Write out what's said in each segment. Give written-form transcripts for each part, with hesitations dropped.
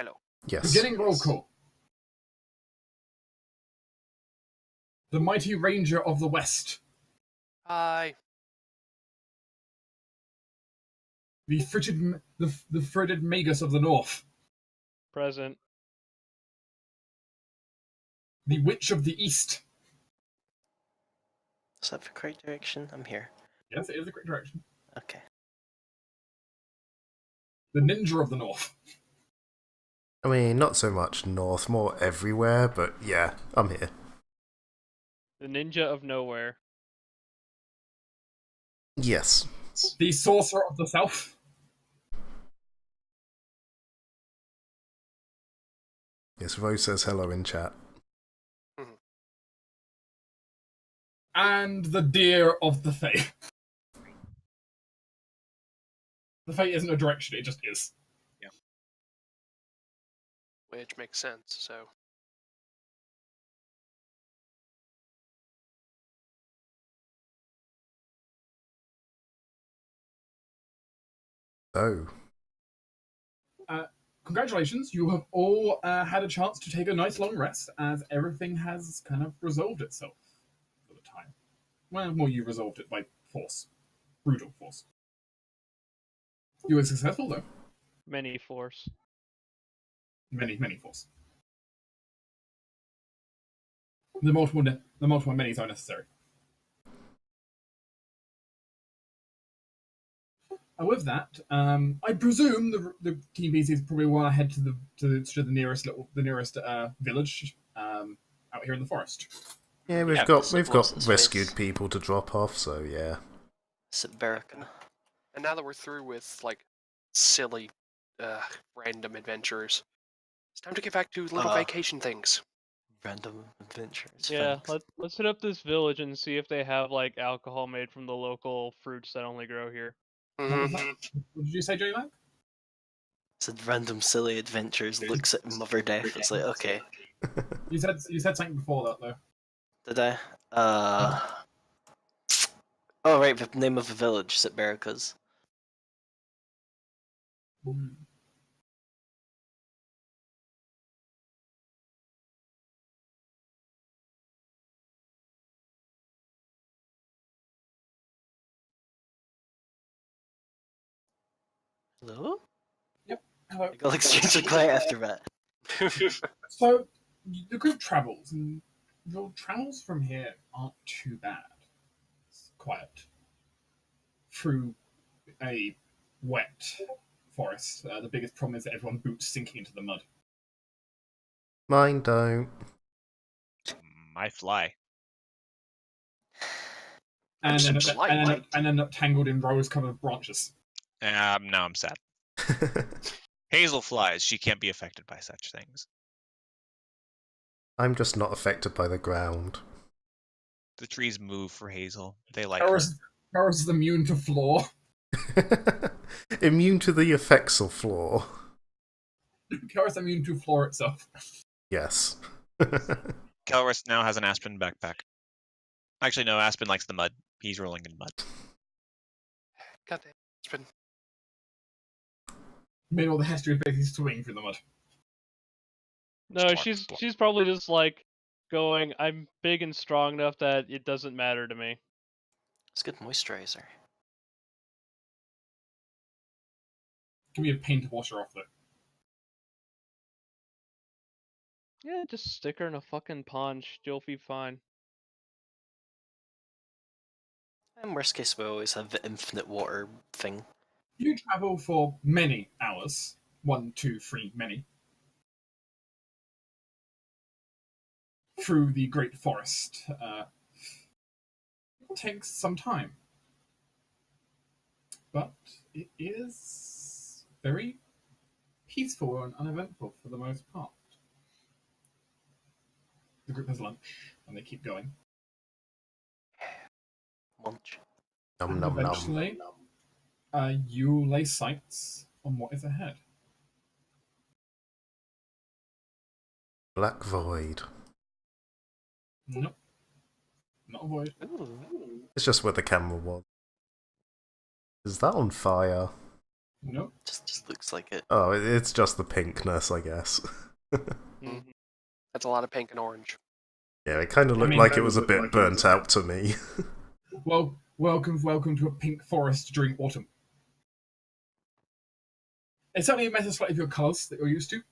Hello. Yes. Beginning roll call. The mighty ranger of the west. Hi. The frigid magus of the north. Present. The witch of the east. Is that the correct direction? I'm here. Yes, it is the correct direction. Okay. The ninja of the north. I mean, not so much north, more everywhere, but yeah, I'm here. The ninja of nowhere. Yes. The sorcerer of the south. Yes, Rose says hello in chat. And the deer of the fae. The fae isn't a direction, it just is. Which makes sense, so. Oh. Congratulations, you have all had a chance to take a nice long rest as everything has kind of resolved itself for the time. Well, you resolved it by force. Brutal force. You were successful, though. Many force. Many force. The multiple minis are necessary. With that, I presume the Team BCs probably want to head to the nearest village out here in the forest. Yeah, we've got rescued people to drop off, so yeah. Siberica. And now that we're through with, like, silly, random adventures, it's time to get back to little vacation things. Random adventures. Yeah, let's hit up this village and see if they have like alcohol made from the local fruits that only grow here. What did you say, Joey Mac? Said random silly adventures. Looks at Mother Death. It's like, okay. You said something before that though. Did I? Oh right, the name of the village, Siberica's. Hello? Yep. Hello. I got like strangely quiet after that. So the group travels, and your travels from here aren't too bad. It's quiet through a wet forest. The biggest problem is that everyone's boots sinking into the mud. Mine don't. My fly. And end up tangled in rose-covered branches. Now I'm sad. Hazel flies. She can't be affected by such things. I'm just not affected by the ground. The trees move for Hazel. They like her. Karis is immune to floor. Immune to the effects of floor. Karis immune to floor itself. Yes. Kelris now has an Aspen backpack. Actually, no, Aspen likes the mud. He's rolling in mud. God damn, Aspen. Meanwhile, the Hester is basically swimming through the mud. No, she's probably just like going, I'm big and strong enough that it doesn't matter to me. It's good moisturizer. Give me a paint to wash her off though. Yeah, just stick her in a fucking pond. She'll be fine. In worst case, we always have the infinite water thing. You travel for many hours. 1, 2, 3, many. Through the great forest. It takes some time. But it is very peaceful and uneventful for the most part. The group has lunch, and they keep going. Lunch. Nom And eventually, you lay sights on what is ahead. Black Void. Nope. Not a void. Ooh. It's just where the camera was. Is that on fire? No. Just looks like it. Oh, it's just the pinkness, I guess. Mhm. That's a lot of pink and orange. Yeah, it kind of I looked mean, like that it was a would look bit like it was burnt a out to me. Well, welcome to a pink forest during autumn. It's certainly a matter slightly of your colours that you're used to.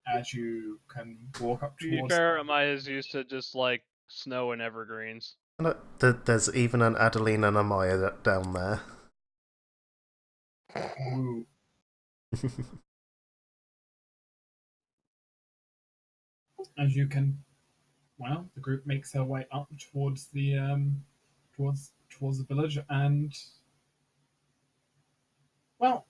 As you can walk up To be towards. fair, Amaya's used to just like snow and evergreens. Look, there's even an Adeline and a Maya down there. Ooh. As you can, well, the group makes their way up towards the towards the village, and well,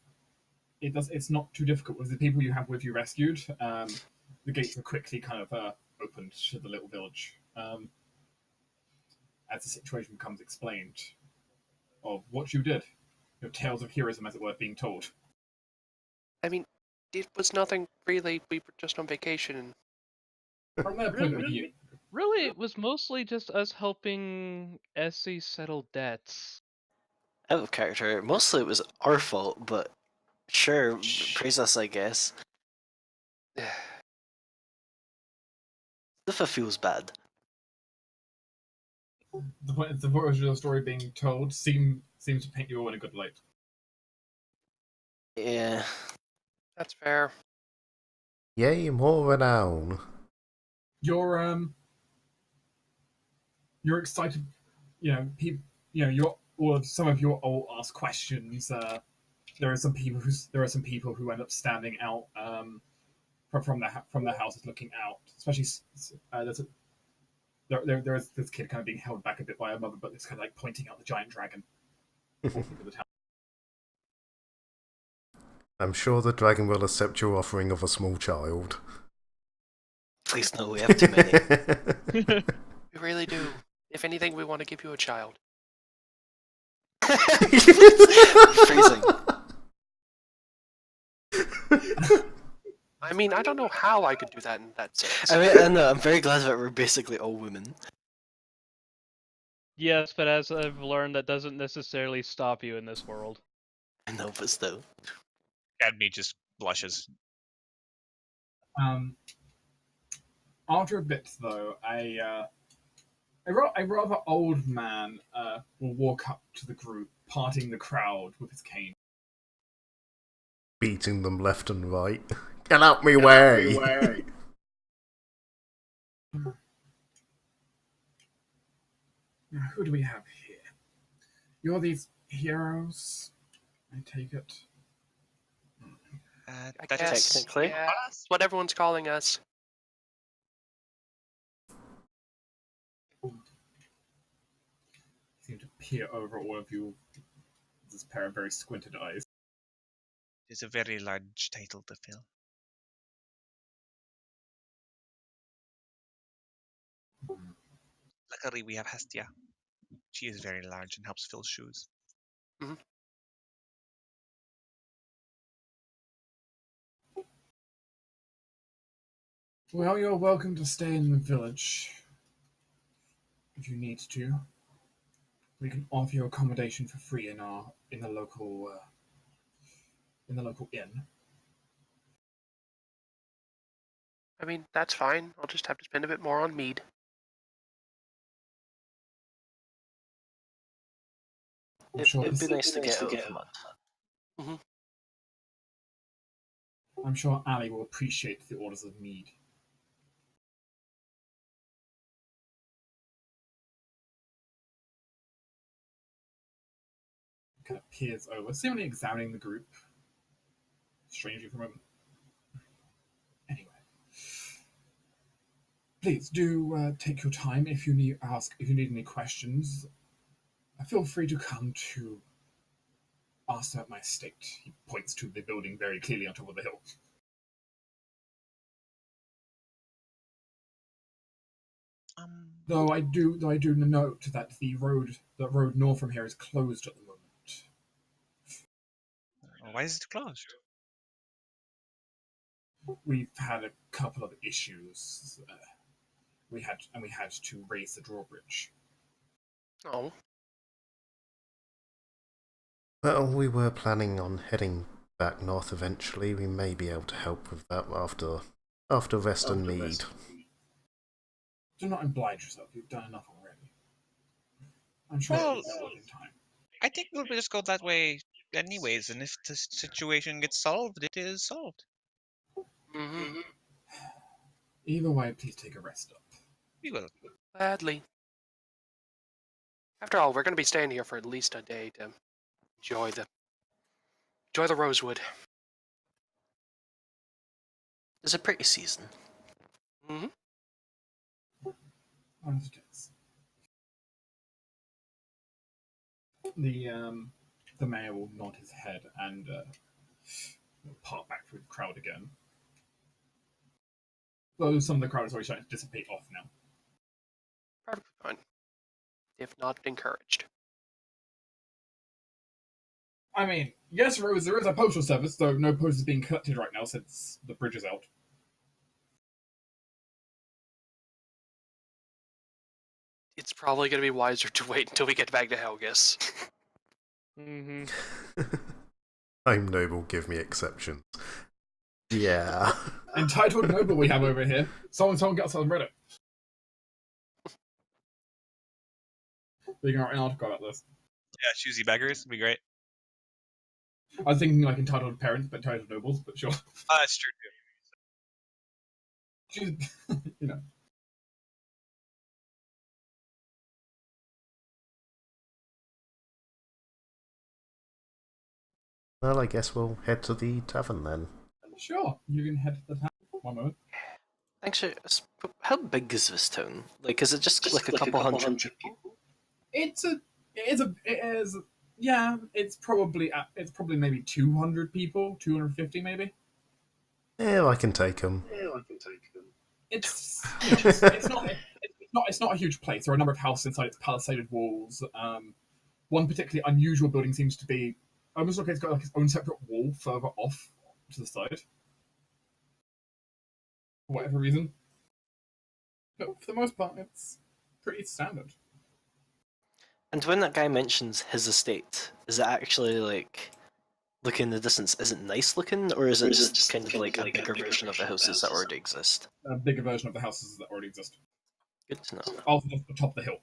it's not too difficult with the people you have with you rescued. The gates are quickly kind of opened to the little village as the situation becomes explained of what you did, your tales of heroism, as it were, being told. I mean, it was nothing really. We were just on vacation. And From their point of view, Really, it was mostly just us helping Essie settle debts. Out of character. Mostly it was our fault, but sure, praise us, I guess. If it feels bad. the version of the story being told seems to paint you all in a good light. Yeah. that's fair. Yay, more renown. You're excited. You know, people. You know, some of you all ask questions. There are some people who end up standing out from their houses, looking out. Especially there's this kid kind of being held back a bit by a mother, but it's kind of like pointing out the giant dragon. walking through the town. I'm sure the dragon will accept your offering of a small child. Please no, we have too many. We really do. If anything, we want to give you a child. Freezing. I mean, I don't know how I could do that in that sense. I mean, I know, I'm very glad that we're basically all women. Yes, but as I've learned, that doesn't necessarily stop you in this world. I know, but still. Cadme just blushes. After a bit, though, a rather old man will walk up to the group, parting the crowd with his cane. Beating them left and right. Get out me way! Now, who do we have here? You're these heroes, I take it. I That guess, is technically. yeah, that's what everyone's calling us. Seem to peer over all of you with this pair of very squinted eyes. a very large title to fill. Luckily, we have Hestia. She is very large and helps fill shoes. Well, you're welcome to stay in the village if you need to. We can offer you accommodation for free in the local inn. I mean, that's fine. I'll just have to spend a bit more on mead. It'd be nice to get out of the mud. I'm sure Ali will appreciate the orders of mead. Kind of peers over, seemingly examining the group. Strangely for a moment. Anyway, please do take your time if you need any questions. Feel free to come to ask about my estate. He points to the building very clearly on top of the hill. Though I do note that the road north from here is closed at the moment. Why is it closed? We've had a couple of issues. We had to raise the drawbridge. Oh, Well, we were planning on heading back north eventually. We may be able to help with that after rest and mead. Do not oblige yourself. You've done enough already. I'm sure Well, it'll be solved in time. I think we'll just go that way anyways, and if the situation gets solved, it is solved. Mm-hmm. Either way, please take a rest up. We will. Gladly. After all, we're going to be staying here for at least a day to enjoy the rosewood. It's a pretty season. Mm-hmm. As it is. The mayor will nod his head and part back through the crowd again. Though some of the crowd is already starting to dissipate off now. Perfectly fine. If not encouraged. I mean, yes, Rose, there is a postal service, though no post is being collected right now since the bridge is out. It's probably going to be wiser to wait until we get back to Helgus. Mm-hmm. I'm noble, give me exceptions. Yeah. Entitled noble we have over here. Someone gets on Reddit. We can write an article about this. Yeah, choosy beggars would be great. I was thinking like entitled parents, but entitled nobles, but sure. That's true too. You know. Well, I guess we'll head to the tavern then. Sure, you can head to the town. One moment. Actually, how big is this town? Like, is it just like a couple hundred people? It is. Yeah, it's probably maybe 200 people, 250 maybe. Yeah, I can take them. It's you know, it's not a huge place. There are a number of houses inside its palisaded walls. One particularly unusual building seems to be almost like it's got like its own separate wall further off to the side, for whatever reason. But for the most part, it's pretty standard. And when that guy mentions his estate, is it actually like, looking in the distance, is it nice looking, or is it just kind of like a bigger version of the houses that already exist? A bigger version of the houses that already exist. Good to know. Off the top of the hill.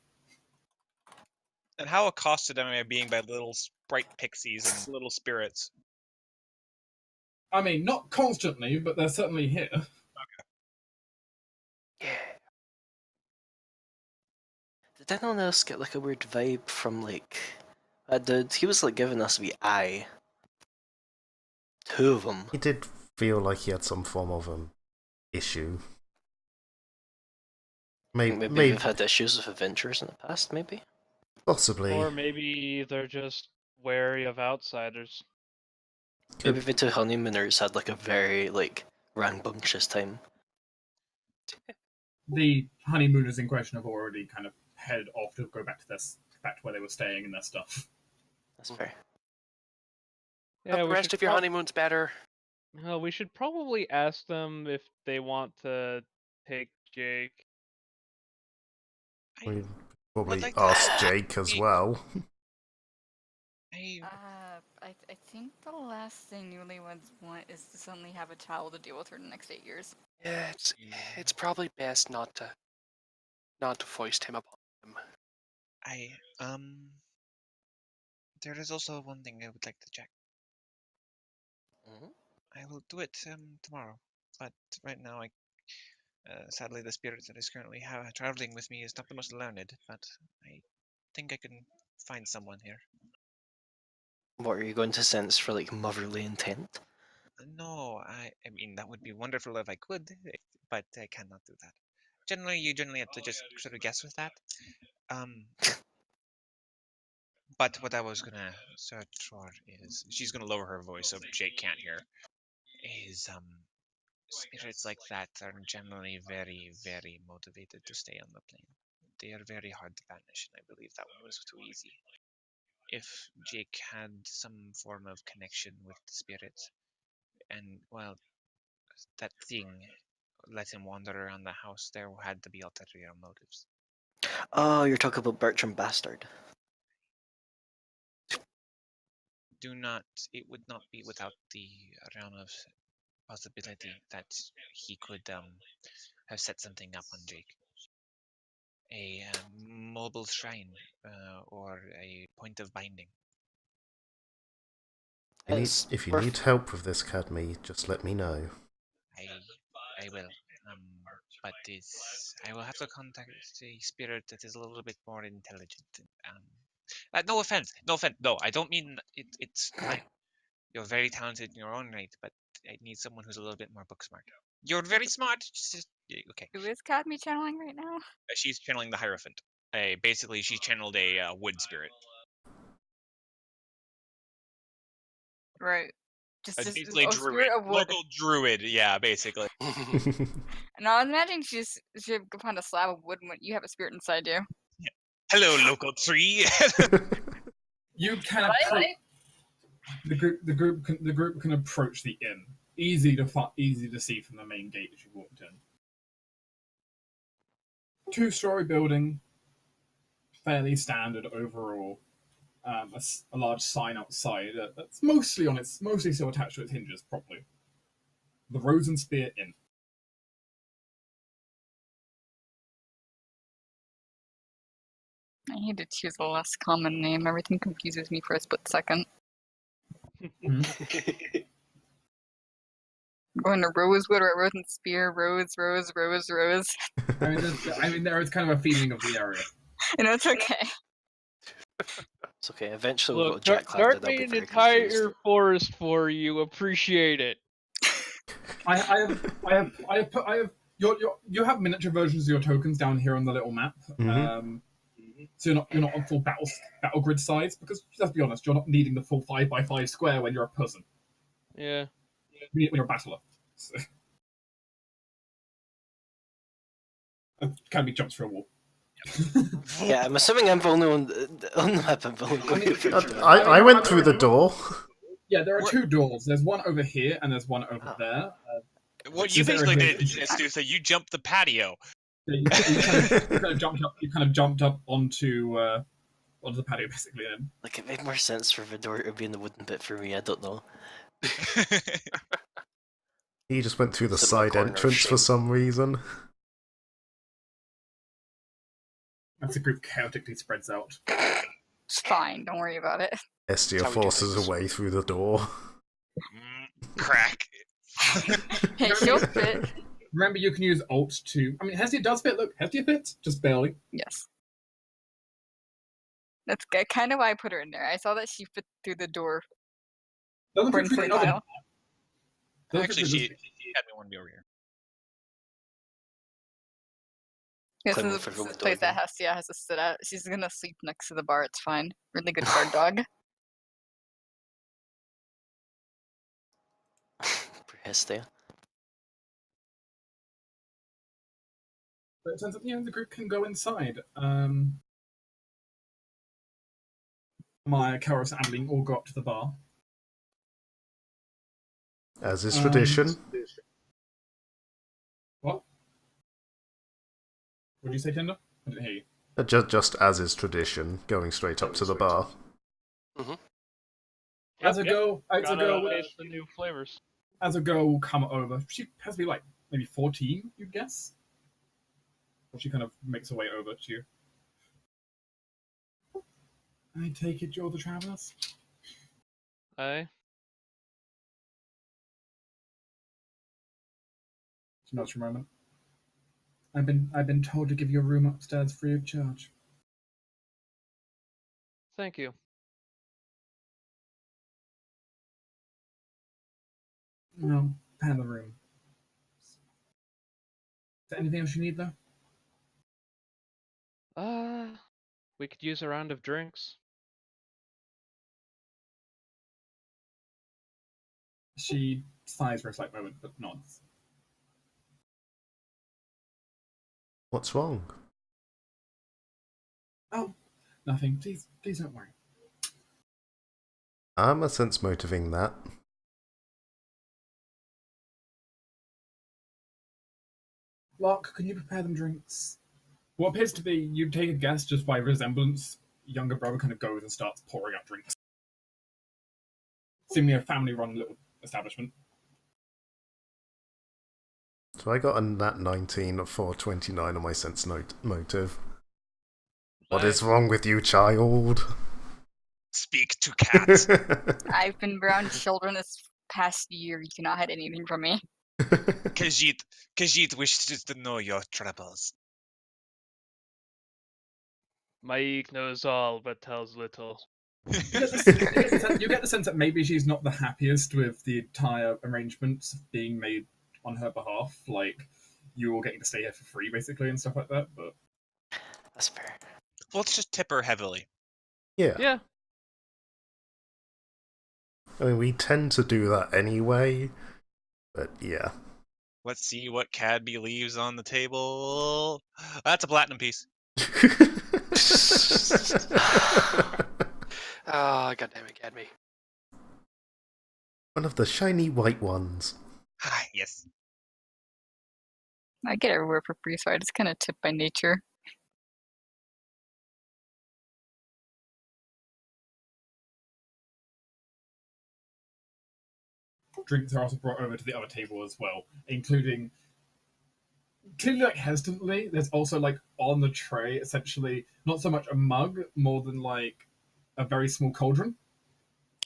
And how accosted am I being by little sprite pixies and little spirits? I mean, not constantly, but they're certainly here. Yeah. Did anyone else get like a weird vibe from like that dude? He was like giving us the eye. Two of them. He did feel like he had some form of issue. Maybe they've had issues with adventurers in the past, maybe? Possibly. Or maybe they're just wary of outsiders. Maybe the two honeymooners had like a very like rambunctious time. The honeymooners in question have already kind of headed off to go back to where they were staying and their stuff. That's fair. Hope the rest of your honeymoon's better. Well, we should probably ask them if they want to take Jake. We probably like to ask Jake as well. I think the last thing newlyweds want is to suddenly have a child to deal with for the next 8 years. Yeah, it's probably best not to foist him upon him. There is also one thing I would like to check. Mhm. I will do it tomorrow, but right now sadly the spirit that is currently traveling with me is not the most learned, but I think I can find someone here. What are you going to sense for like motherly intent? No, I mean that would be wonderful if I could, but I cannot do that. You generally have to just sort of guess with that. But what I was gonna search for is she's gonna lower her voice so Jake can't hear. Is spirits like that are generally very, very motivated to stay on the plane. They are very hard to banish, and I believe that one was too easy. If Jake had some form of connection with the spirits, and well, that thing let him wander around the house, there had to be ulterior motives. Oh, you're talking about Bertram Bastard. do not. It would not be without the realm of possibility that he could have set something up on Jake. A mobile shrine or a point of binding. If you need help with this, Cadme, just let me know. I will. But I will have to contact a spirit that is a little bit more intelligent. No offense. No, I don't mean it. It's fine. You're very talented in your own right, but I need someone who's a little bit more book smart. You're very smart. Okay. Who is Cadme channeling right now? She's channeling the Hierophant. Basically, she channeled a wood spirit. Right. Just Basically, druid. spirit of wood. Local druid. Yeah, basically. And I was imagining she could find a slab of wood when you have a spirit inside you. Yeah. Hello, local tree. You can approach the group can approach the inn. Easy to see from the main gate as you walked in. 2-story building, fairly standard overall. A large sign outside that's mostly still attached to its hinges properly. The Rose and Spear Inn. I need to choose a less common name. Everything confuses me for a split second. Going to Rosewood or Rose and Spear, Rose. I mean, there is kind of a feeling of the area. You know, it's okay. It's okay. Eventually, we'll Look, go Jack dart Clapton. me an entire forest for you. Appreciate it. I have you have miniature versions of your tokens down here on the little map. So you're not on full battle grid size, because let's be honest, you're not needing the full 5x5 square when you're a person. Yeah. When you're a battler. So. Can be jumps through a wall. Yeah, I'm assuming I'm the only one on the map. I'm the only one. I went through the door. Yeah, there are 2 doors. There's one over here and there's one over there. What you basically did is so you jumped the patio. You kind of jumped up onto the patio basically. Then. Like, it made more sense for the door to be in the wooden bit for me. I don't know. He just went through the side entrance for some reason. As the group chaotically spreads out. It's fine. Don't worry about it. Estia forces away through the door. Crack. Hey, she'll fit. Remember, you can use Alt to... I mean, Hestia does fit. Look, Hestia fits. Just barely. Yes. That's kind of why I put her in there. I saw that she fit through the door. Doesn't fit through the other. Actually, she had me want to be over here. This is the place that Hestia has to sit at. She's gonna sleep next to the bar. It's fine. Really good guard dog. For Hestia. But it turns out, the group can go inside. Maya, Karos, and Adeline all go up to the bar. As is tradition. What? What did you say, Tinder? I didn't hear you. Just as is tradition, going straight up to the bar. As a girl, taste the new flavors. As a girl will come over. She has to be like maybe 14, you'd guess. Or she kind of makes her way over to you. I take it you're the travelers? Aye. She nods for a moment. I've been told to give you a room upstairs free of charge. Thank you. No, pay the room. Is there anything else you need, though? We could use a round of drinks. She sighs for a slight moment, but nods. What's wrong? Oh, nothing. Please don't worry. I'm a sense motivating that. Lark, can you prepare them drinks? What appears to be, you'd take a guess just by resemblance, younger brother kind of goes and starts pouring out drinks. seemingly a family-run little establishment. So I got a nat 19 of 429 on my sense motive. What is wrong with you, child? Speak to cats. I've been around children this past year. You cannot hide anything from me. Khajiit wishes to know your troubles. Maik knows all but tells little. You get the sense that maybe she's not the happiest with the entire arrangements being made on her behalf. Like, you all getting to stay here for free, basically, and stuff like that. But That's fair. Well, let's just tip her heavily. Yeah. Yeah. I mean, we tend to do that anyway, but yeah. Let's see what Cadby leaves on the table. That's a platinum piece. Ah, goddamn it, Cadme. One of the shiny white ones. Yes. I get everywhere for free, so I just kind of tip by nature. drinks are also brought over to the other table as well, including clearly like hesitantly. There's also like on the tray, essentially not so much a mug, more than like a very small cauldron.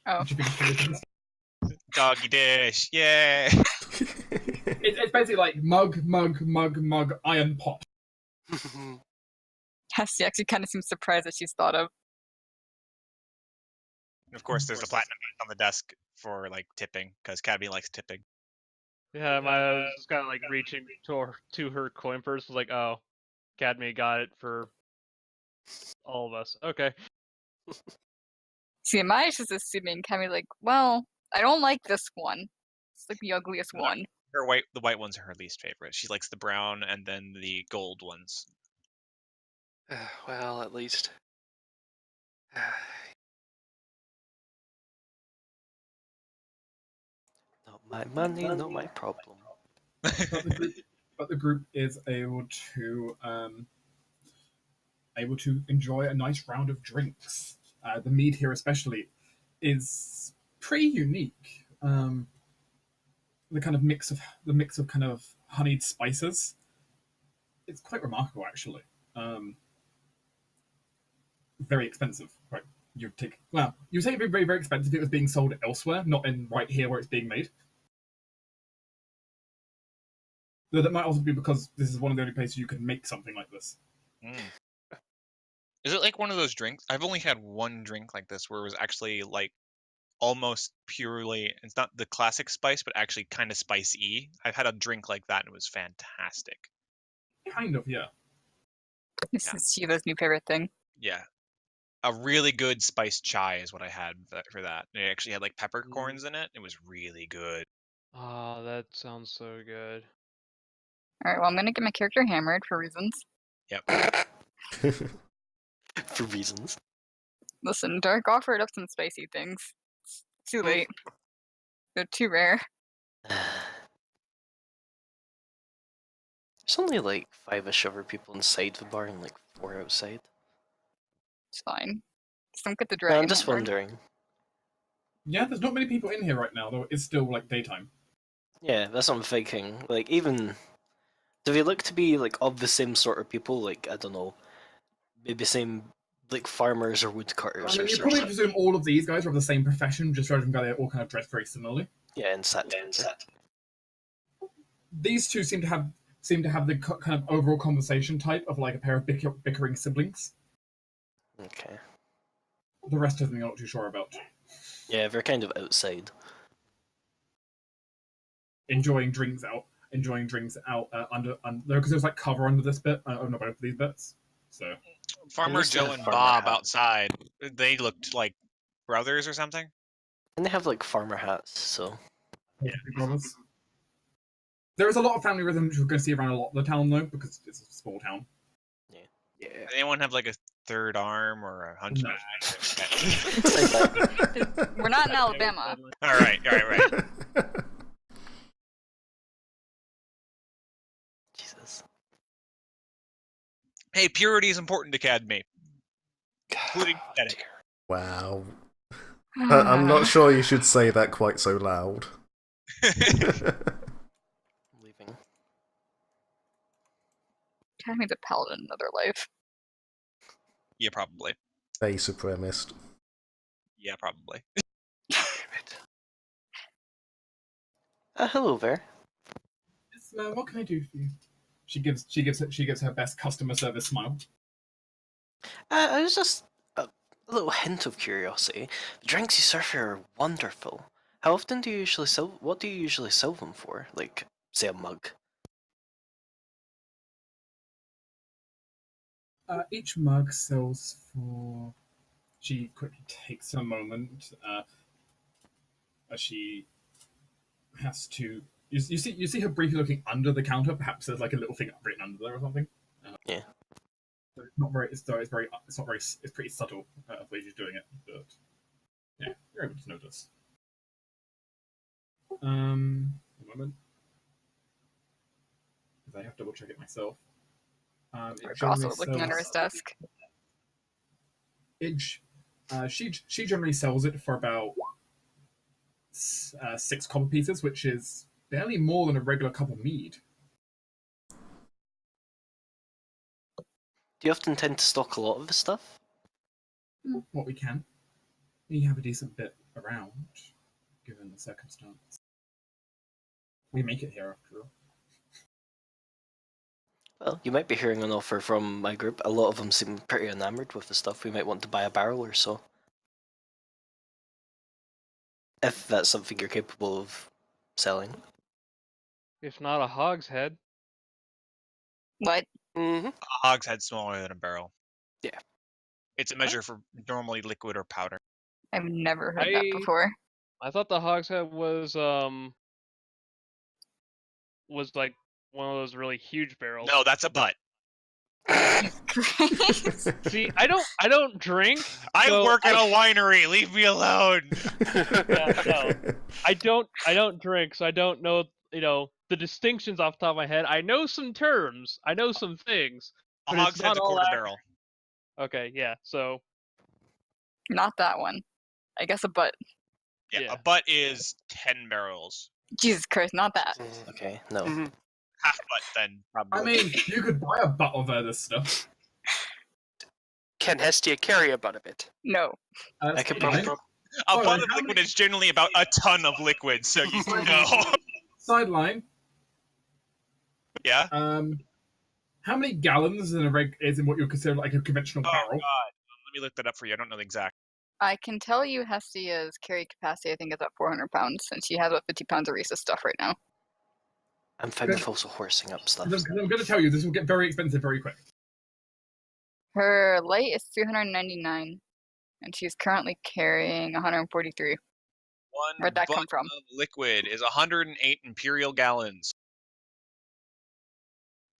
Oh. Which you think is delicious. Doggy dish. Yay. It's basically like mug, iron pot. She actually kind of seems surprised that she's thought of. And of course, there's a platinum piece on the desk for like tipping, because Cadby likes tipping. Yeah, I was just kind of like reaching to her coin purse. Was like, oh, Cadme got it for all of us. Okay. See, Maya's just assuming, kind of like, well, I don't like this one. It's like the ugliest one. The white ones are her least favorite. She likes the brown and then the gold ones. Well, at least. Not my money, not my problem. But the group is able to enjoy a nice round of drinks. The mead here, especially, is pretty unique. The mix of kind of honeyed spices. It's quite remarkable, actually. Very expensive, right? You say it'd be very, very expensive if it was being sold elsewhere, not in right here where it's being made. Though that might also be because this is one of the only places you can make something like this. Is it like one of those drinks? I've only had one drink like this where it was actually like almost purely, it's not the classic spice, but actually kind of spicy. I've had a drink like that and it was fantastic. Kind of, yeah. This is Shiva's new favorite thing. Yeah. A really good spiced chai is what I had for that. It actually had like peppercorns in it. It was really good. Oh, that sounds so good. Alright, well, I'm gonna get my character hammered for reasons. Yep. For reasons. Listen, Dark offered up some spicy things. It's too late. They're too rare. There's only like 5-ish other people inside the bar and like 4 outside. It's fine. Just don't get the No, dragon. I'm just hammered. wondering. Yeah, there's not many people in here right now, though it's still like daytime. Yeah, that's what I'm thinking. Like, even... Do they look to be like of the same sort of people? Like, I don't know, maybe same like farmers or woodcutters I mean, or you probably something. presume all of these guys are of the same profession, just judging by they all kind of dress very similarly. Yeah, and sat. These two seem to have the kind of overall conversation type of like a pair of bickering siblings. Okay. The rest of them, you're not too sure about. Yeah, they're kind of outside. Enjoying drinks out under because there's like cover under this bit, under both of these bits. So Farmer least they Joe have and farmer Bob hat. outside, they looked like brothers or something. And they have like farmer hats, so. yeah, big brothers. There is a lot of family rhythms you're going to see around a lot of the town though, because it's a small town. Yeah. Does anyone have like a third arm or a hunchback? No. We're not in Alabama. All right. Jesus. Hey, purity is important to Cadme, including aesthetic. Wow. I'm not sure you should say that quite so loud. Leaving. Tammy's a paladin in another life. Yeah, probably. A supremacist. Yeah, probably. Damn it. Hello there. Yes, ma'am, what can I do for you? She gives her best customer service smile. I was just a little hint of curiosity. The drinks you serve here are wonderful. How often do you usually sell? What do you usually sell them for? Like, say, a mug. Each mug sells for. She quickly takes a moment as she has to. You see her briefly looking under the counter. Perhaps there's like a little thing written under there or something. Yeah. So it's not very. It's very. It's not very. It's pretty subtle the way she's doing it, but yeah, you're able to notice. A moment, because I have to double check it myself. It Rick generally also looking under his sells- desk. She generally sells it for about 6 copper pieces, which is barely more than a regular cup of mead. Do you often tend to stock a lot of this stuff? What we can. We have a decent bit around, given the circumstance. We make it here after all. Well, you might be hearing an offer from my group. A lot of them seem pretty enamored with the stuff. We might want to buy a barrel or so. If that's something you're capable of selling. If not a hogshead. What? Mm-hmm. A hogshead smaller than a barrel. Yeah. It's a measure for normally liquid or powder. I've never heard that before. I thought the hogshead was like one of those really huge barrels. No, that's a butt. See, I don't drink. I so work at a winery. Leave me alone. No. I don't drink, so I don't know, the distinctions off the top of my head. I know some terms. I know some things. A But it's hogshead's not a all quarter that- barrel. Okay, yeah. So Not that one. I guess a butt. Yeah, Yeah. a butt is 10 barrels. Jesus Christ, not that. Okay, no. Mm-hmm. Half butt, then, probably. I mean, you could buy a butt of this stuff. Can Hestia carry a butt of it? No. I could fine. probably. A Hold butt on, of how liquid many- is generally about a ton of liquid, so you know. Sideline. Yeah? How many gallons is in what you would consider like a conventional Oh, barrel? God. Let me look that up for you. I don't know the exact. I can tell you Hestia's carry capacity, I think, is at 400 pounds, and she has about 50 pounds of Reese's stuff right now. I'm fine with also horsing up stuff. Because I'm going to tell you, this will get very expensive very quick. Her light is 399, and she's currently carrying 143. One Where'd that butt come from? of liquid is 108 imperial gallons.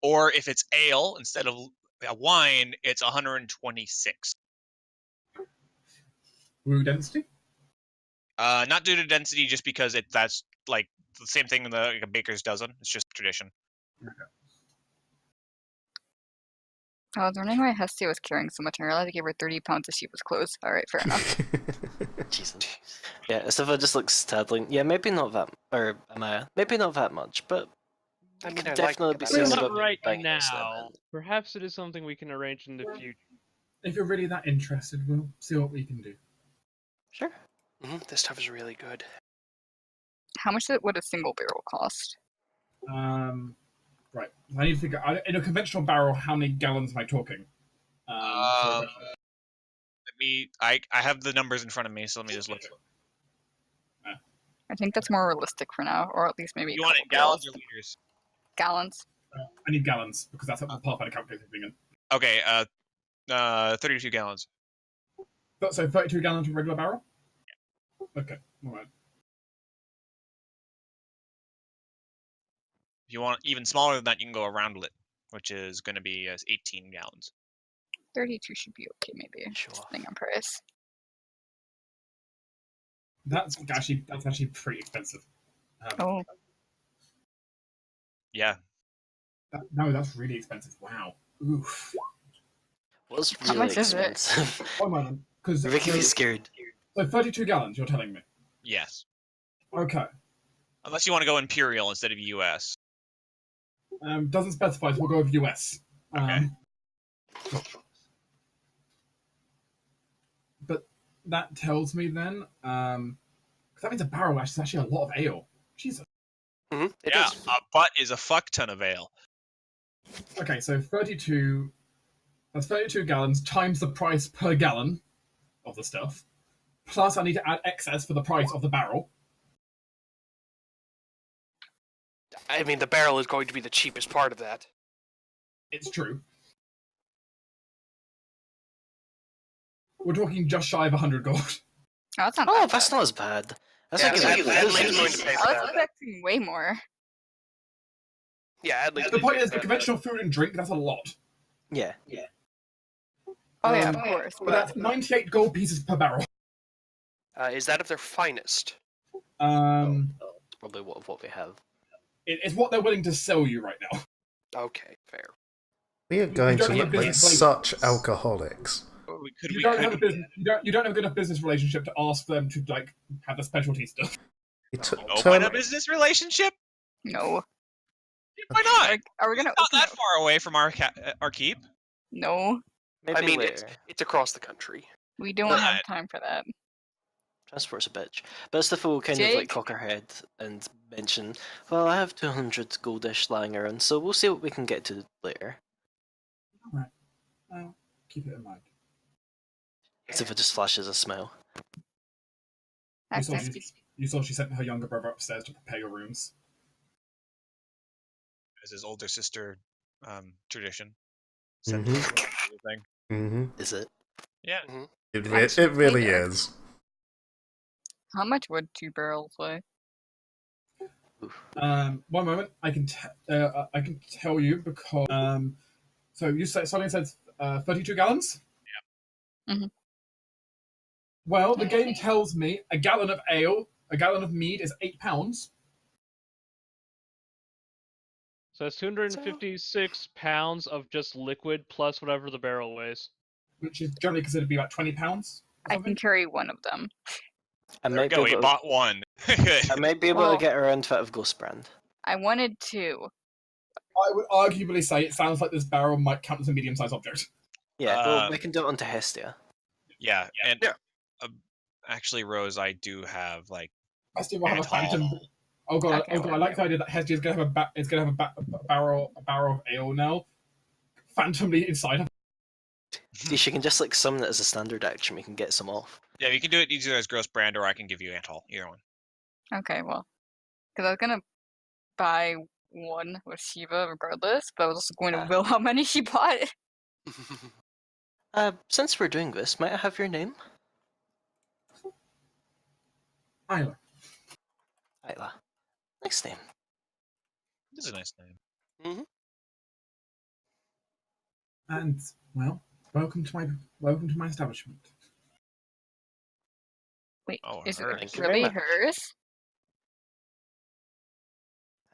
Or if it's ale instead of wine, it's 126. Brew density? Not due to density, just because that's like the same thing in like a baker's dozen. It's just tradition. I was wondering why Hestia was carrying so much, and I realized I gave her 30 pounds of sheep's clothes. Alright, fair enough. Jesus. Yeah, Esteva just looks sadly. Yeah, maybe not that, or Amaya, maybe not that much, but I mean, could I definitely like be it. seen not about right buying a slim now. hand. Perhaps it is something we can arrange in the future. If you're really that interested, we'll see what we can do. Sure. This stuff is really good. How much would a single barrel cost? Right. I need to figure out, in a conventional barrel, how many gallons am I talking? Let me. I have the numbers in front of me, so let me just look. I think that's more realistic for now, or at least maybe You a want it couple in gallons or barrels. liters? Gallons. I need gallons, because that's what the Pathfinder calculator is in. Okay. 32 gallons. So 32 gallons of regular barrel? Okay, alright. If you want even smaller than that, you can go around lit, which is going to be 18 gallons. 32 should be okay, maybe. Sure. Depending on price. That's actually pretty expensive. Oh, Yeah. No, that's really expensive. Wow. Oof. What's How really much is it? expensive? One moment, because You're making me scared. So 32 gallons, you're telling me? Yes. Okay. Unless you want to go imperial instead of US. Doesn't specify, so we'll go with US. Okay. But that tells me then, because that means a barrel ash is actually a lot of ale. Jesus. It Yeah, is. a butt is a fuck ton of ale. Okay, so 32. That's 32 gallons times the price per gallon of the stuff. Plus, I need to add excess for the price of the barrel. I mean, the barrel is going to be the cheapest part of that. It's true. We're talking just shy of 100 gold. Oh, that's not Oh, that that's bad. not as bad. That's Yeah, like Adeline's going to pay for I was that. expecting way more. Yeah, Adeline's The going to point pay is, for the that. conventional food and drink, that's a lot. Yeah. Oh yeah, of course. But that's 98 gold pieces per barrel. Is that of their finest? It's probably what we have. It's what they're willing to sell you right now. Okay, fair. We are going don't to have look like business such alcoholics. You don't have a good enough business relationship to ask them to like have the specialty stuff. Open a business relationship? No. Why not? Are we gonna Not open that up? far away from our keep. No. Maybe I mean, later. it's across the country. We don't But- have time for that. Transport's a bitch. But Stiffer will kind of like Jake? cock her head and mention, well, I have 200 goldish lying around, so we'll see what we can get to later. Well, keep it in mind. Stiffer just flashes a smile. You saw, That's you saw she sent her younger brother upstairs to prepare your rooms. As his older sister tradition. Mhm. Thing. Mm-hmm. Is it? Yeah. It Actually, really later. is. How much would 2 barrels weigh? One moment, I can tell you because so you said something says 32 gallons. Yeah. Mhm. Well, the game tells me a gallon of ale, a gallon of mead is 8 pounds. So that's 256 pounds of just liquid plus whatever the barrel weighs. Which is generally considered to be about 20 pounds. I can carry one of them. I There we might go. be He able. bought one. I might be able Well- to get around to it of Ghost Brand. I wanted 2. I would arguably say it sounds like this barrel might count as a medium-sized object. Yeah, well, we can do it onto Hestia. Yeah, and Yeah. actually, Rose, I do have like. I still will have a Alcohol. phantom. Oh god! Okay, Oh god! I like the idea that Hestia's gonna have a barrel of ale now, phantomly inside her. See, she can just like summon it as a standard action. We can get some off. Yeah, you can do it either as Gross Brand or I can give you Antol. Either one. Okay, well. Because I was gonna buy one with Shiva regardless, but I was also going to will how many she bought. Since we're doing this, might I have your name? Isla. Isla. Nice name. This is a nice name. And well, welcome to my establishment. Wait, Oh, is hers. it Thank you very really much. hers?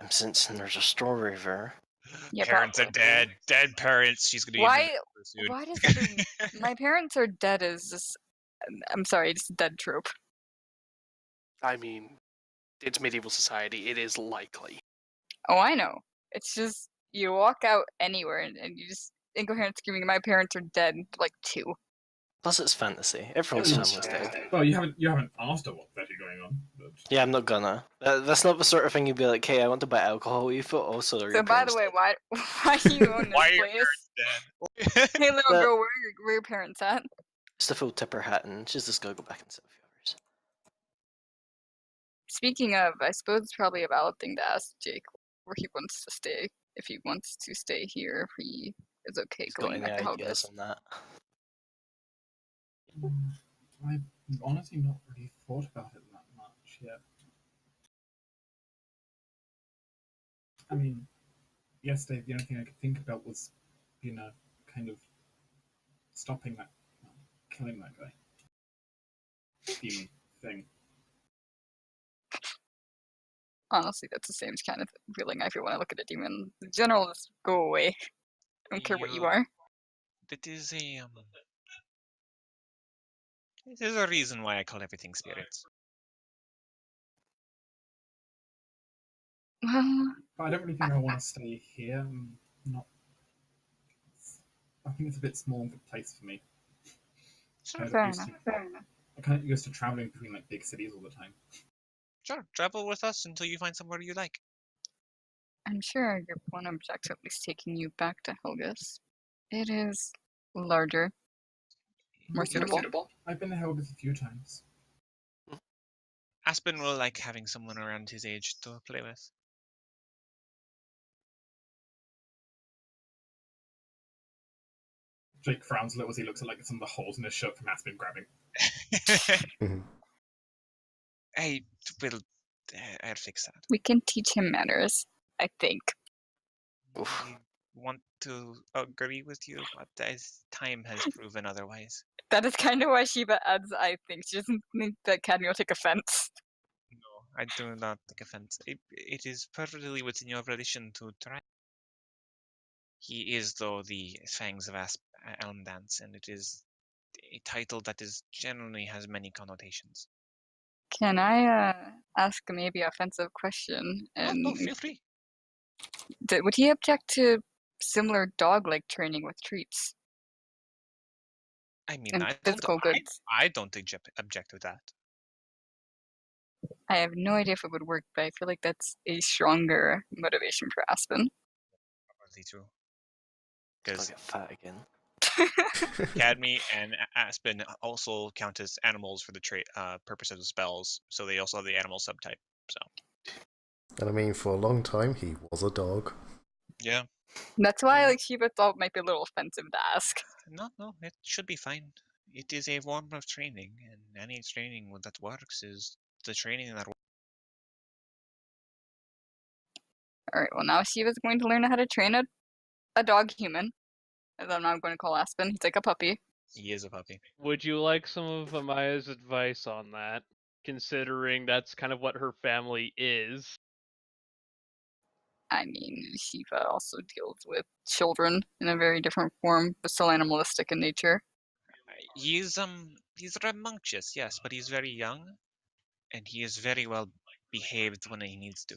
I'm sensing there's a story there. Yeah, Parents are probably. dead. Dead parents. She's gonna Why? be soon. Why does everyone... My parents are dead is just... I'm sorry, it's a dead trope. I mean, it's medieval society. It is likely. Oh, I know. It's just, you walk out anywhere and you just incoherent screaming, my parents are dead, like 2. Plus, it's fantasy. Everyone's family's dead. Well, you haven't asked her what's actually going on. But... Yeah, I'm not gonna. That's not the sort of thing you'd be like, hey, I want to buy alcohol. You thought also. So by the way, why do you own this Why are your place? parents dead? Hey little But- girl, where are your parents at? Just a full tipper hat, and she's just gotta go back and sit a few hours. Speaking of, I suppose it's probably a valid thing to ask Jake where he wants to stay. If he wants to stay here, if he is okay He's got going any back to ideas Helgas. on that? I've honestly not really thought about it that much yet. I mean, yesterday the only thing I could think about was, kind of stopping that, killing that guy. Demon thing. Honestly, that's the same kind of feeling I feel when I look at a demon. The general, just go away. I don't care what you are. That is a There's a reason why I call everything spirits. Well, But I don't really think I want to stay here. Not. I think it's a bit small of a place for me. Sure, fair enough. Fair enough. I kind of used to traveling between like big cities all the time. sure. Travel with us until you find somewhere you like. I'm sure our group won't object to at least taking you back to Helgus. It is larger, more suitable. I've been to Helgus a few times. Aspen will like having someone around his age to play with. Jake frowns a little as he looks at like some of the holes in his shirt from Aspen grabbing. Mhm. I will. I'll fix that. We can teach him manners, I think. Oof. I want to agree with you, but as time has proven otherwise. That is kind of why Shiva adds, I think. She doesn't think that Cadmy will take offense. No, I do not take offense. It is perfectly within your tradition to try. He is, though, the Fangs of Elm Dance, and it is a title that is generally has many connotations. Can I ask a maybe offensive question? No, And feel free. would he object to similar dog-like training with treats I mean, and physical goods? I don't object to that. I have no idea if it would work, but I feel like that's a stronger motivation for Aspen. Probably true. I'll Because get fat again. Cadmy and Aspen also count as animals for the purposes of spells, so they also have the animal subtype. So And I mean, for a long time, he was a dog. yeah, That's why like Shiva thought it might be a little offensive to ask. no, it should be fine. It is a form of training, and any training that works is the training that works. Alright, well now Shiva's going to learn how to train a dog human. As I'm now going to call Aspen. He's like a puppy. He is a puppy. Would you like some of Amaya's advice on that? Considering that's kind of what her family is. I mean, Shiva also deals with children in a very different form, but still animalistic in nature. He's rambunctious, yes, but he's very young, and he is very well behaved when he needs to.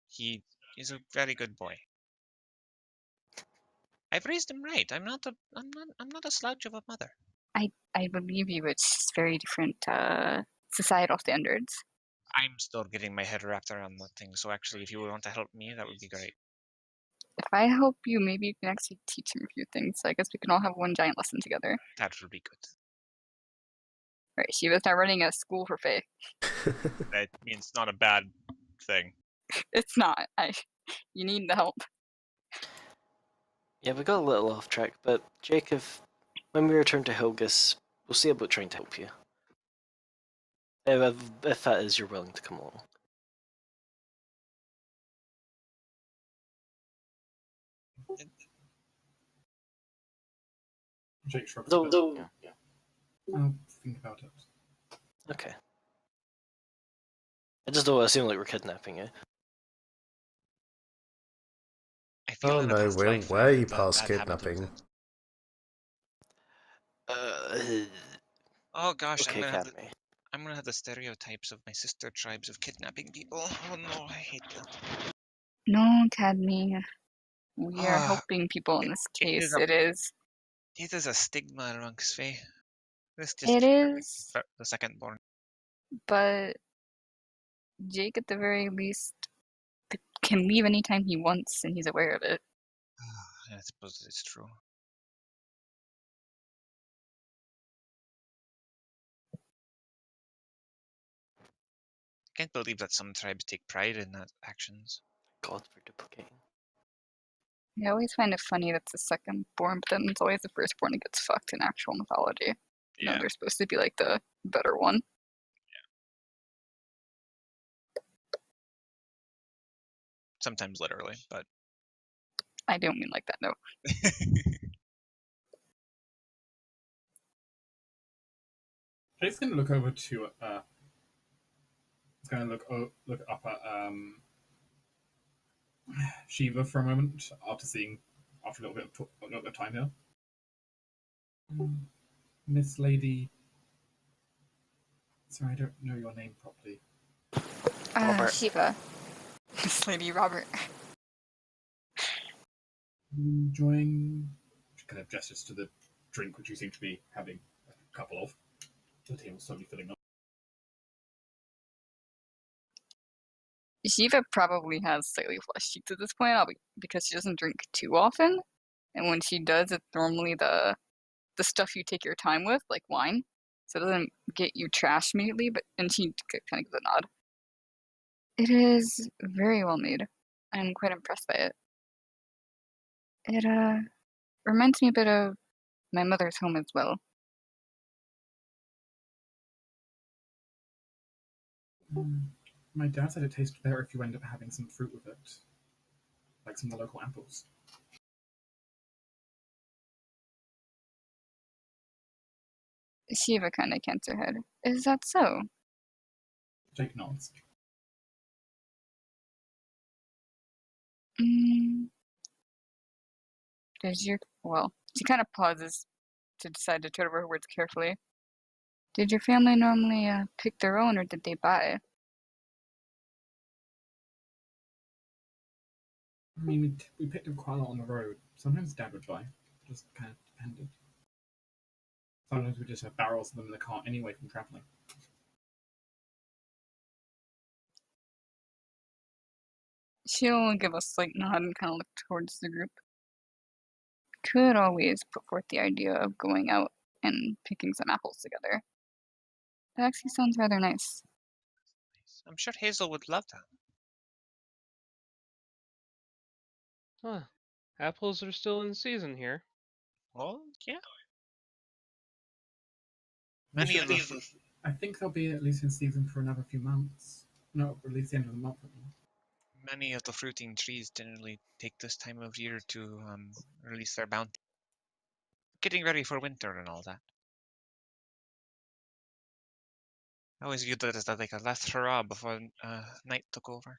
He is a very good boy. I've raised him right. I'm not a slouch of a mother. I believe you, it's just very different societal standards. I'm still getting my head wrapped around the thing, so actually, if you would want to help me, that would be great. If I help you, maybe you can actually teach him a few things. I guess we can all have one giant lesson together. That would be good. Right, Shiva's now running a school for Faye. That means not a bad thing. It's not. You need the help. Yeah, we got a little off track, but Jake, when we return to Helgus, we'll see about trying to help you. If that is you're willing to come along. Jake shrugs. Yeah. I'll think about it. Okay. I just don't assume like we're kidnapping you. I feel Oh in a no, past we're life, way that past happened with kidnapping. it. Oh gosh, Okay, Cadmy. I'm gonna have the stereotypes of my sister tribes of kidnapping people. Oh no, I hate that. No, Cadmy. We are Ah, helping people in this it case. is a- It is. It is a stigma amongst Fae. This just It triggered is. the second born. But Jake, at the very least, can leave anytime he wants, and he's aware of it. I suppose it's true. I can't believe that some tribes take pride in that actions. God for duplicating. I always find it funny that's the second born, but then it's always the firstborn that gets fucked in actual mythology. Yeah. No, they're supposed to be like the better one. Sometimes literally, but I don't mean like that, no. Jake's gonna look over to he's gonna look up at Shiva for a moment after a little bit of time here. Miss Lady, Sorry, I don't know your name properly. Robert. Shiva. This lady Robert. You enjoying? She kind of gestures to the drink which you seem to be having a couple of. The table's slowly filling up. Shiva probably has slightly flushed cheeks at this point, because she doesn't drink too often. And when she does, it's normally the stuff you take your time with, like wine. So it doesn't get you trashed immediately, and she kind of gives a nod. It is very well made. I'm quite impressed by it. It reminds me a bit of my mother's home as well. My dad said it tastes better if you end up having some fruit with it, like some of the local apples. Shiva kind of cants her head. Is that so? Jake nods. Mm, she kind of pauses to decide to tread over her words carefully. Did your family normally pick their own, or did they buy? I mean, we picked up quite a lot on the road. Sometimes Dad would buy. Just kind of depended. Sometimes we just have barrels of them in the car anyway from traveling. She'll give a slight nod and kind of look towards the group. Could always put forth the idea of going out and picking some apples together. That actually sounds rather nice. I'm sure Hazel would love that. Huh. Apples are still in season here. Well, yeah. Many of them. I think they'll be at least in season for another few months. No, at least the end of the month. Many of the fruiting trees generally take this time of year to release their bounty. Getting ready for winter and all that. I always viewed that as like a last hurrah before night took over.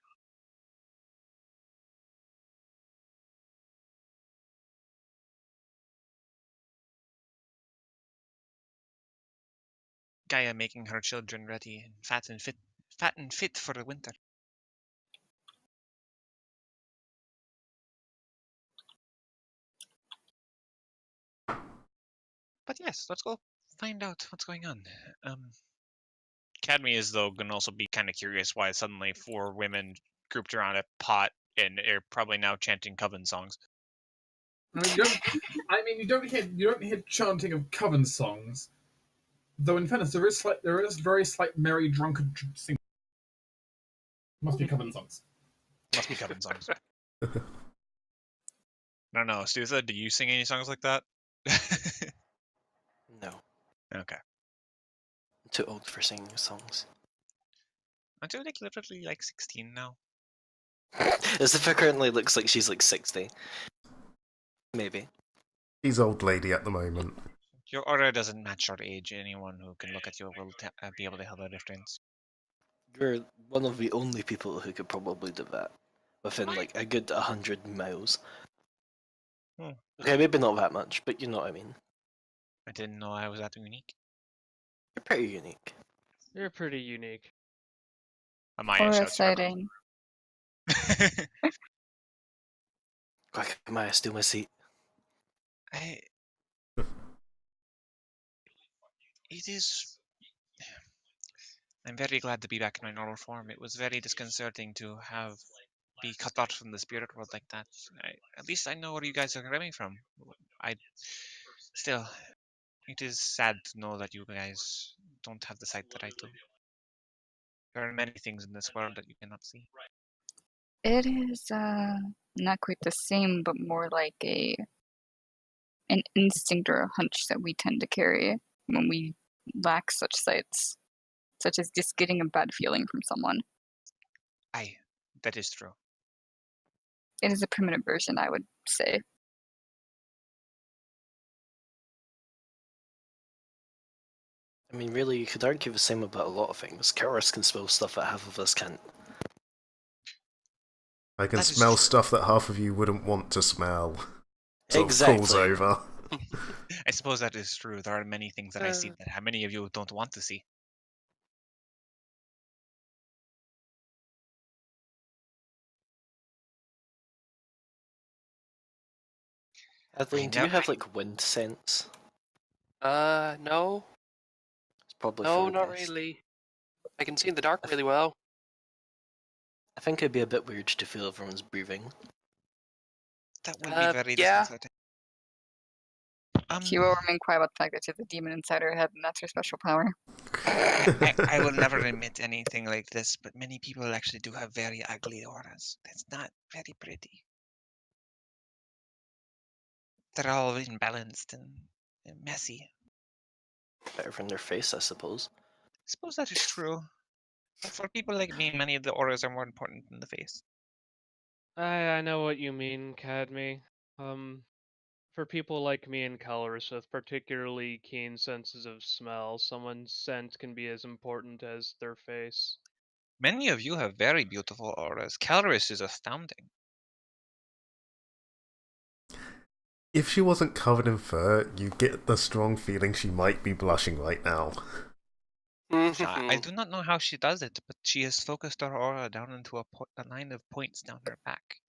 Gaia making her children ready and fat and fit for the winter. But yes, let's go find out what's going on. Cadme is though gonna also be kind of curious why suddenly 4 women grouped around a pot and are probably now chanting coven songs. You don't hear chanting of coven songs. Though in fairness, there is very slight merry drunken singing. Must be coven songs. Must be coven songs. I don't know, Stutha, do you sing any songs like that? No. Okay. I'm too old for singing songs. Aren't you like literally like 16 now? Isabella currently looks like she's like 60. Maybe. She's old lady at the moment. Your aura doesn't match your age. Anyone who can look at you will be able to tell the difference. You're one of the only people who could probably do that. Within like a good 100 miles. Okay, maybe not that much, but you know what I mean. I didn't know I was that unique. You're pretty unique. You're pretty unique. Amaya shouts her. Exciting. Quick, Maya, steal my seat. It is. I'm very glad to be back in my normal form. It was very disconcerting to be cut off from the spirit world like that. At least I know where you guys are coming from. Still, it is sad to know that you guys don't have the sight that I do. There are many things in this world that you cannot see. It is not quite the same, but more like an instinct or a hunch that we tend to carry when we lack such sights, such as just getting a bad feeling from someone. Aye, that is true. It is a primitive version, I would say. I mean, really, you could argue the same about a lot of things. Cowers can smell stuff that half of us can't. I can smell stuff that half of you wouldn't want to smell. Sort of falls over. I suppose that is true. There are many things that I see that many of you don't want to see. Adeline, do you have like wind sense? No. It's probably No, for the not best. really. I can see in the dark really well. I think it'd be a bit weird to feel everyone's breathing. That would be very Yeah. disconcerting. She will remain quiet about the fact that she has a demon inside her head, and that's her special power. I will never admit anything like this, but many people actually do have very ugly auras. That's not very pretty. They're all imbalanced and messy. Better from their face, I suppose. I suppose that is true. But for people like me, many of the auras are more important than the face. I know what you mean, Cadme. For people like me and colors with particularly keen senses of smell, someone's scent can be as important as their face. Many of you have very beautiful auras. Caloris is astounding. If she wasn't covered in fur, you get the strong feeling she might be blushing right now. I do not know how she does it, but she has focused her aura down into a line of points down her back.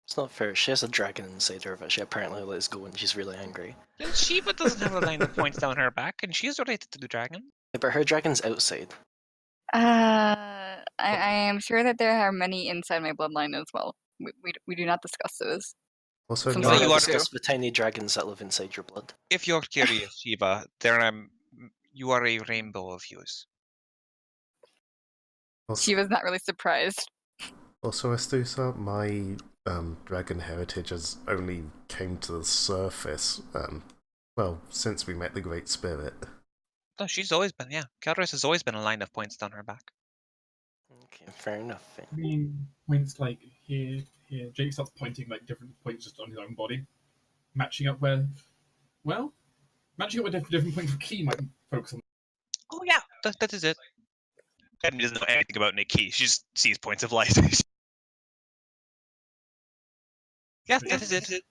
It's not fair. She has a dragon inside her that she apparently lets go when she's really angry. Then Shiva doesn't have a line of points down her back, and she is related to the dragon. Yeah, but her dragon's outside. I am sure that there are many inside my bloodline as well. We do not discuss those. Also, Some No, say I you are discussed the tiny dragons that live inside your blood. If you're curious, Shiva, you are a rainbow of hues. also, She was not really surprised. also Astusa, my dragon heritage has only came to the surface, well, since we met the Great Spirit. No, she's always been, yeah. Caloris has always been a line of points down her back. Okay, fair enough. I mean, points like here. Jake starts pointing like different points just on his own body, matching up where different points of key might focus on. Oh yeah, that is it. Edmund doesn't know anything about Nikki. She just sees points of light. Yes, that is it.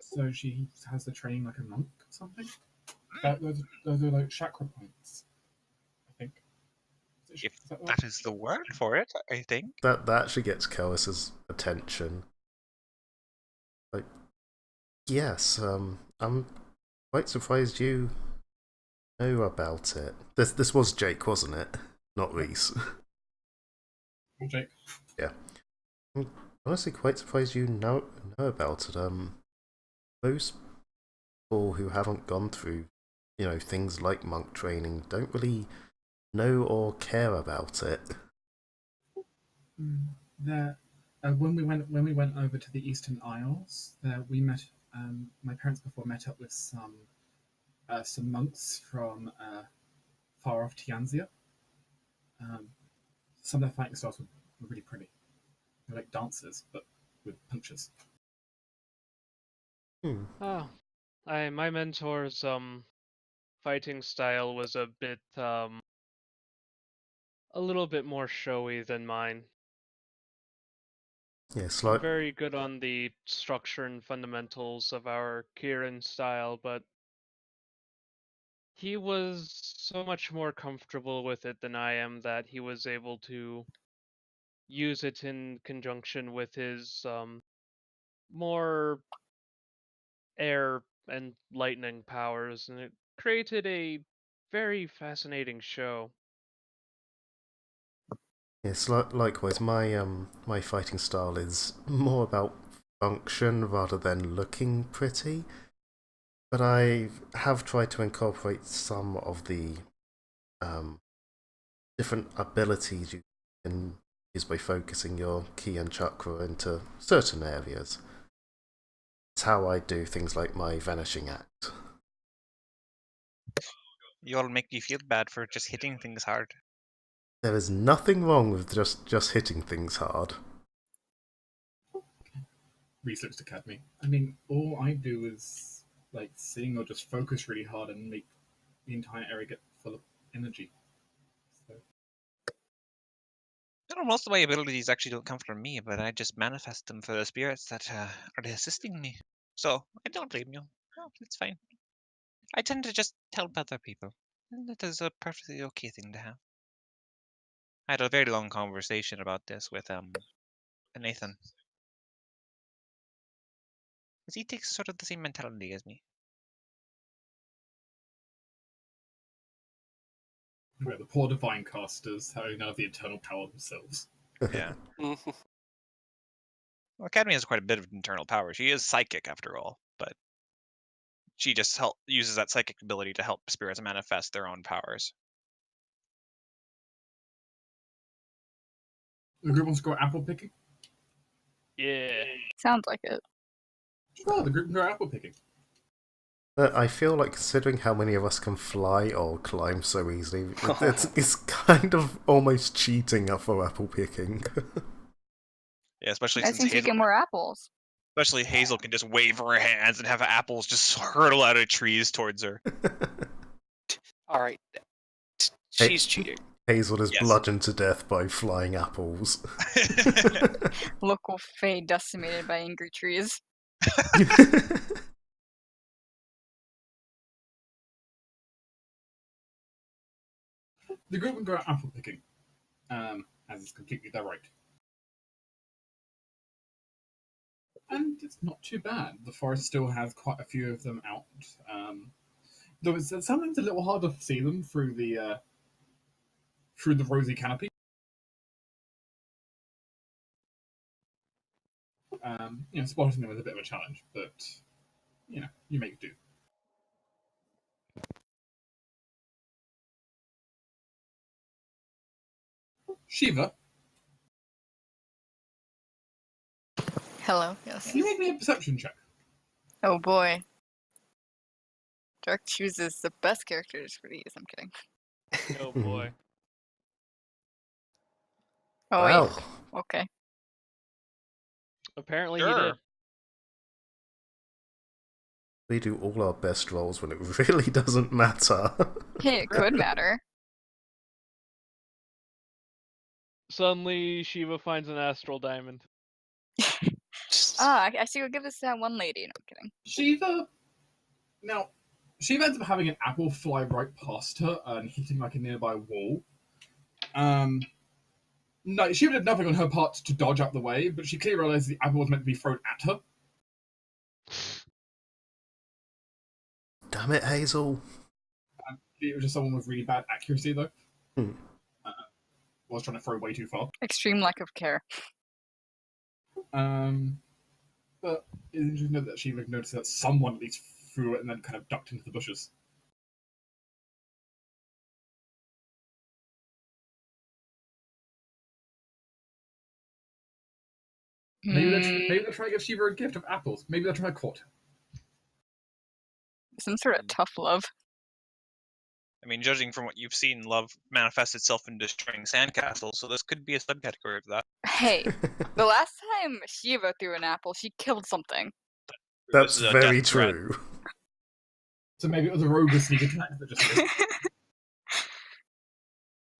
So she has the training like a monk or something. Those are like chakra points, I think. If Is that right? that is the word for it, I think. That actually gets Kellis's attention. Like, yes, I'm quite surprised you know about it. This was Jake, wasn't it? Not Reese. Jake. Yeah. I'm honestly quite surprised you know about it. Most people who haven't gone through, things like monk training don't really know or care about it. There, when we went over to the Eastern Isles, we met. My parents before met up with some monks from far off Tianzia. Some of their fighting styles were really pretty. They're like dancers, but with punches. Oh, my mentor's fighting style was a bit a little bit more showy than mine. Yes, I'm like very good on the structure and fundamentals of our Kieran style, but he was so much more comfortable with it than I am that he was able to use it in conjunction with his more air and lightning powers, and it created a very fascinating show. yes, likewise. My fighting style is more about function rather than looking pretty. But I have tried to incorporate some of the different abilities you can use by focusing your ki and chakra into certain areas. It's how I do things like my Vanishing Act. You all make me feel bad for just hitting things hard. There is nothing wrong with just hitting things hard. Reese looks to Cadme. I mean, all I do is like sing or just focus really hard and make the entire area get full of energy. So, Most of my abilities actually don't come from me, but I just manifest them for the spirits that are assisting me. So I don't blame you. No, it's fine. I tend to just help other people, and that is a perfectly okay thing to have. I had a very long conversation about this with Nathan. Because he takes sort of the same mentality as me. Where the poor divine casters having none of the eternal power themselves. Yeah. Mhm. Well, Academy has quite a bit of internal power. She is psychic, after all, but she just uses that psychic ability to help spirits manifest their own powers. The group wants to go apple picking? Yeah. Sounds like it. Sure, the group can go apple picking. I feel like considering how many of us can fly or climb so easily, it's kind of almost cheating for apple picking. Yeah, especially I since think you Hazel, get more apples. especially Hazel can just wave her hands and have apples just hurtle out of trees towards her. All right, she's cheating. Hazel is Yes. bludgeoned to death by flying apples. Local fae decimated by angry trees. The group can go apple picking, as is completely their right. And it's not too bad. The forest still has quite a few of them out. Though it's sometimes a little harder to see them through the rosy canopy. Spotting them is a bit of a challenge, but you make do. Shiva, Hello, yes. can you make me a perception check? Oh boy. Dark chooses the best characters for these. I'm kidding. Oh boy. Oh Wow. wait. Okay. Apparently Sure. he did. We do all our best rolls when it really doesn't matter. Hey, it could matter. Suddenly Shiva finds an astral diamond. I see. We'll give this to that one lady. No, I'm kidding. Shiva ends up having an apple fly right past her and hitting like a nearby wall. No, Shiva did nothing on her part to dodge out the way, but she clearly realized the apple was meant to be thrown at her. Damn it, Hazel. It was just someone with really bad accuracy, though. Hmm. Was trying to throw way too far. Extreme lack of care. But it's interesting to know that Shiva noticed that someone at least threw it and then kind of ducked into the bushes. Maybe they'll try to give Shiva a gift of apples. Maybe they'll try to court her. Some sort of tough love. I mean, judging from what you've seen, love manifests itself in destroying sandcastles, so this could be a subcategory of that. Hey, the last time Shiva threw an apple, she killed something. That's This is a very death threat. true. So maybe it was a rogue sneak attack that just missed.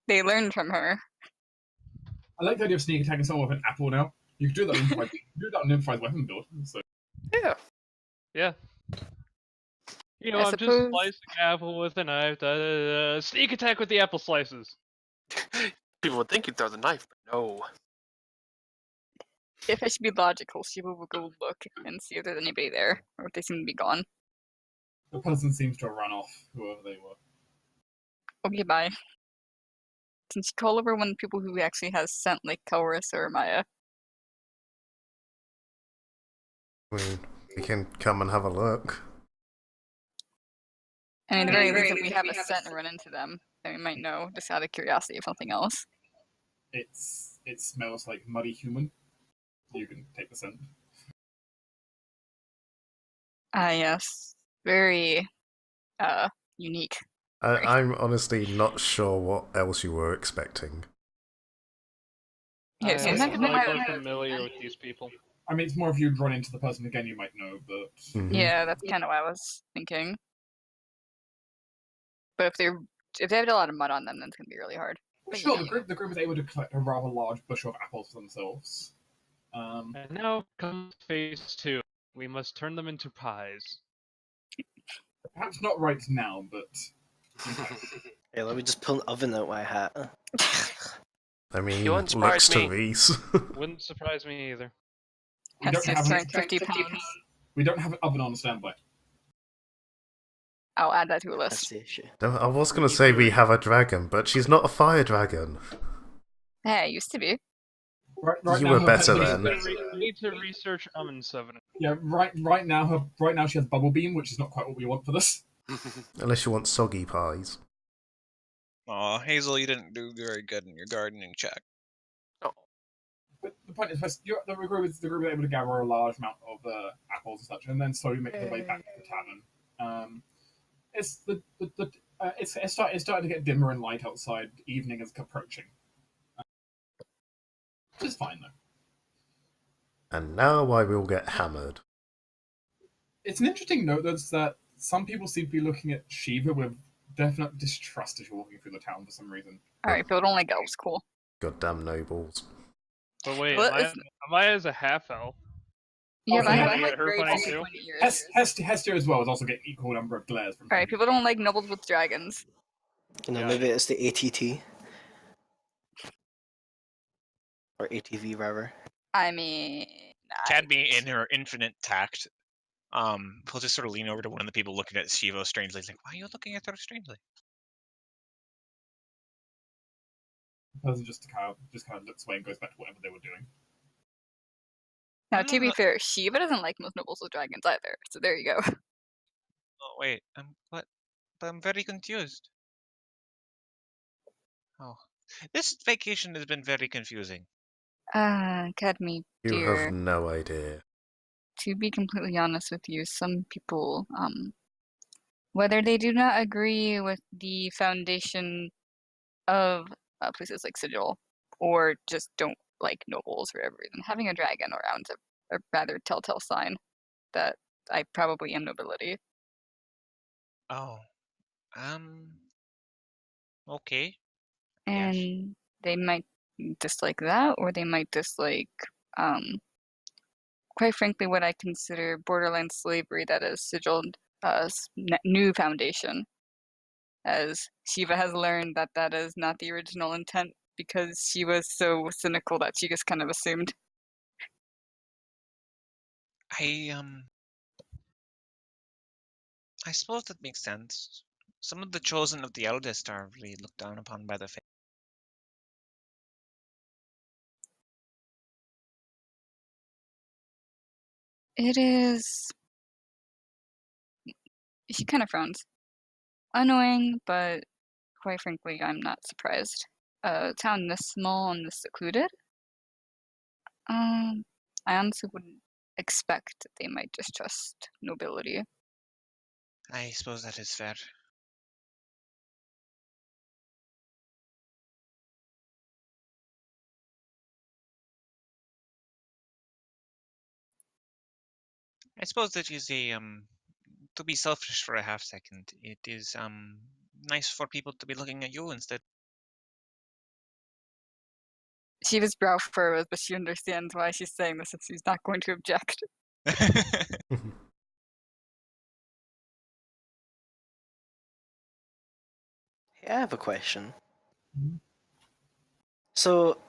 They learned from her. I like the idea of sneak attacking someone with an apple now. You can do that in improvised weapon build. So. Yeah. Yeah. You know, I I'm suppose- just slicing apple with a knife. Sneak attack with the apple slices. People would think you'd throw the knife, but no. If I should be logical, Shiva will go look and see if there's anybody there, or if they seem to be gone. The person seems to have run off, whoever they were. Okay, bye. Can she call over one of the people who actually has scent, like Kaurus or Maya? I mean, we can come and have a look. I mean, the very least, if we have a scent and run into them, then we might know, just out of curiosity, if nothing else. It smells like muddy human. You can take the scent. Ah, yes. Very, unique. I'm honestly not sure what else you were expecting. Yeah, I'm sometimes not people might- familiar with these people. I mean, it's more if you'd run into the person again, you might know, but Mhm. Yeah, that's kind of what I was thinking. But if they have a lot of mud on them, then it's gonna be really hard. But sure, yeah. the group is able to collect a rather large bushel of apples for themselves. And now comes phase 2. We must turn them into pies. Perhaps not right now, but Hey, let me just pull an oven out my hat. I mean, won't surprise looks to me. Reese. Wouldn't surprise me either. We don't Hester have strength 50 pounds. We don't have an oven on standby. I'll add that to a That's list. the issue. I was going to say we have a dragon, but she's not a fire dragon. Hey, it used to be. Right You now, were her better pet- then. We need to research Amun 7. Yeah, right now she has bubble beam, which is not quite what we want for this. Unless you want soggy pies. Aw, Hazel, you didn't do very good in your gardening check. But the point is, the group is able to gather a large amount of apples and such, and then slowly make their way back to the tavern. It's starting to get dimmer and light outside. Evening is approaching, which is fine though. And now I will get hammered. It's an interesting note that some people seem to be looking at Shiva with definite distrust as you're walking through the town for some reason. Alright, people don't like elves, cool. Goddamn nobles. But wait, Well, am I as a half elf? Yeah, but I Okay. have Get like her very funny pointy too? ears. Hester as well is also getting equal number of glares from. Alright, people don't like nobles with dragons. You know, Yeah. maybe it's the ATT. Or ATV, rather. I mean, Cadme, in her infinite tact, will just sort of lean over to one of the people looking at Shivo strangely. He's like, why are you looking at her strangely? The person just kind of looks away and goes back to whatever they were doing. now to be Ah. fair, Shiva doesn't like most nobles with dragons either. So there you go. Oh, wait, what? But I'm very confused. Oh, this vacation has been very confusing. Cadme, You dear. have no idea. To be completely honest with you, some people, whether they do not agree with the foundation of places like Sigil, or just don't like nobles for whatever reason, having a dragon around is a rather telltale sign that I probably am nobility. Oh, okay. And Yes. they might dislike that, or they might dislike, quite frankly, what I consider borderline slavery that is Sigil new foundation. As Shiva has learned that that is not the original intent because she was so cynical that she just kind of assumed. I suppose that makes sense. Some of the chosen of the eldest are really looked down upon by the faith. It is. She kind of frowns. Annoying, but quite frankly, I'm not surprised. A town this small and this secluded? I honestly wouldn't expect that they might distrust nobility. I suppose that is fair. I suppose that is to be selfish for a half second, it is nice for people to be looking at you instead. Shiva's brow furrows, but she understands why she's saying this if she's not going to object. Hey, I have a question. Mhm. So,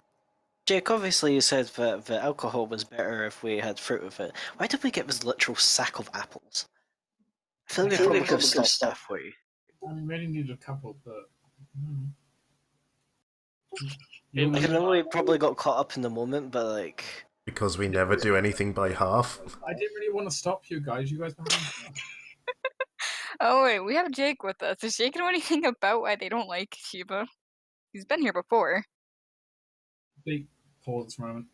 Jake, obviously you said that the alcohol was better if we had fruit with it. Why did we get this literal sack of apples? I feel like we probably could have stopped halfway. I mean, we only needed a couple, but. It Like, I was know we probably got caught up in the moment, but like... Because we never do anything by half. I didn't really want to stop you guys. You guys were having fun. Oh wait, we have Jake with us. Does Jake know anything about why they don't like Shiva? He's been here before. They pause for a moment.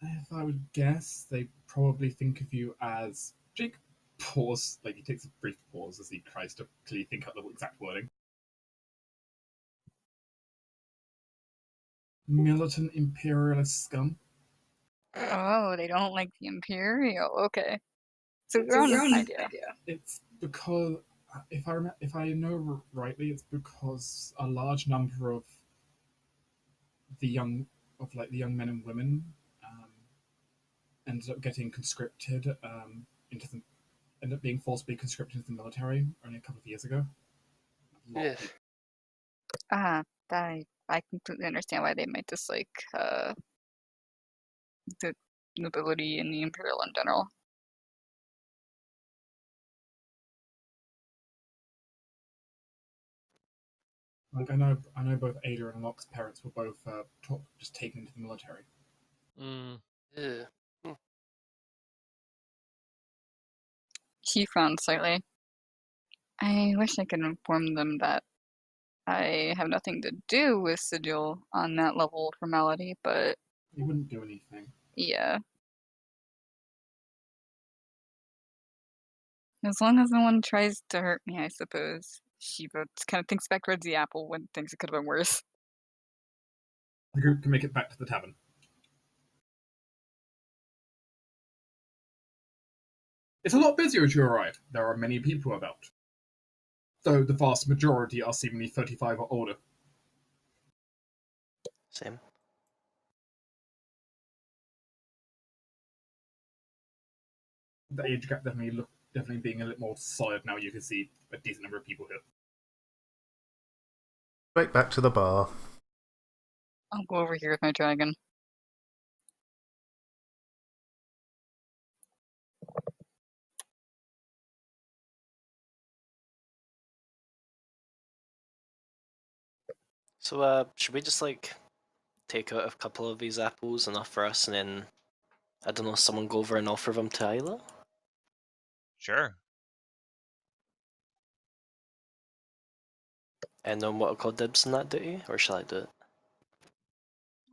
If I would guess, they probably think of you as Jake. Pause. Like he takes a brief pause as he tries to clearly think out the exact wording. Militant imperialist scum. Oh, they don't like the Imperial. Okay. So you're on an idea. It's because if I know rightly, it's because a large number of the young men and women ended up getting conscripted ended up being forcibly conscripted into the military only a couple of years ago. Yeah. Ah, I completely understand why they might dislike the nobility and the Imperial in general. Like I know both Ada and Locke's parents were both just taken into the military. Mm. Ugh. She frowned slightly. I wish I could inform them that I have nothing to do with Sigil on that level of formality, but They wouldn't do anything. yeah. As long as no one tries to hurt me, I suppose. She kind of thinks back towards the apple when things could have been worse. The group can make it back to the tavern. It's a lot busier as you arrive. There are many people about, though the vast majority are seemingly 35 or older. Same. The age gap definitely being a little more solid now. You can see a decent number of people here. Right back to the bar. I'll go over here with my dragon. So, should we just, like, take out a couple of these apples, enough for us, and then, I don't know, someone go over and offer them to Isla? Sure. And then what I'll call dibs on that duty, or shall I do it?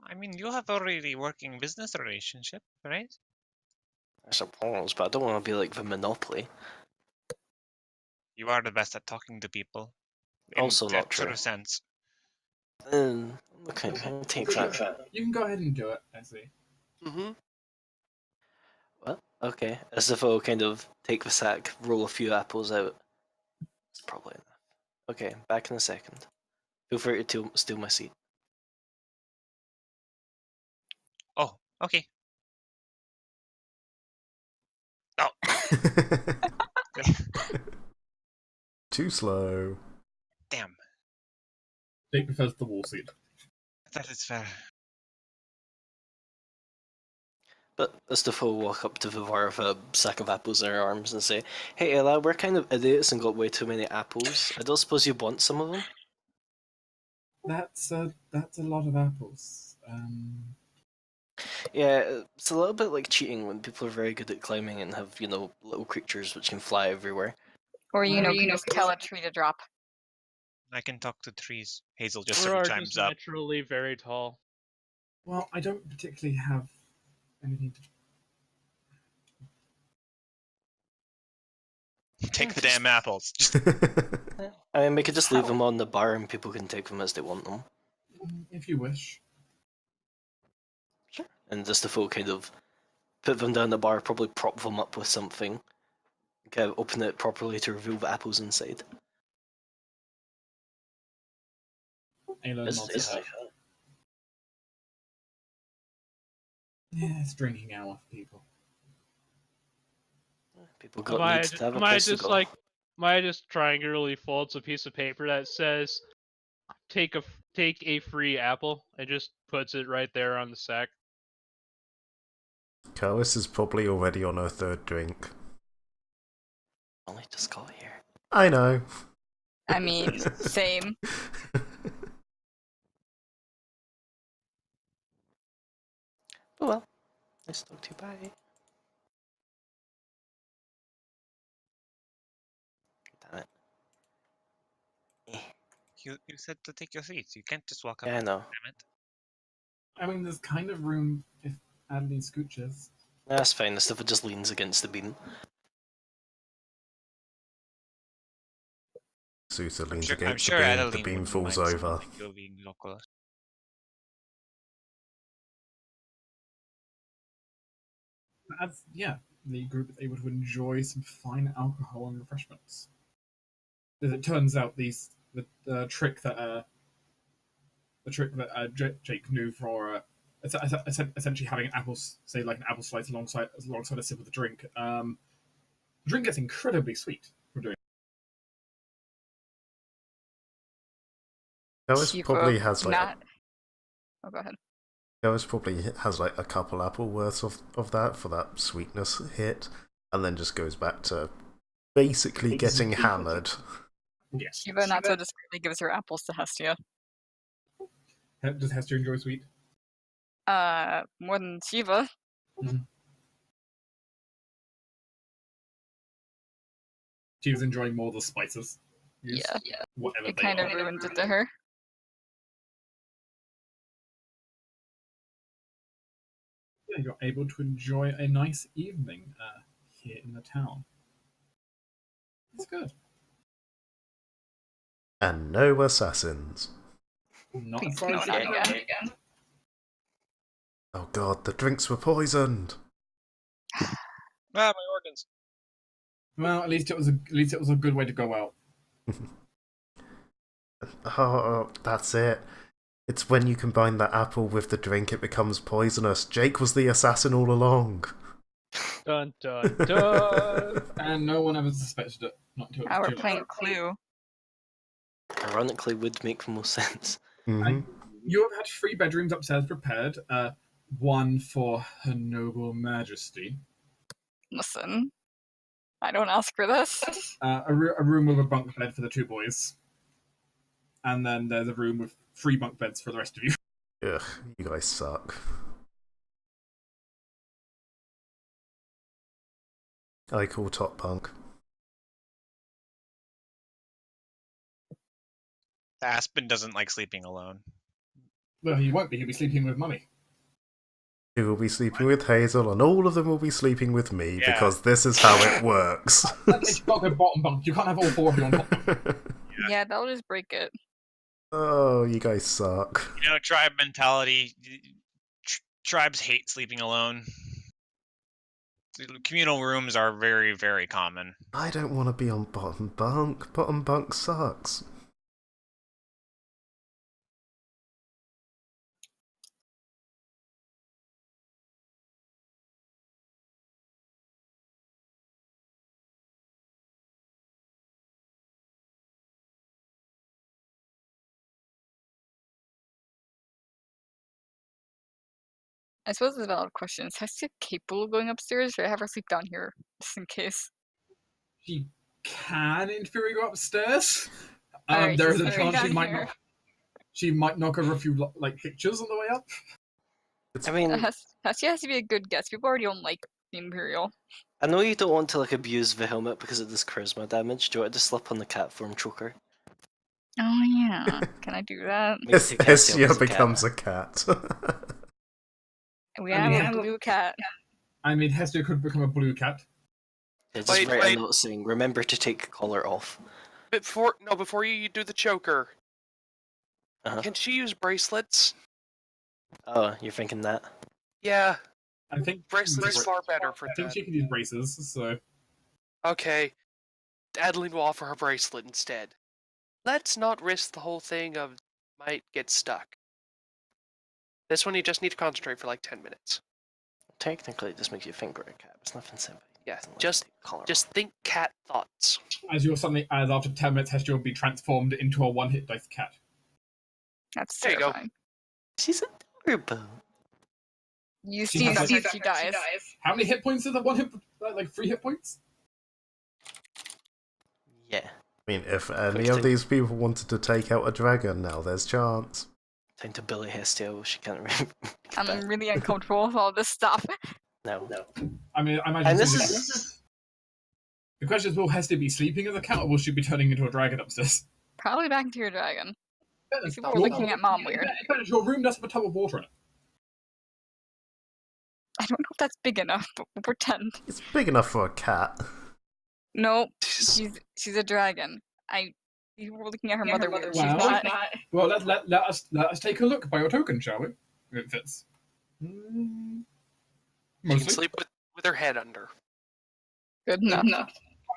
I mean, you have a really working business relationship, right? I suppose, but I don't want to be like the Monopoly. You are the best at talking to people. In Also that not sort true. of sense. Okay, I'll take that. You can go ahead and do it, I see. Mm-hmm. Well, okay. As if I'll kind of take the sack, roll a few apples out. That's probably enough. Okay, back in a second. Feel free to steal my seat. Oh, okay. Oh. Too slow. Damn. Jake prefers the wall seat. That is fair. But Mustafa will walk up to Vivar with a sack of apples in her arms and say, "Hey Ella, we're kind of idiots and got way too many apples. I don't suppose you want some of them?" That's a lot of apples. Yeah, it's a little bit like cheating when people are very good at climbing and have, little creatures which can fly everywhere. Or, Or, can just tell a tree to drop. I can talk to trees. Hazel just Or several are times just up. naturally very tall. well, I don't particularly have anything to. Take the damn apples. Just I mean, we could just leave them on the bar and people can take them as they want them. If you wish. Sure. And just the folk kind of put them down the bar, probably prop them up with something, kind of open it properly to reveal the apples inside. Ayla It's nods her head. Yeah, it's drinking hour for people. People Am got I, needs to have a am I place to just go. like, am I just triangularly folds a piece of paper that says, take a free apple, and just puts it right there on the sack? Carlos is probably already on her third drink. Only just got here. I know. I mean, same. Oh well. Nice to talk to you. Bye. Damn it. you said to take your seats. You can't just walk up. Yeah, I know. Damn it. I mean, there's kind of room if Adeline scooches. That's fine. The stuff just leans against the beam. Susa I'm leans sure against the Adeline beam wouldn't falls mind someone over. like you being local. The group is able to enjoy some fine alcohol and refreshments. As it turns out, the trick that Jake knew for essentially having an apple, say like an apple slice alongside a sip of the drink. The drink gets incredibly sweet from doing. Goes Shiva probably has like not. Oh, go ahead. Goes probably has like a couple apple worths of that for that sweetness hit, and then just goes back to basically getting hammered. Yes. Shiva not so discreetly gives her apples to Hestia. Does Hester enjoy sweet? More than Shiva. She was enjoying more the spices. Yeah. Whatever It they kind are. of ruins it to her. Yeah, you're able to enjoy a nice evening here in the town. It's good. And no assassins. Not Please, as far no, as not you know. again. Oh god, the drinks were poisoned. Ah, my organs. Well, at least it was a good way to go out. Oh, that's it. It's when you combine that apple with the drink, it becomes poisonous. Jake was the assassin all along. Dun dun dun. And no one ever suspected it. Not until it Now was we're too playing late. Clue. Ironically, would make the most sense. Mm-hmm. You have had 3 bedrooms upstairs prepared. One for Her Noble Majesty. Listen, I don't ask for this. A room with a bunk bed for the 2 boys. And then there's a room with 3 bunk beds for the rest of you. Ugh, you guys suck. I call top punk. Aspen doesn't like sleeping alone. Well, he won't be. He'll be sleeping with Mummy. You will be sleeping with Hazel, and all of them will be sleeping with me, Yeah. because this is how it works. It's got a bottom bunk. You can't have all 4 of you on top. Yeah, that'll just break it. Oh, you guys suck. You know, tribe mentality. Tribes hate sleeping alone. Communal rooms are very, very common. I don't want to be on bottom bunk. Bottom bunk sucks. I suppose it's a valid question. Is Hestia capable of going upstairs? Should I have her sleep down here, just in case? She can, in theory, go upstairs. Alright, There she's is a sleeping chance down here. she might knock over a few like pictures on the way up. I mean, Hestia has to be a good guest. People already don't like the Imperial. I know you don't want to like abuse the helmet because it does charisma damage. Do you want to slip on the cat form choker? Oh yeah, can I do that? Maybe take Hestia Hestia as a becomes cat. a cat. We I have mean, a blue cat. I mean, Hestia could become a blue cat. Yeah, just Wait, write a wait. note saying, remember to take collar off. Before you do the choker, Uh-huh. can she use bracelets? Oh, you're thinking that? Yeah, I think bracelets is far better for I think that. she can use braces. So Okay, Adeline will offer her bracelet instead. Let's not risk the whole thing of might get stuck. This one you just need to concentrate for like 10 minutes. Technically, it just makes you think we're a cat. It's nothing simple. Yeah, Doesn't let just you take collar just think cat thoughts. as after 10 minutes, Hestia will be transformed into a 1-hit dice cat. That's There you go. terrifying. off. She's adorable. You She see has, that like- she dies. How many hit points is a 1-hit? Like 3 hit points? Yeah. I mean, if any of these people wanted to take out a dragon, now there's chance. Time to bully Hestia. Well, she can't remember. I'm really uncomfortable with all this stuff. No. I mean, I imagine. And this Susan- is The question is, will Hestia be sleeping as a cat, or will she be turning into a dragon upstairs? Probably back into your dragon. Dennis, People were looking at Mom weird. Dennis, your room does have a tub of water in it. I don't know if that's big enough, but we'll pretend. It's big enough for a cat. No, she's a dragon. People were looking at her mother weird. She's Wow. not. Well, let us take a look by your token, shall we? If it fits. She can Mostly. sleep with her head under. Good enough.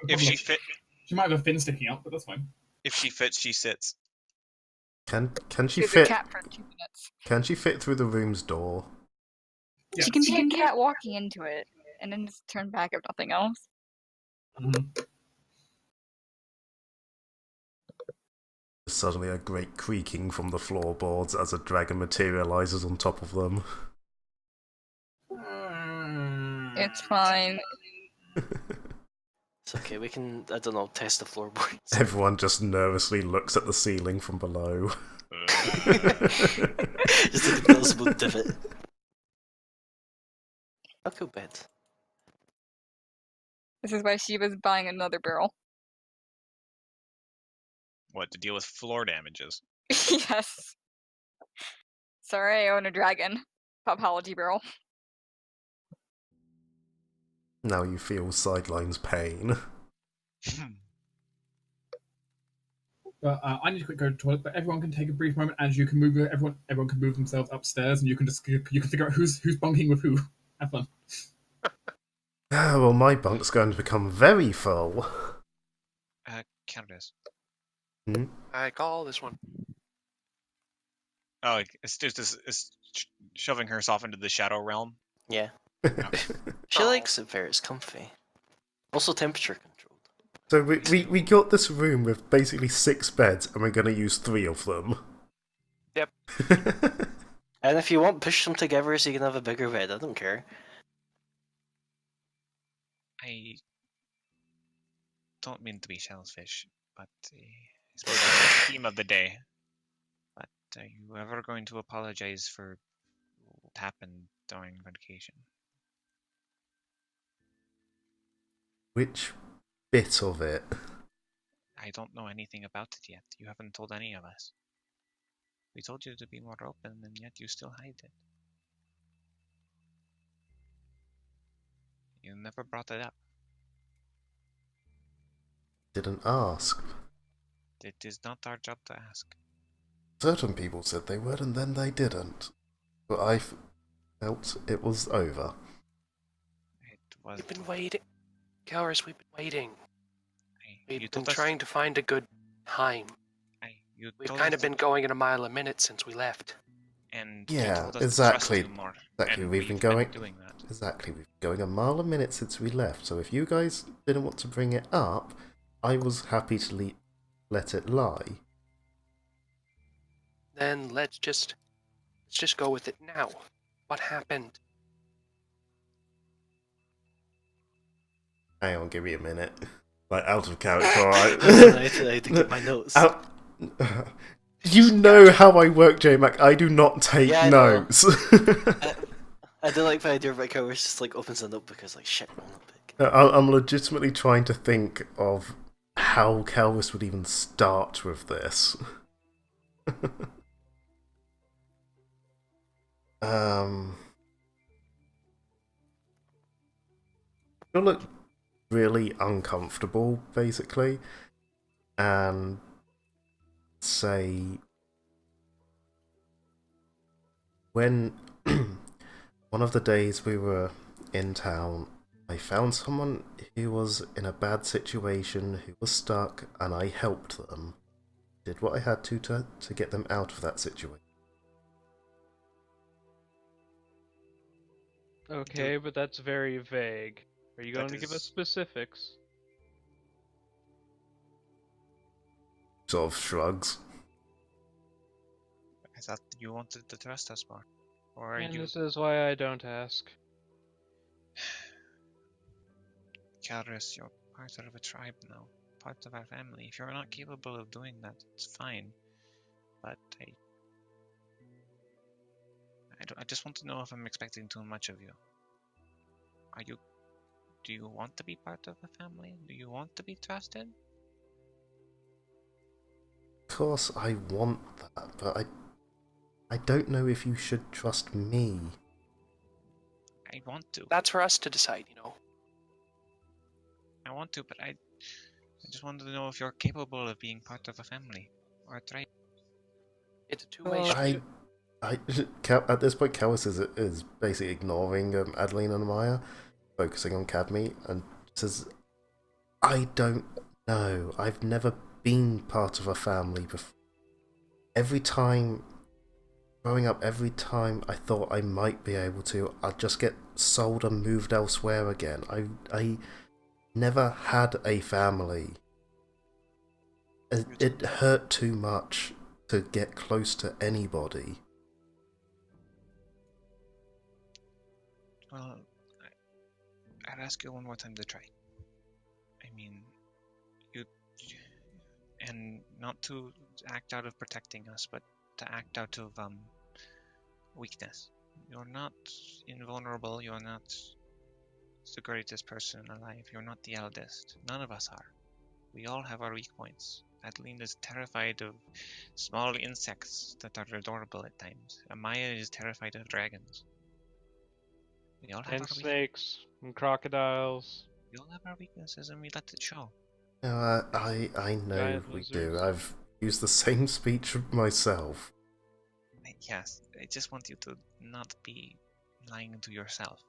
If she fit, She might have a fin sticking out, but that's fine. if she fits, she sits. Can she She's a fit? cat for 2 minutes. Can she fit through the room's door? Yeah. She can be a cat walking into it, and then just turn back if nothing else. Mhm. Suddenly a great creaking from the floorboards as a dragon materializes on top of them. It's fine. It's okay, we can, I don't know, test the floorboards. Everyone just nervously looks at the ceiling from below. Just an impossible divot. I'll go bed. This is why Shiva's buying another barrel. What, to deal with floor damages? Yes. Sorry, I own a dragon. Popology barrel. Now you feel Sideline's pain. But I need to quick go to the toilet. But everyone can take a brief moment, as you can move. Everyone can move themselves upstairs, and you can figure out who's bunking with who. Have fun. Well, my bunk's going to become very full. Countess. I call this one. Oh, it's shoving herself into the shadow realm. Yeah. She likes it where it's comfy. Also temperature controlled. So we got this room with basically 6 beds, and we're going to use 3 of them. Yep. And if you want, push them together so you can have a bigger bed. I don't care. I don't mean to be shellfish, but I suppose it's the theme of the day. But are you ever going to apologize for what happened during vacation? Which bit of it? I don't know anything about it yet. You haven't told any of us. We told you to be more open, and yet you still hide it. You never brought it up. Didn't ask. It is not our job to ask. Certain people said they would, and then they didn't. But I felt it was over. It was. We've been waiting. Cowers, we've been waiting. You We've been told us. trying to find a good time. You We've told kind us of been going at a mile a minute since we left. And you Yeah, told us exactly. To trust you more, Exactly, and we've been going. doing that. Exactly, we've been going a mile a minute since we left. So if you guys didn't want to bring it up, I was happy to let it lie. Then let's just go with it now. What happened? Hang on, give me a minute. Like, out of character, alright? I had to get my notes. You know how I work, J-Mac. I do not take Yeah, I know. notes. I do like the idea of like how it's just like opens a notebook because like shit, my notebook. I'm legitimately trying to think of how Calvis would even start with this. You'll look really uncomfortable, basically, and say when one of the days we were in town, I found someone who was in a bad situation, who was stuck, and I helped them. Did what I had to get them out of that situation. Okay, but that's very vague. Are you going to give us is- specifics? Sort of shrugs. I thought you wanted to trust us more. Or are And you. this is why I don't ask. Calrus, you're part of a tribe now. Part of our family. If you're not capable of doing that, it's fine. But I just want to know if I'm expecting too much of you. Do you want to be part of the family? Do you want to be trusted? Of course I want that, but I don't know if you should trust me. I want to. That's for us to decide, you know. I want to, but I just wanted to know if you're capable of being part of a family or a tribe. It's a two-way Oh, street. At this point, Callis is basically ignoring Adeline and Maya, focusing on Cadme, and says, I don't know. I've never been part of a family before. Growing up, every time I thought I might be able to, I'd just get sold and moved elsewhere again. I never had a family. It hurt too much to get close to anybody. Well, I'd ask you one more time to try. I mean, you... And not to act out of protecting us, but to act out of, weakness. You're not invulnerable, you're not the greatest person alive, you're not the eldest. None of us are. We all have our weak points. Adeline is terrified of small insects that are adorable at times. Amaya is terrified of dragons. We all have And our snakes and crocodiles. We all have our weaknesses, and we let it show. No, I know Giant we do. lizards. I've used the same speech myself. Yes, I just want you to not be lying to yourself.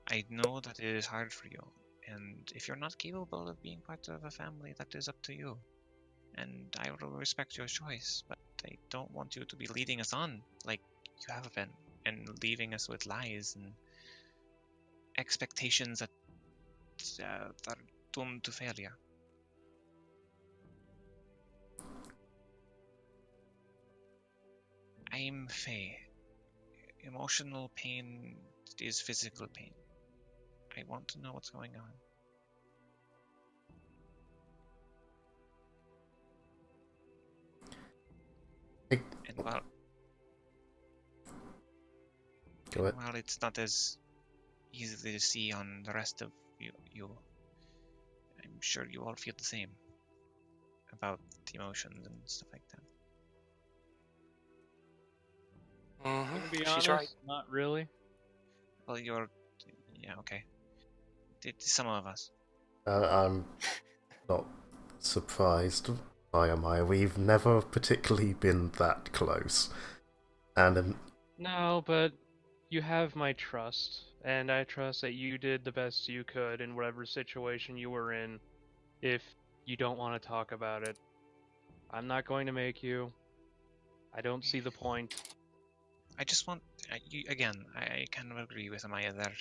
I know that it is hard for you, and if you're not capable of being part of a family, that is up to you. And I will respect your choice, but I don't want you to be leading us on like you have been, and leaving us with lies and expectations that are doomed to failure. I'm Faye. Emotional pain is physical pain. I want to know what's going on. Hey. And while Go ahead. while it's not as easy to see on the rest of you, I'm sure you all feel the same about the emotions and stuff like that. To be She's honest, right. not really. Well, yeah, okay. Some of us. I'm not surprised by Amaya. We've never particularly been that close. And No, but you have my trust, and I trust that you did the best you could in whatever situation you were in. If you don't want to talk about it, I'm not going to make you. I don't see the point. I just want I kind of agree with Amaya there.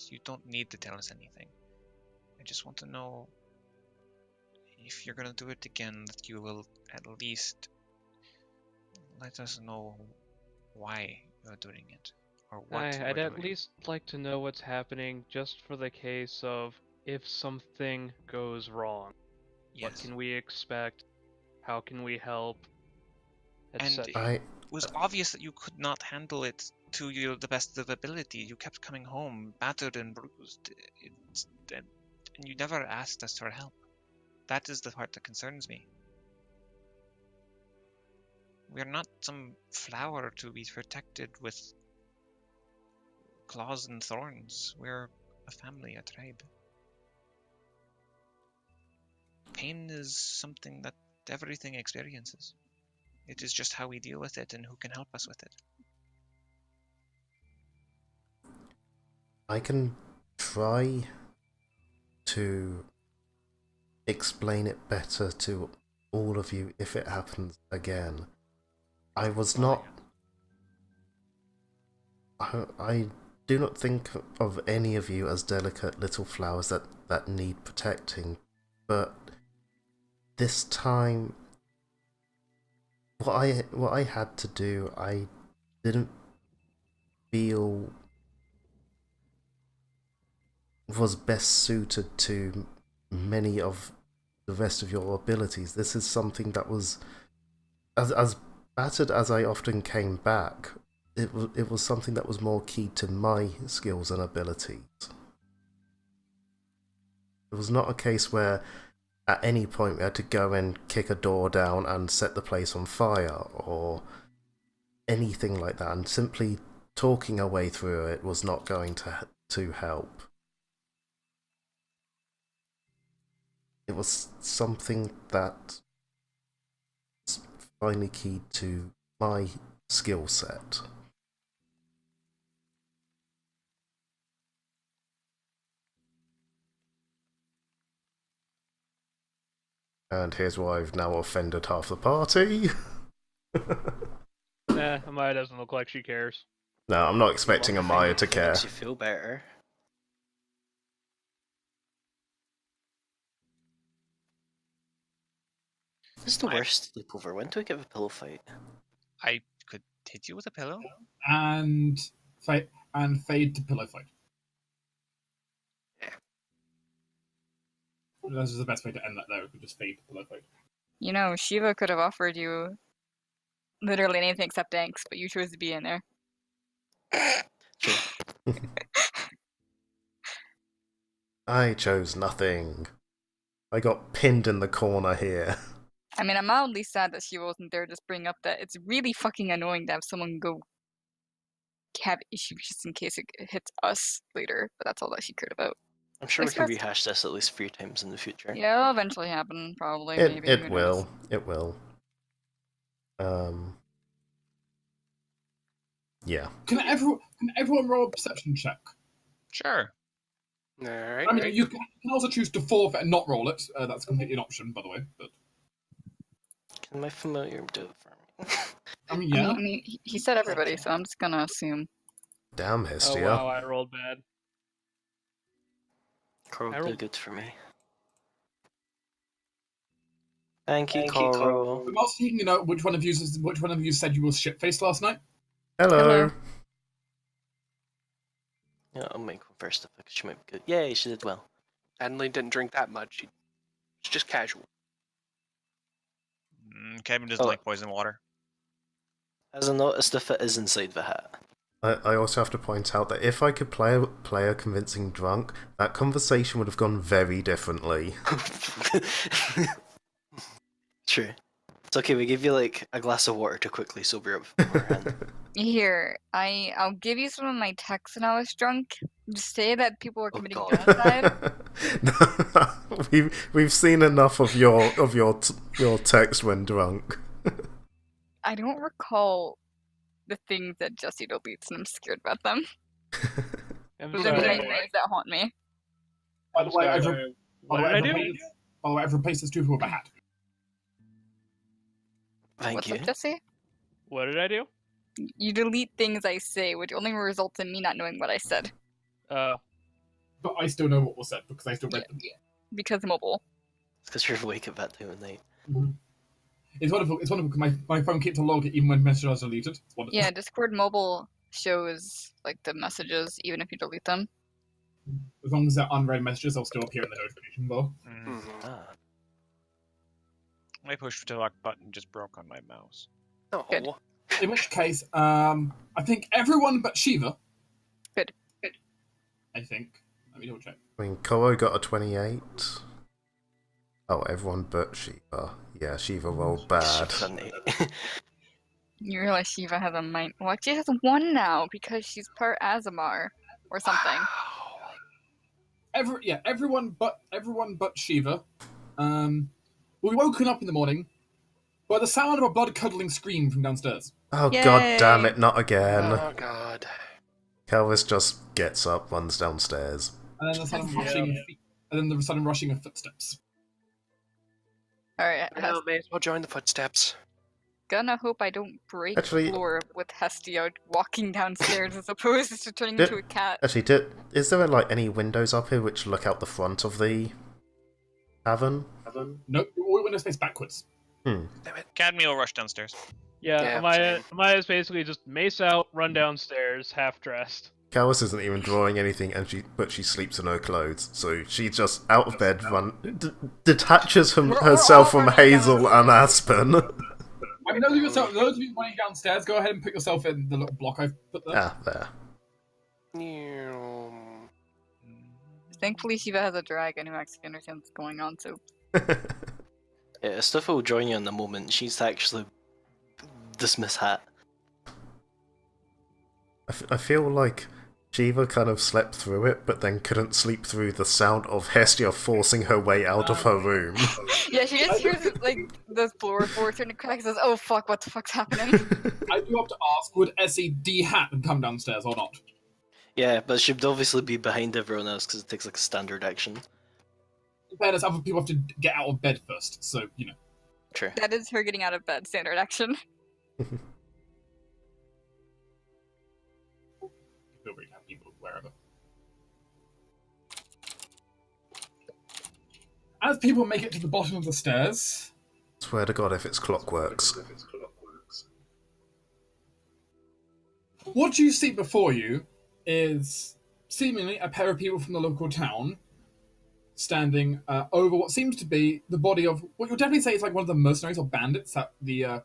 You don't need to tell us anything. I just want to know if you're gonna do it again, that you will at least let us know why you're doing it, or what I'd we're at doing. least like to know what's happening just for the case of if something goes wrong. What Yes. can we expect? How can we help? And Etc. it was obvious that you could not handle it to the best of ability. You kept coming home battered and bruised, and you never asked us for help. That is the part that concerns me. We're not some flower to be protected with claws and thorns. We're a family, a tribe. Pain is something that everything experiences. It is just how we deal with it and who can help us with it. I can try to explain it better to all of you if it happens again. I was not... I do not think of any of you as delicate little flowers that need protecting, but this time, what I had to do, I didn't feel was best suited to many of the rest of your abilities. This is something that was, as battered as I often came back, it was something that was more key to my skills and abilities. It was not a case where at any point we had to go and kick a door down and set the place on fire or anything like that, and simply talking our way through it was not going to help. It was something that was finely keyed to my skill set. And here's why I've now offended half the party. Nah, Amaya doesn't look like she cares. No, I'm not expecting Amaya to If it care. makes you feel better. This is the I- worst sleepover. When do we get a pillow fight? I could hit you with a pillow. And fade to pillow fight. Yeah. This is the best way to end that though. We could just fade to pillow fight. You know, Shiva could have offered you literally anything except thanks, but you chose to be in there. True. I chose nothing. I got pinned in the corner here. I mean, I'm mildly sad that Shiva wasn't there to just bring up that it's really fucking annoying to have someone go have issues just in case it hits us later, but that's all that she cared about. I'm sure we Thanks, can guys. rehash this at least 3 times in the future. Yeah, it'll eventually happen, probably, maybe. It who knows? will. It will. Yeah. Can everyone roll a perception check? Sure. All right. I mean, you can also choose to forfeit and not roll it. That's completely an option, by the way. But Can my familiar do it for me? I mean, yeah. I mean, he said everybody, so I'm just gonna assume. Damn, Oh Hestia. wow, I rolled bad. Coral I did rolled- good for me. Thank you, Coral. I'm also thinking, which one of you said you was shit faced last night? Hello. Hello. Yeah, I'll make one first. I think she might be good. Yay, she did well. Adeline didn't drink that much. It's just casual. Kevin doesn't Oh. like poison water. As I noticed, if it is inside the hat. I also have to point out that if I could play a convincing drunk, that conversation would have gone very differently. True. It's okay, we give you like a glass of water to quickly sober up beforehand. Here, I'll give you some of my texts when I was drunk. Just say that people were Oh, committing God. genocide. We've seen enough of your text when drunk. I don't recall the things that Jesse deletes, and I'm scared about them. I'm They're sorry. nightmares that haunt me. By the way, I'm I've sorry. What did I do? replaced this stupid with a hat. Thank What's you. up, Jesse? What did I do? You delete things I say, which only results in me not knowing what I said. But I still know what was said because I still read them. Because mobile. It's because you're awake at that time of night. Mhm. It's wonderful. It's wonderful because my phone keeps a log even when messages are deleted. It's wonderful. Yeah, Discord mobile shows like the messages even if you delete them. As long as they're unread messages, they'll still appear in the notification bar. Ah. My push to talk button just broke on my mouse. Oh. Good. In which case, I think everyone but Shiva. Good. I think. Let me double check. I mean, Koro got a 28. Oh, everyone but Shiva. Yeah, Shiva rolled bad. Funny. You realize Shiva has a mind. Well, she has one now because she's part Azamar or something. Everyone but Shiva. Will be woken up in the morning by the sound of a blood-curdling scream from downstairs. Oh Yay. god damn it, not again. Oh god. Calvis just gets up, runs downstairs. And then the sudden Yeah. rushing feet, and then the sudden rushing of footsteps. Alright, Well, may as well join the footsteps. gonna hope I don't break Actually- the floor with Hestia walking downstairs as opposed to turning Did- into a cat. Actually, is there like any windows up here which look out the front of the tavern? Nope, all windows face backwards. Damn it. Academy will rush downstairs. Yeah, Yeah, Amaya's basically just mace out, run downstairs, half dressed. Calvis isn't even drawing anything, but she sleeps in her clothes, so she just out of bed detaches herself from Hazel and Aspen. I mean, those of you running downstairs, go ahead and put yourself in the little block I've put there. Ah, there. Thankfully, Shiva has a dragon who actually understands what's going on, so Yeah, Stuffa will join you in the moment. She's actually dismiss hat. I feel like Shiva kind of slept through it, but then couldn't sleep through the sound of Hestia forcing her way out of her room. yeah, she just hears like the floor turning to crack and says, "Oh fuck, what the fuck's happening?" I do have to ask, would Essie de-hat and come downstairs or not? Yeah, but she'd obviously be behind everyone else because it takes like a standard action. In fairness, other people have to get out of bed first, so, True. That is her getting out of bed, standard action. Feel free to have people wherever. As people make it to the bottom of the stairs, Swear to God, if it's clockworks. What you see before you is seemingly a pair of people from the local town standing over what seems to be the body of what you'll definitely say is like one of the mercenaries or bandits that the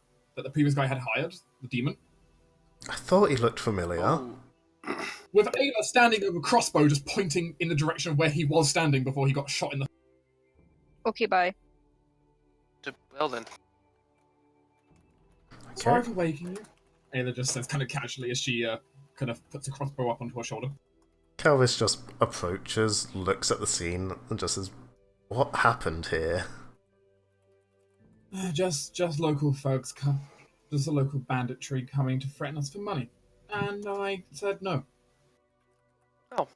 previous guy had hired, the demon. I thought he looked familiar. Oh. With Ayla standing with a crossbow just pointing in the direction of where he was standing before he got shot in the... Okay, bye. Well then. Sorry for waking you. Ayla just says kind of casually as she kind of puts a crossbow up onto her shoulder. Calvis just approaches, looks at the scene, and just says, "What happened here?" Just local folks come. There's a local banditry coming to threaten us for money. And I said no. Oh,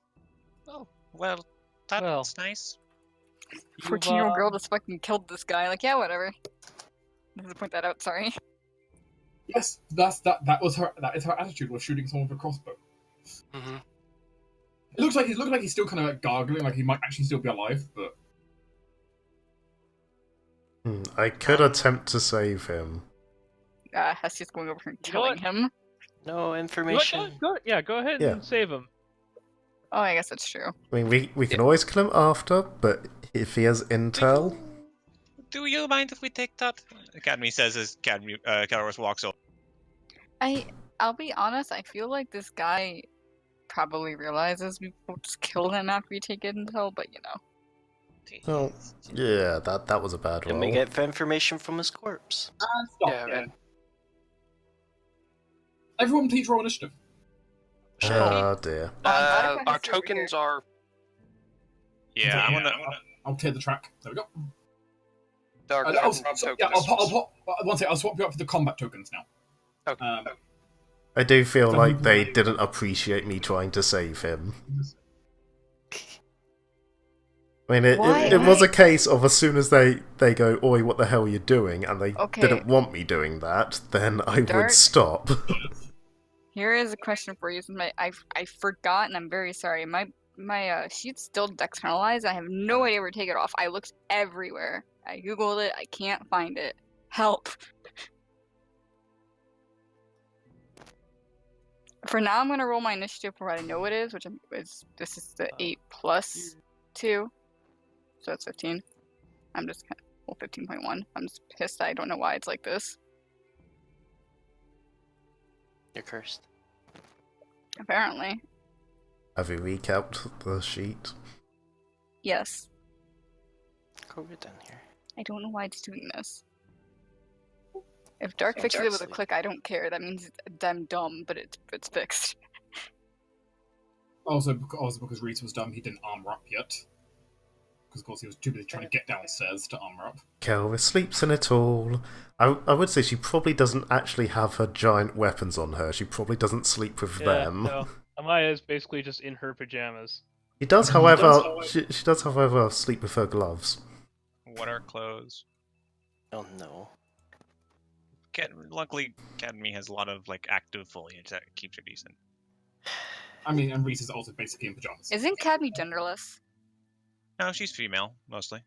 well, that's Well. nice. 14-year-old girl just fucking killed this guy. Like, yeah, whatever. I have to point that out, sorry. Yes, that is her attitude, was shooting someone with a crossbow. Mm-hmm. It looks like he's still kind of like gargling, like he might actually still be alive, but I could attempt to save him. Hesty's going over and killing him. No information. Go ahead Yeah. and save him. Oh, I guess that's true. I mean, we can always kill him after, but if he has intel... Do you mind if we take that? Academy says as Calorus walks over. I'll be honest, I feel like this guy probably realizes we will just kill him after we take intel, but you know. Oh, yeah, that was a bad roll. Didn't we get information from his corpse? stop Yeah, there. and Everyone, please roll initiative. Oh dear. our tokens are. Yeah, I'm gonna. I'll clear the track. There we go. Our I'll tokens one second. I'll swap you up for the combat tokens now. Okay. I do feel Some like people- they didn't appreciate me trying to save him. I mean, it was a case of as soon as they go, "Oi, what the hell are you doing?" and they Okay. didn't want me doing that, then I would Dark. stop. Here is a question for you. Since I forgot, and I'm very sorry. My sheet's still dex penalized. I have no idea where to take it off. I looked everywhere. I googled it. I can't find it. Help. For now, I'm gonna roll my initiative for what I know it is, which this is the 8 plus 2, so that's 15. I'm just kind of 15.1. I'm just pissed. I don't know why it's like this. You're cursed. Apparently, Have you recapped the sheet? yes. Go get down here. I don't know why it's doing this. If Dark fixes it with a Dark's click, I don't care. That means I'm dumb, but it's fixed. Also because Reese was dumb, he didn't armor up yet. Because of course he was too busy trying to get downstairs to armor up. Kelvis sleeps in it all. I would say she probably doesn't actually have her giant weapons on her. She probably doesn't sleep with them. No. Amaya is basically just in her pajamas. She does, however, she does, however, sleep with her gloves. What are clothes? Oh no. Luckily, Academy has a lot of like active foliage that keeps her decent. I mean, and Reese is also basically in pajamas. Isn't Cadmy genderless? No, she's female mostly.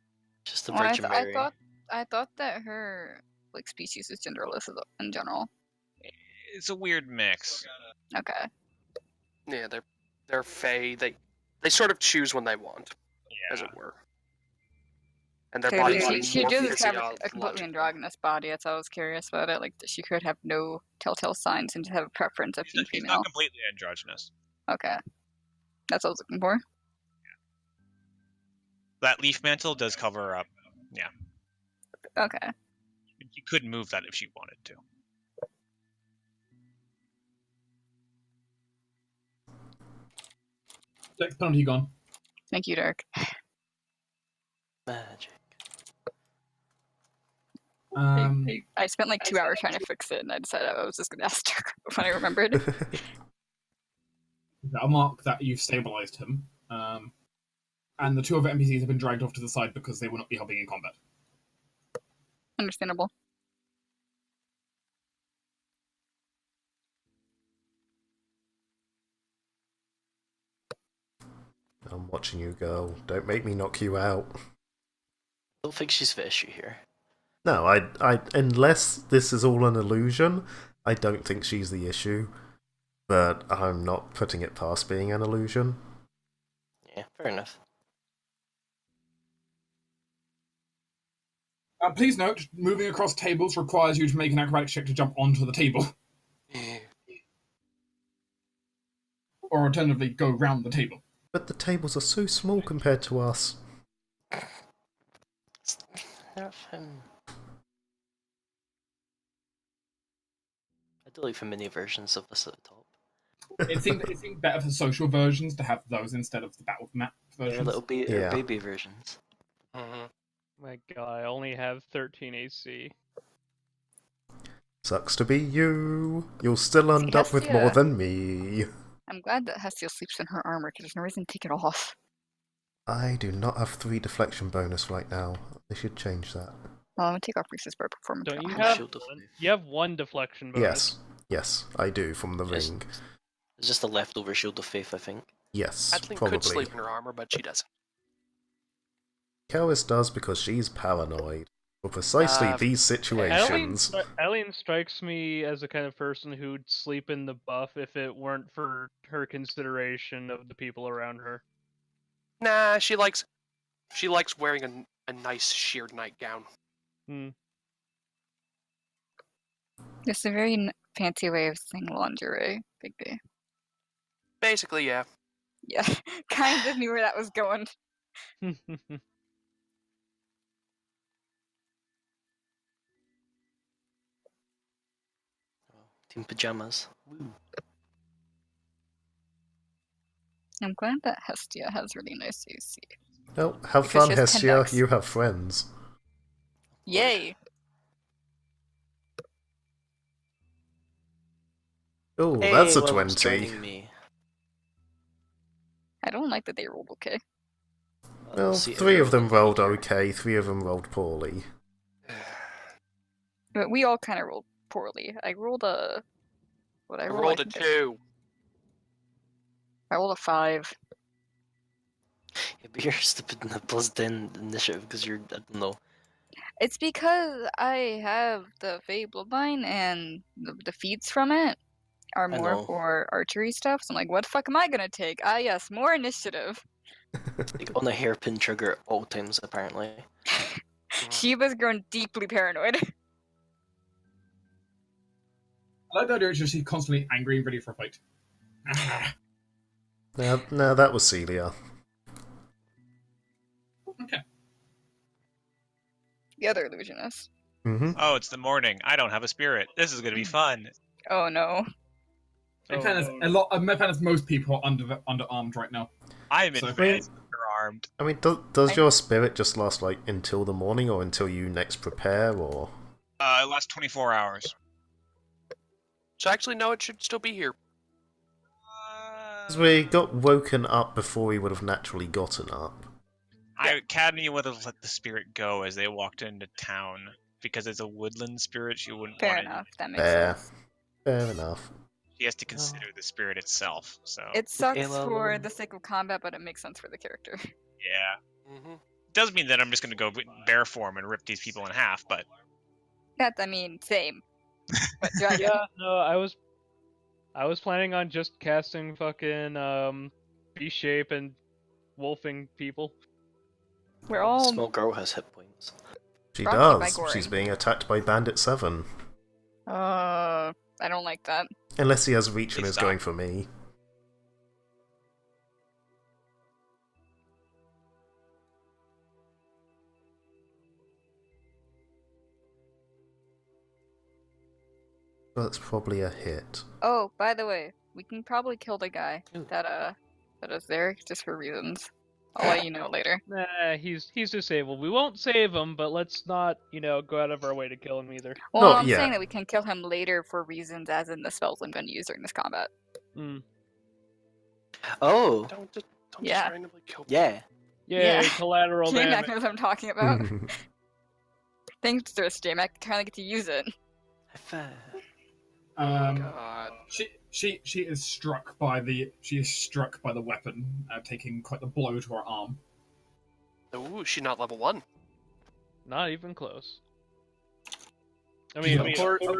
Just the Well, Virgin Mary. I thought that her like species is genderless in general. It's a weird mix. Okay. Yeah, they're fae. They sort of choose when they want, as Yeah. it were. And their Clearly, bodies she more does have a physiological. completely androgynous body. That's why I was curious about it. Like, she could have no telltale signs and just have a preference of being She's female. not completely androgynous. Okay. That's what I was looking for. That leaf mantle does cover her up. Yeah. Okay. You could move that if she wanted to. Dex penalty gone. Thank you, Dark. Magic. I spent like 2 hours trying to fix it, and I decided I was just going to ask Dark when I remembered. I'll mark that you've stabilized him. And the 2 other NPCs have been dragged off to the side because they will not be helping in combat. Understandable. I'm watching you, girl. Don't make me knock you out. Don't think she's the issue here. No, I unless this is all an illusion, I don't think she's the issue. But I'm not putting it past being an illusion. Yeah, fair enough. Please note, moving across tables requires you to make an acrobatics check to jump onto the table, or alternatively, go round the table. But the tables are so small compared to us. I do like for mini versions of this at the top. It seemed better for social versions to have those instead of the battle map Yeah, versions. little Yeah. baby versions. Mhm. My god, I only have 13 AC. Sucks to be you. You'll still end up with Hestia. more than me. I'm glad that Hestia sleeps in her armor because there's no reason to take it off. I do not have 3 deflection bonus right now. They should change that. Well, I'm gonna take off Reese's bar performance. Don't you have have Shield of one? Faith. You have one deflection bonus. Yes, I do from the Just- ring. It's just a leftover Shield of Faith, I think. Yes, Adeline probably. could sleep in her armor, but she doesn't. Kalis does because she's paranoid. For precisely these situations. Eileen strikes me as the kind of person who'd sleep in the buff if it weren't for her consideration of the people around her. Nah, she likes wearing a nice sheared nightgown. It's a very fancy way of saying lingerie, Big B. Basically, yeah. Yeah, kind of knew where that was going. Team pajamas. Woo. I'm glad that Hestia has really nice AC. Oh, have Because fun, she has 10 Hestia. dex. You have friends. Yay! Oh, Hey, that's a Willow's 20. joining me. I don't like that they rolled okay. Well, See 3 of them everyone rolled here. okay, 3 of them rolled poorly. But we all kind of rolled poorly. I rolled a... What I I rolled? rolled I a think 2. I rolled a 5. Yeah, but you're stupid in the +10 initiative because you're, I don't know. It's because I have the Fey Bloodline and the feats from it are I more know. for archery stuff. So I'm like, what the fuck am I gonna take? Ah, yes, more initiative. Like on a hairpin trigger at all times, apparently. Shiva's grown deeply paranoid. I like the idea that she's constantly angry and ready for a fight. Ah. Now that was Celia. Okay. The other illusionist. Mm-hmm. Oh, it's the morning. I don't have a spirit. This is gonna be fun. Oh no. In fairness, most people are underarmed right now. I'm So- advanced underarmed. I mean, does your spirit just last, like, until the morning, or until you next prepare, or...? It lasts 24 hours. So actually, no, it should still be here. Because we got woken up before we would have naturally gotten up. Academy would have let the spirit go as they walked into town. Because it's a woodland spirit, she wouldn't Fair want enough. That makes Fair. sense. Fair enough. She has to consider the spirit itself, so... It sucks Ayla for alone. the sake of combat, but it makes sense for the character. Yeah. Mm-hmm. Doesn't mean that I'm just gonna go bear form and rip these people in half, but... Same. But dragon. Yeah, no, I was planning on just casting fucking beast shape and wolfing people. We're all Small girl has hit points. She Brought to you by does. Goring. She's being attacked by Bandit 7. I don't like that. Unless he has reach and Please is stop. going for me. That's probably a hit. Oh, by the way, we can probably kill the guy Ooh. that is there just for reasons. I'll let you know later. Nah, he's disabled. We won't save him, but let's not, go out of our way to kill him either. Well, No, I'm yeah. saying that we can kill him later for reasons as in the spells I'm going to use during this combat. Mm. Oh, Don't just Yeah. randomly kill. yeah. Yay, Yeah. collateral Can you damage. know what I'm talking about? Thanks, Thursday. I kind of get to use it. God. She is struck by the weapon, taking quite the blow to her arm. Ooh, she's not level 1. Not even close. I mean, of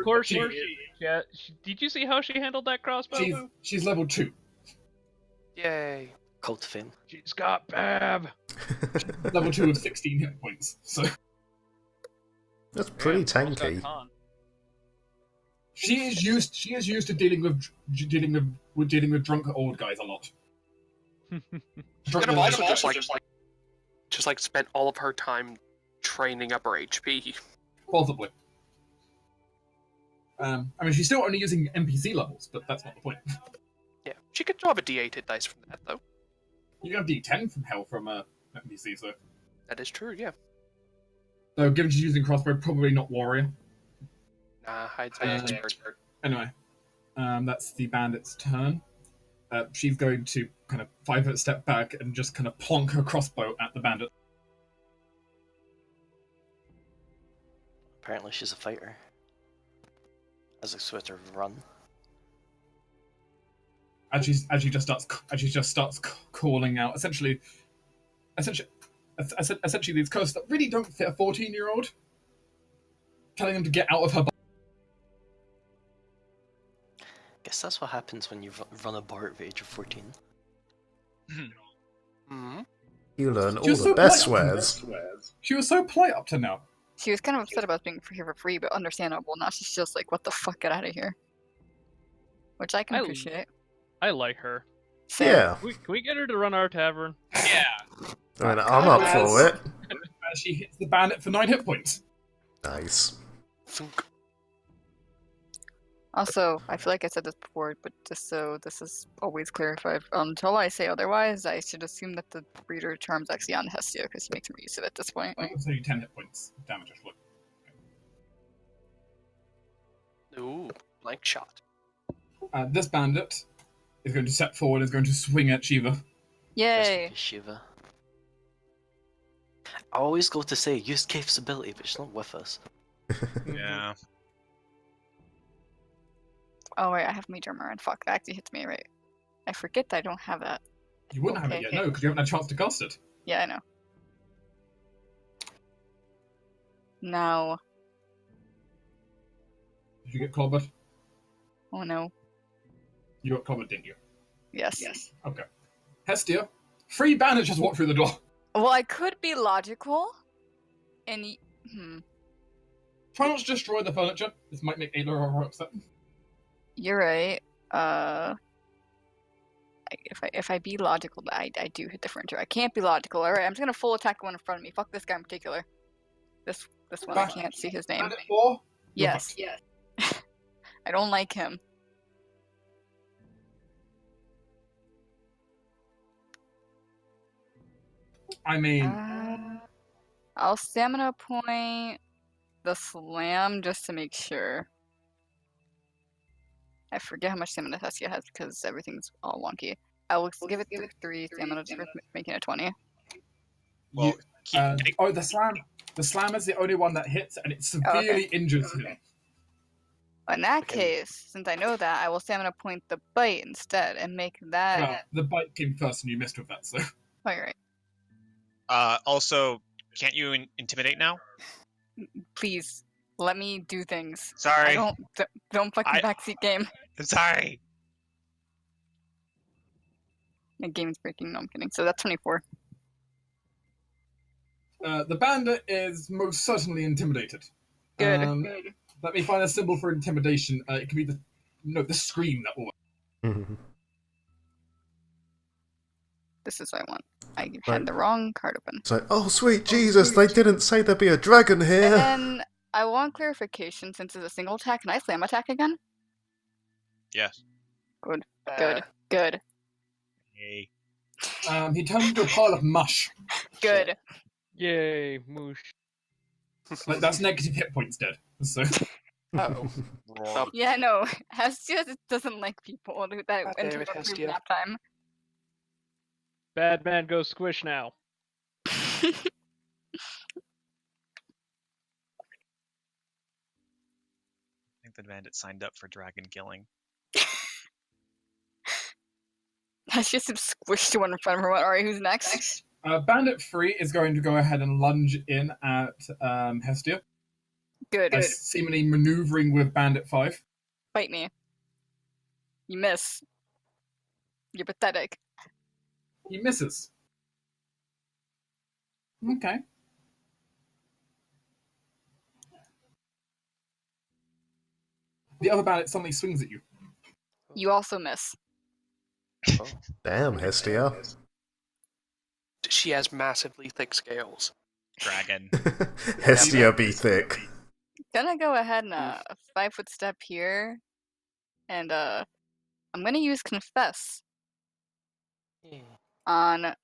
course she- she is. Yeah. Did you see how she handled that crossbow? She's level 2. Yay. Cult of Fame. She's got Bab. Level 2 with 16 hit points. So That's pretty Damn, almost got tanky. con. she is used to dealing with drunk old guys a lot. Could have also just like spent all of her time training up her HP. Possibly. I mean, she's still only using NPC levels, but that's not the point. Yeah, she could drop a D8 hit dice from that though. You can have D10 from hell from NPC, so. That is true. Yeah. Though, given she's using crossbow, probably not warrior. Nah, I'd say expert. Anyway, that's the bandit's turn. She's going to kind of 5-foot step back and just kind of plonk her crossbow at the bandit. Apparently she's a fighter. As a sweater run. As she just starts calling out, essentially these curses that really don't fit a 14-year-old, telling them to get out of her. Guess that's what happens when you run a bar at the age of 14. Hmm. You learn all She was the so best polite. swears. She was so polite up to now. She was kind of upset about being here for free, but understandable. Now she's just like, what the fuck, get out of here. Which I can appreciate. I like her. Same. Yeah. Can we get her to run our tavern? Yeah. I mean, I'm up for it. As she hits the bandit for 9 hit points. Nice. Thunk. Also, I feel like I said this before, but just so this is always clarified, until I say otherwise, I should assume that the breeder charm's actually on Hestia, because he makes more use of it at this point. I can say 10 hit points of damage, actually. Ooh, blank shot. This bandit is going to step forward, is going to swing at Shiva. Yay! Shiva. I always go to say, use Kaif's ability, but she's not with us. Yeah. Oh wait, I have Mage Armor, and fuck, that actually hits me, right? I forget that I don't have that. You wouldn't have it yet, no, because you haven't had a chance to cast it. Yeah, I know. Now, Did you get clobbered? oh no. You got clobbered, didn't you? Yes. Okay. Hestia, 3 bandits just walked through the door. Well, I could be logical, and Try not to destroy the furniture. This might make Ayla upset. you're right. If I be logical, I do hit the furniture. I can't be logical. All right, I'm just gonna full attack the one in front of me. Fuck this guy in particular. This one, I can't see his name. Bandit 4? Yes. I don't like him. I mean, I'll stamina point the slam just to make sure. I forget how much stamina Hestia has because everything's all wonky. I will give it 3 stamina just for making it 20. Well, the slam. The slam is the only one that hits, and it severely injures him. In that case, since I know that, I will stamina point the bite instead and make that. Well, the bite came first, and you missed with that. So. Oh, you're right. Also, can't you intimidate now? Please let me do things. Sorry. Don't fucking backseat game. I'm sorry. The game's breaking. No, I'm kidding. So that's 24. The bandit is most certainly intimidated. Good. Let me find a symbol for intimidation. It could be the scream that will. This is what I want. I had the wrong card open. It's like, oh sweet Jesus, they didn't say there'd be a dragon here. And then I want clarification since it's a single attack. Can I slam attack again? Yes. Good. Hey. He turns into a pile of mush. Good. Yay, moosh. Like that's negative hit points dead. So. Yeah, no. Hestia doesn't like people that enter Hestia. nap time. Bad man goes squish now. I think the bandit signed up for dragon killing. Hestia squished one in front of her. Alright, who's next? Bandit 3 is going to go ahead and lunge in at Hestia. Good. Seemingly maneuvering with Bandit 5. Bite me. You miss. You're pathetic. He misses. Okay. The other bandit suddenly swings at you. You also miss. Damn, Hestia. She has massively thick scales. Dragon. Hestia be thick. Gonna go ahead and 5-foot step here, and I'm gonna use confess on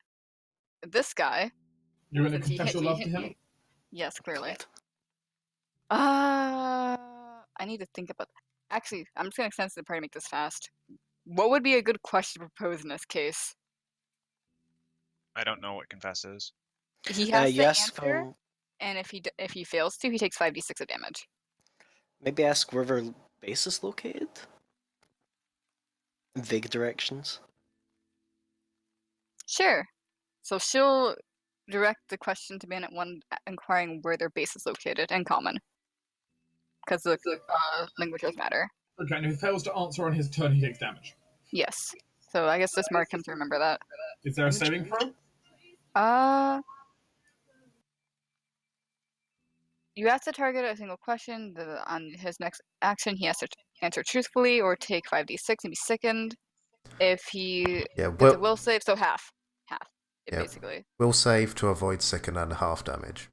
this guy. You're going to Since he confess hit your me. love to him? Yes, clearly. I need to think about. Actually, I'm just gonna extend to the party to make this fast. What would be a good question to propose in this case? I don't know what confess is. He has to yes, answer, and if he fails to, he takes 5d6 of damage. maybe ask where their base is located? Vague directions. Sure. So she'll direct the question to Bandit 1, inquiring where their base is located in common. Because the language does matter. Okay, and if he fails to answer on his turn, he takes damage. Yes. So I guess just mark him to remember that. Is there a saving throw? You have to target a single question. On his next action, he has to answer truthfully or take 5d6 and be sickened. If he Yeah, gets a will save, so half. Yeah. Basically. Will save to avoid sicken and half damage.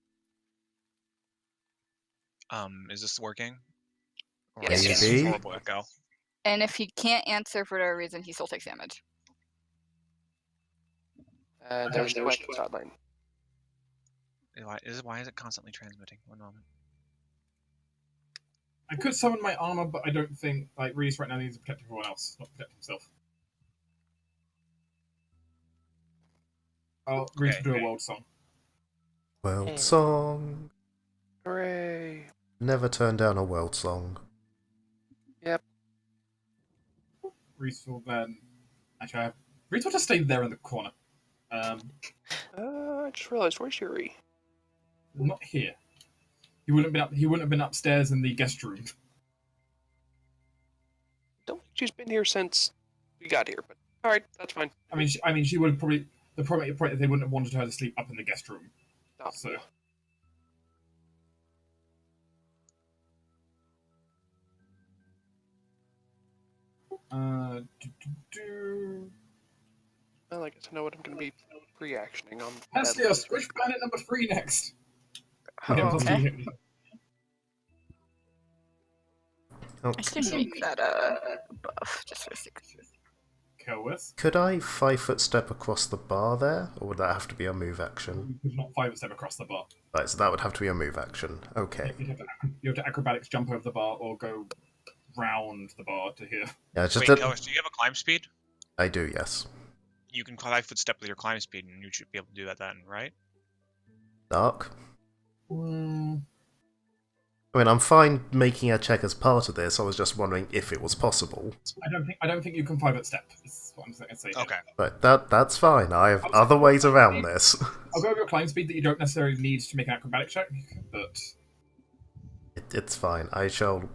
Is this working? Or Yes. is this Maybe. horrible echo? And if he can't answer for whatever reason, he still takes damage. There's no echo sideline. Why is it constantly transmitting? One moment. I could summon my armor, but I don't think Reese right now needs to protect everyone else, not protect himself. Reese will do a world song. World song. Hooray! Never turn down a world song. Yep. Reese will then. Actually, Reese will just stay there in the corner. I just realized, where's Yuri? Not here. He wouldn't have been upstairs in the guest room. Don't think she's been here since we got here, but alright, that's fine. I mean, she would have probably. The problem is they wouldn't have wanted her to sleep up in the guest room. Oh. So. Well, I guess I know what I'm going to be reactioning on. Hestia, switch planet number 3 next. Oh, Okay. okay. Oh, I should make that buff just for a second. Kill with. could I 5-foot step across the bar there, or would that have to be a move action? You could not 5-step across the bar. Right, so that would have to be a move action. Okay. You have to acrobatics jump over the bar or go round the bar to here. Yeah, it's just Wait, that Kellis, do you have a climb speed? I do, yes. You can 5-foot step with your climb speed, and you should be able to do that then, right? Dark. I mean, I'm fine making a check as part of this. I was just wondering if it was possible. I don't think you can 5-foot step. Is what I'm saying. Okay. But that's fine. I have other ways around this. I'll go with your climb speed that you don't necessarily need to make an acrobatic check, but It's fine. I shall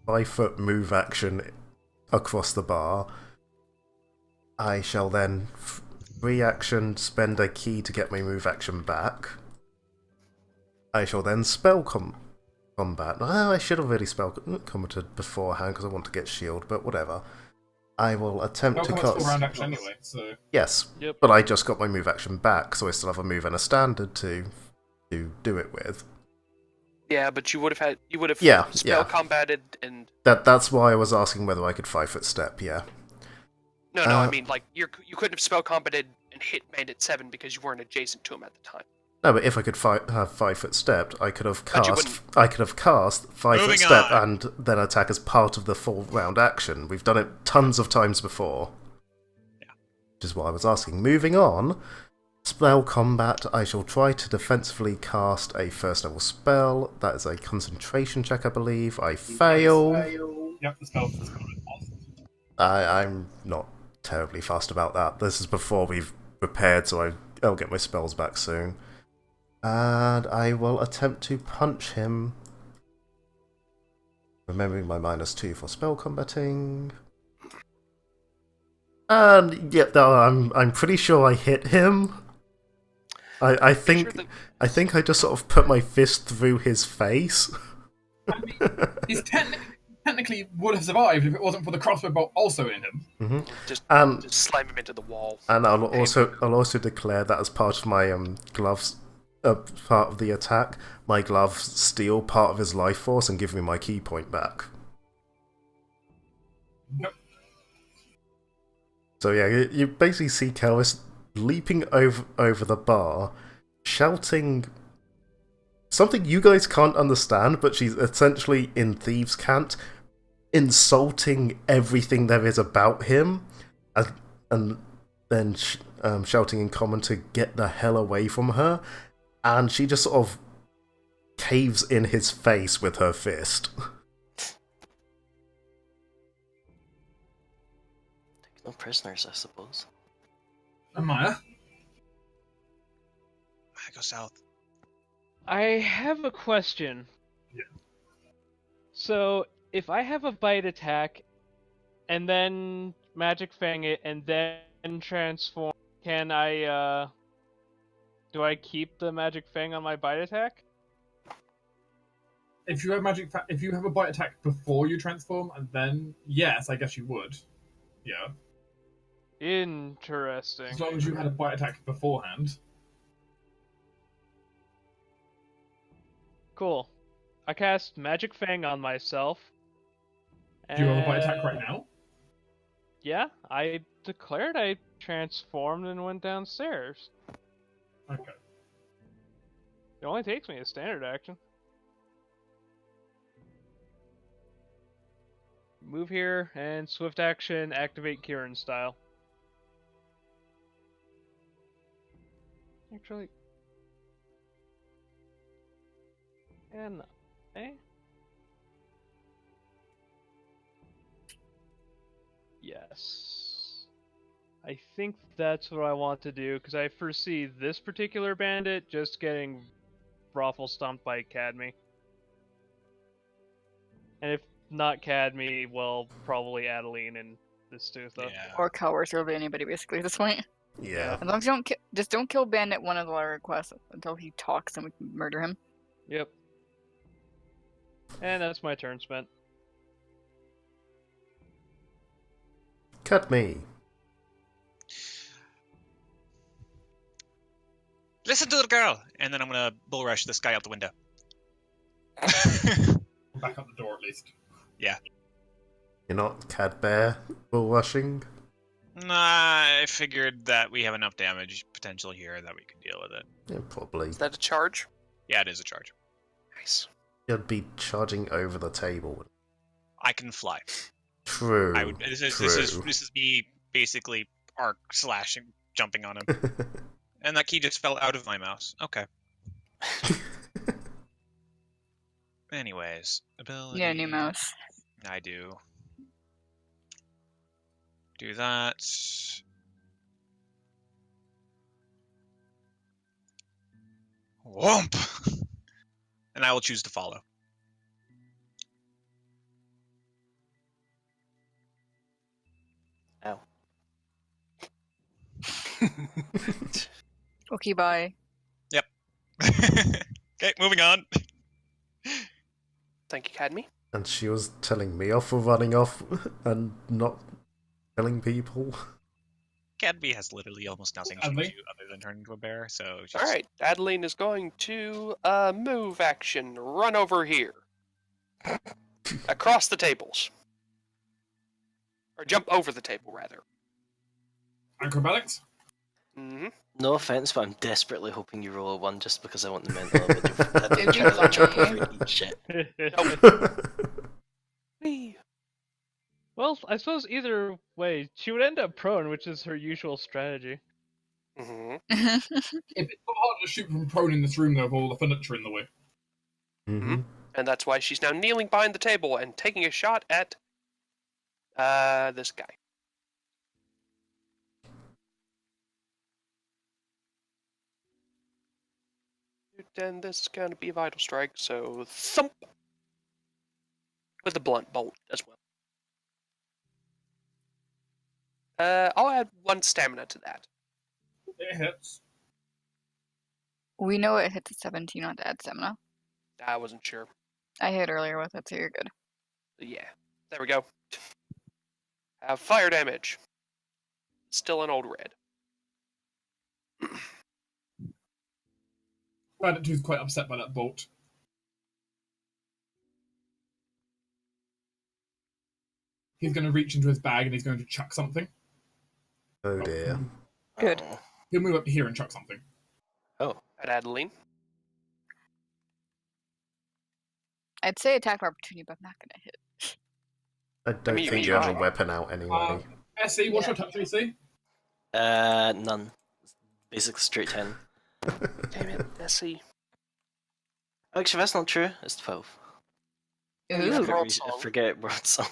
5-foot move action across the bar. I shall then free action spend a key to get my move action back. I shall then spell combat. I should have really spell combated beforehand because I want to get shield, but whatever. I will attempt to combat's cast. full round action anyway. So Yes, Yep. but I just got my move action back, so I still have a move and a standard to do it with. Yeah, but you would have Yeah, spell yeah. combated and That's why I was asking whether I could 5-foot step. Yeah. no, I mean like you couldn't have spell combated and hit Bandit 7 because you weren't adjacent to him at the time. No, but if I could have 5-foot stepped, I could have But you cast. I could have cast 5-foot Moving step on. and then attack as part of the full round action. We've done it tons of times before. Yeah. Which is what I was asking. Moving on, spell combat. I shall try to defensively cast a first level spell. That is a concentration check, I believe. I fail. yep, the spell. I'm not terribly fast about that. This is before we've prepared, so I'll get my spells back soon. And I will attempt to punch him Remembering my -2 for spell combating. And yeah, no, I'm pretty sure I hit him. I Pretty think sure I think I just sort of put my fist through his face. I mean, he's technically would have survived if it wasn't for the crossbow bolt also in him. just And slam him into the wall. I'll Haymaker. also declare that as part of my gloves, part of the attack, my gloves steal part of his life force and give me my key point back. Nope. So yeah, you basically see Kelvis leaping over the bar, shouting something you guys can't understand, but she's essentially in thieves' cant, insulting everything there is about him, and then shouting in common to get the hell away from her, and she just sort of caves in his face with her fist. Take no prisoners, I suppose. Amaya? I go south. I have a question. Yeah. So, if I have a bite attack, and then Magic Fang it, and then transform, can I, do I keep the Magic Fang on my bite attack? If you have if you have a bite attack before you transform, and then yes, I guess you would. Yeah. Interesting. As long as you had a bite attack beforehand. Cool. I cast Magic Fang on myself. Do you have a bite attack right now? Yeah, I declared I transformed and went downstairs. Okay. It only takes me a standard action. Move here and swift action, activate Kieran style. Actually, can I? Yes. I think that's what I want to do, because I foresee this particular bandit just getting raffle stomped by Cadme. And if not Cadme, well, probably Adeline and this too, though. Yeah. Or cowards, really anybody basically at this point. Yeah. As long as you don't just don't kill Bandit one of the requests until he talks and we can murder him. Yep. And that's my turn spent. Cut me. Listen to the girl! And then I'm gonna bull rush this guy out the window. Back up the door at least. Yeah. You're not Cadbear bull rushing? Nah, I figured that we have enough damage potential here that we could deal with it. Yeah, probably. Is that a charge? Yeah, it is a charge. Nice. You'd be charging over the table. I can fly. True. I would. This is me basically arc slashing, jumping on him, and that key just fell out of my mouse. Okay. Anyways, ability. Yeah, new mouse. I do. Do that. Whomp! And I will choose to follow. Ow. Okay, bye. Okay, moving on. Thank you, Cadme. And she was telling me off for running off and not telling people. Cadby has literally almost nothing she can do other than turn into a bear, so she's... Alright, Adeline is going to move action, run over here. Across the tables. Or jump over the table, rather. Acrobatics? Mm-hmm. No offense, but I'm desperately hoping you roll a 1 just because I want the mental image of It'd be jump funny. over each shit. Whee! Well, I suppose either way, she would end up prone, which is her usual strategy. Mm-hmm. If it's not hard to shoot from prone in this room, though, with all the furniture in the way. Mm-hmm. And that's why she's now kneeling behind the table and taking a shot at this guy. And this is going to be a vital strike, so thump. with the blunt bolt as well. I'll add 1 stamina to that. It hits. We know it hits a 17 on to add stamina. I wasn't sure. I hit earlier with it, so you're good. Yeah, there we go. Have fire damage. Still an old red. Bandit 2 is quite upset by that bolt. He's going to reach into his bag and he's going to chuck something. Oh dear. Good. Oh. He'll move up here and chuck something. Oh. At Adeline. I'd say attack of opportunity, but I'm not gonna hit. I don't you think can you have a try. weapon out anyway. SE, what's your touch AC? None. Basically straight 10. Damn it, Essie. Actually, that's not true. It's 12. you Ooh. have I World Song. forget World Song.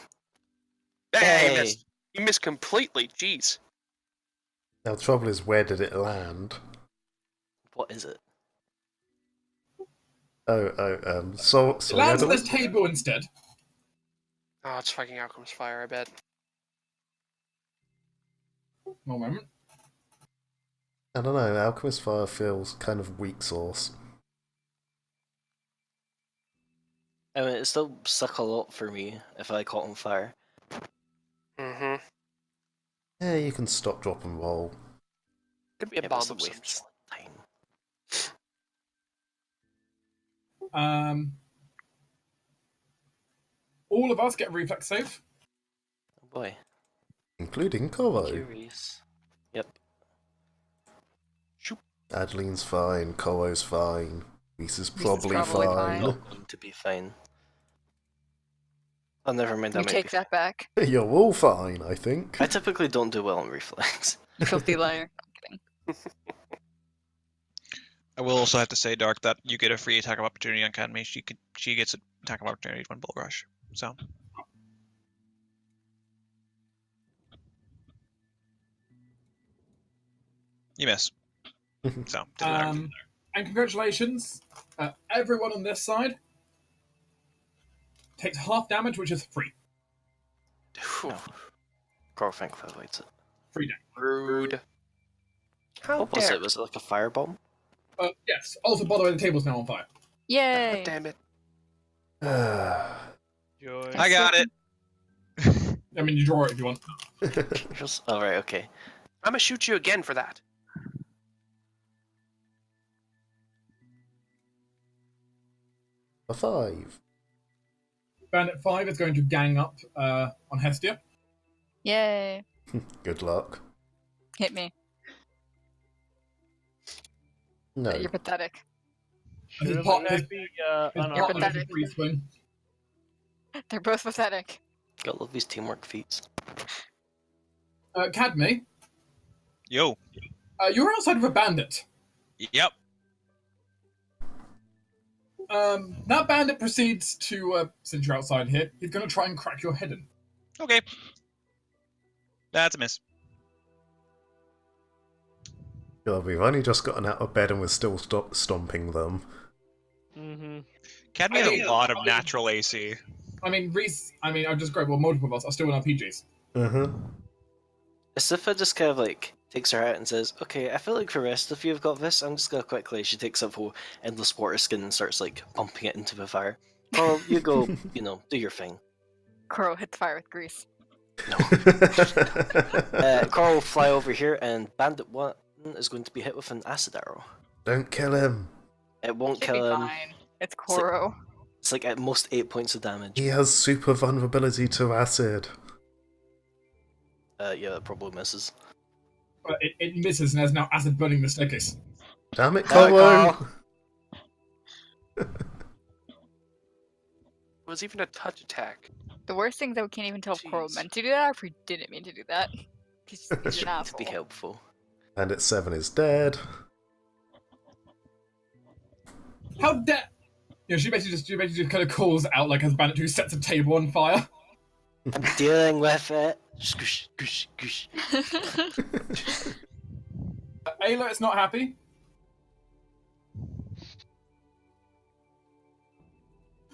Hey, Hey! you missed completely. Jeez. Now the trouble is, where did it land? What is it? So It lands on Adeline? this table instead. Oh, it's fucking Alchemist Fire, I bet. One moment. I don't know, Alchemist Fire feels kind of weak sauce. I mean, it still suck a lot for me if I caught on fire. Mm-hmm. Yeah, you can stop, drop, and roll. Could be a Yeah, but bomb it's a of some waste sort. of time. All of us get a reflex save. Oh boy. Including Koro. Curious. Yep. Adeline's fine, Koro's fine. Lisa's probably, probably fine. Not going to be fine. Oh, never mind. You That might take be that back. You're all fine, I think. I typically don't do well on reflex. You filthy liar. I'm kidding. I will also have to say, Dark, that you get a free attack of opportunity on Academy. She gets an attack of opportunity when Bull Rush. So you miss. So didn't matter. And congratulations, everyone on this side takes half damage, which is free. Phew, No. Carl thankfully avoids it. Free damage. rude. How What was dare. it? Was it like a firebomb? Yes. Also, by the way, the table's now on fire. Yay! God damn it. Joy. I got it. I mean, you draw it if you want. Just... Oh, right, okay. I'm gonna shoot you again for that. A 5. Bandit 5 is going to gang up on Hestia. Yay! Good luck. Hit me. No. You're pathetic. His Surely partner- that'd be His an You're partner is a pathetic. free swing. They're both pathetic. Gotta love these teamwork feats. Cadme, Yo. you're outside of a bandit. Yep. That bandit proceeds to, since you're outside here, he's going to try and crack your head in. Okay. That's a miss. God, we've only just gotten out of bed and we're still stomping them. Mm-hmm. Cadme has a lot of natural AC. I mean, Reese, I've just grabbed, well, multiple of us are still in RPGs. Uh-huh. Asifa just kind of like takes her out and says, "Okay, I feel like the rest of you have got this. I'm just gonna quickly." She takes up whole endless water skin and starts like pumping it into the fire. Coral, you go, do your thing. Koro hits fire with grease. Coral will fly over here, and Bandit 1 is going to be hit with an acid arrow. Don't kill him. It won't Should kill be him. fine. It's Koro. It's like at most 8 points of damage. He has super vulnerability to acid. Yeah, that probably misses. But it misses and there's now acid burning the staircase. Damn it, Damn it, Koro! Carl. It was even a touch attack. The worst thing is that we can't even tell if Koro Jeez. meant to do that or if he didn't mean to do that. He's an To be asshole. helpful. Bandit 7 is dead. How dare... You know, she basically just kind of calls out like as Bandit 2 sets a table on fire. I'm dealing with it. Squish, squish, squish. Ayla is not happy.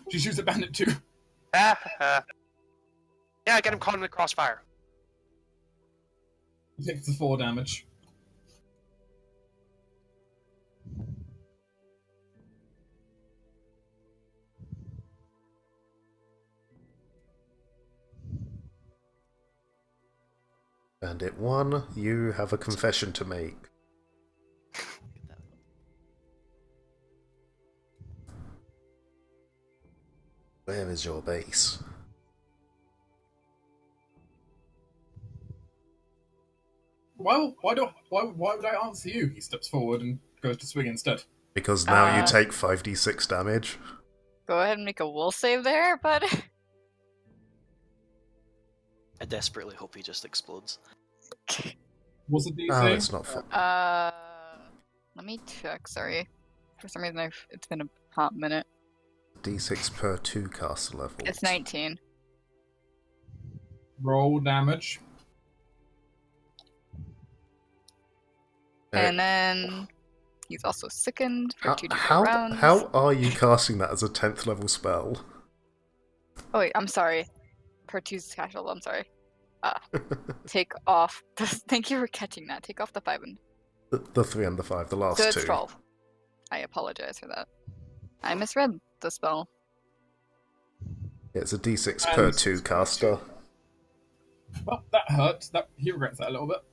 She shoots at Bandit 2. Yeah, get him caught in the crossfire. He takes the 4 damage. Bandit 1, you have a confession to make. Where is your base? Why would I answer you? He steps forward and goes to swing instead. Because now you take 5d6 damage. Go ahead and make a will save there, bud. I desperately hope he just explodes. What's the DC? Oh, it's not fun. Let me check. Sorry, for some reason it's been a hot minute. D6 per 2 caster level. It's 19. Roll damage. And then he's also sickened for 2 how rounds. how are you casting that as a 10th level spell? Oh wait, I'm sorry. Per 2's cash level, I'm sorry. Take off. Thank you for catching that. Take off the 5 and. The 3 and the 5, the last So two. it's 12. I apologize for that. I misread the spell. It's a d6 per 2 caster. Well, that hurts. He regrets that a little bit.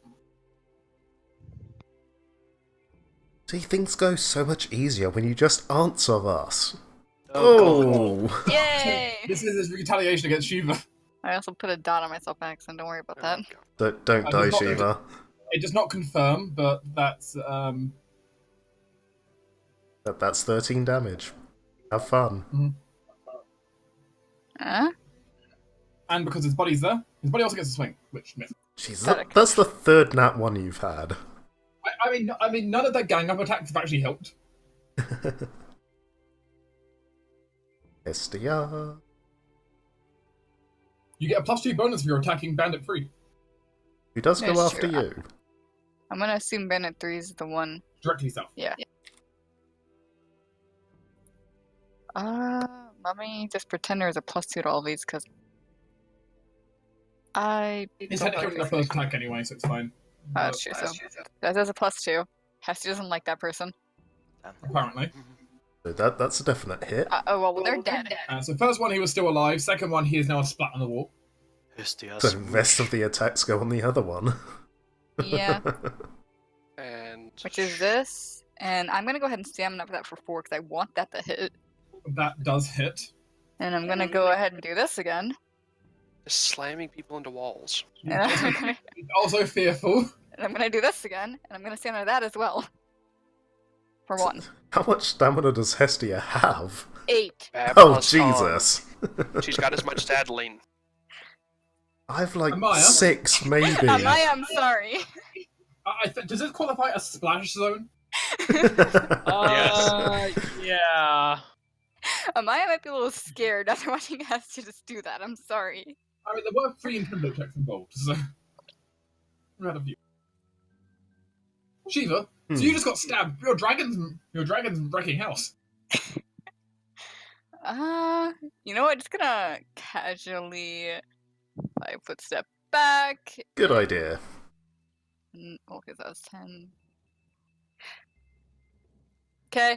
See, things go so much easier when you just answer us. Oh! Yay! This is his retaliation against Shiva. I also put a dot on myself by accident. Don't worry about that. Don't die, does not- Shiva. It does not confirm, but that's That's 13 damage. Have fun. and because his body's there, his body also gets a swing, which misses. Jesus, that's the 3rd nat 1 you've had. I mean, none of the gang up attacks have actually helped. Hestia. You get a +2 bonus if you're attacking Bandit 3 Who does go That's after true. you? I'm gonna assume Bandit 3 is the one. directly south. Yeah. Let me just pretend there's a +2 to all these, because I He's don't technically like the this. first attack anyway, so it's fine. That's true, so there's a +2. Hesty doesn't like that person. Apparently. So that's a definite hit. Oh, well, they're dead. So first one, he was still alive. Second one, he is now splat on the wall. Hestia, The rest of the attacks go on the other one. Yeah, And which is this. And I'm gonna go ahead and stamina for that for 4, because I want that to hit. That does hit. And I'm gonna go ahead and do this again. just slamming people into walls. And I'm gonna, He's also fearful. and I'm gonna do this again. And I'm gonna stamina that as well. For 1. How much stamina does Hestia have? 8. Bad Oh, plus Jesus. She's got as much as Adeline. I've like Amaya? 6, maybe. Amaya, I'm sorry. Does this qualify as splash zone? Yeah. Amaya might be a little scared after watching Hestia just do that. I'm sorry. I mean, there were 3 intimidate checks involved, so... I'm out of view. Shiva, so you just got stabbed. Your dragon's wrecking house. You know what? Just gonna casually 5-foot step back. Good idea. Okay, that was 10. Okay.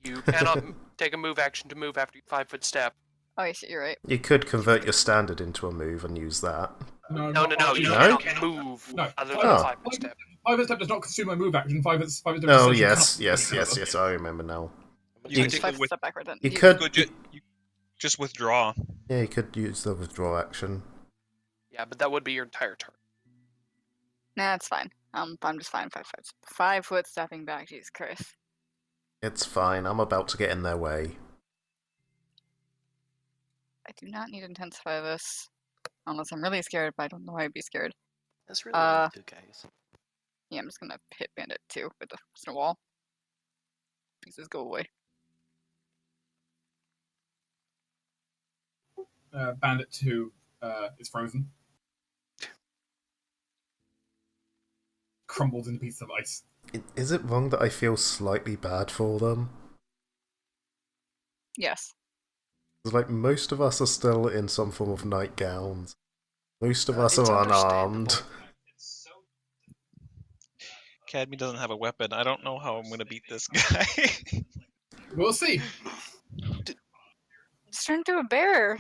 You cannot take a move action to move after your 5-foot step. Oh, shit, you're right. You could convert your standard into a move and use that. No, not you No? cannot move No. other than Oh. a 5-foot step. 5-foot step does not consume a move action. 5-foot step Oh, just yes, I remember now. You Just could 5 with- step backward then. You could... you just withdraw. Yeah, you could use the withdraw action. Yeah, but that would be your entire turn. Nah, it's fine. I'm just fine. 5 foot stepping back. Jesus Christ. It's fine, I'm about to get in their way. I do not need to intensify this. Unless I'm really scared, but I don't know why I'd be scared. That's really only 2 guys. Yeah, I'm just gonna hit Bandit 2 with the snow wall. Pieces go away. Bandit 2 is frozen. Crumbles into pieces of ice. Is it wrong that I feel slightly bad for them? Yes. It's like most of us are still in some form of nightgowns. Most of us It's are unarmed. understandable. Cadme doesn't have a weapon. I don't know how I'm gonna beat this guy. We'll see. Just turn into a bear.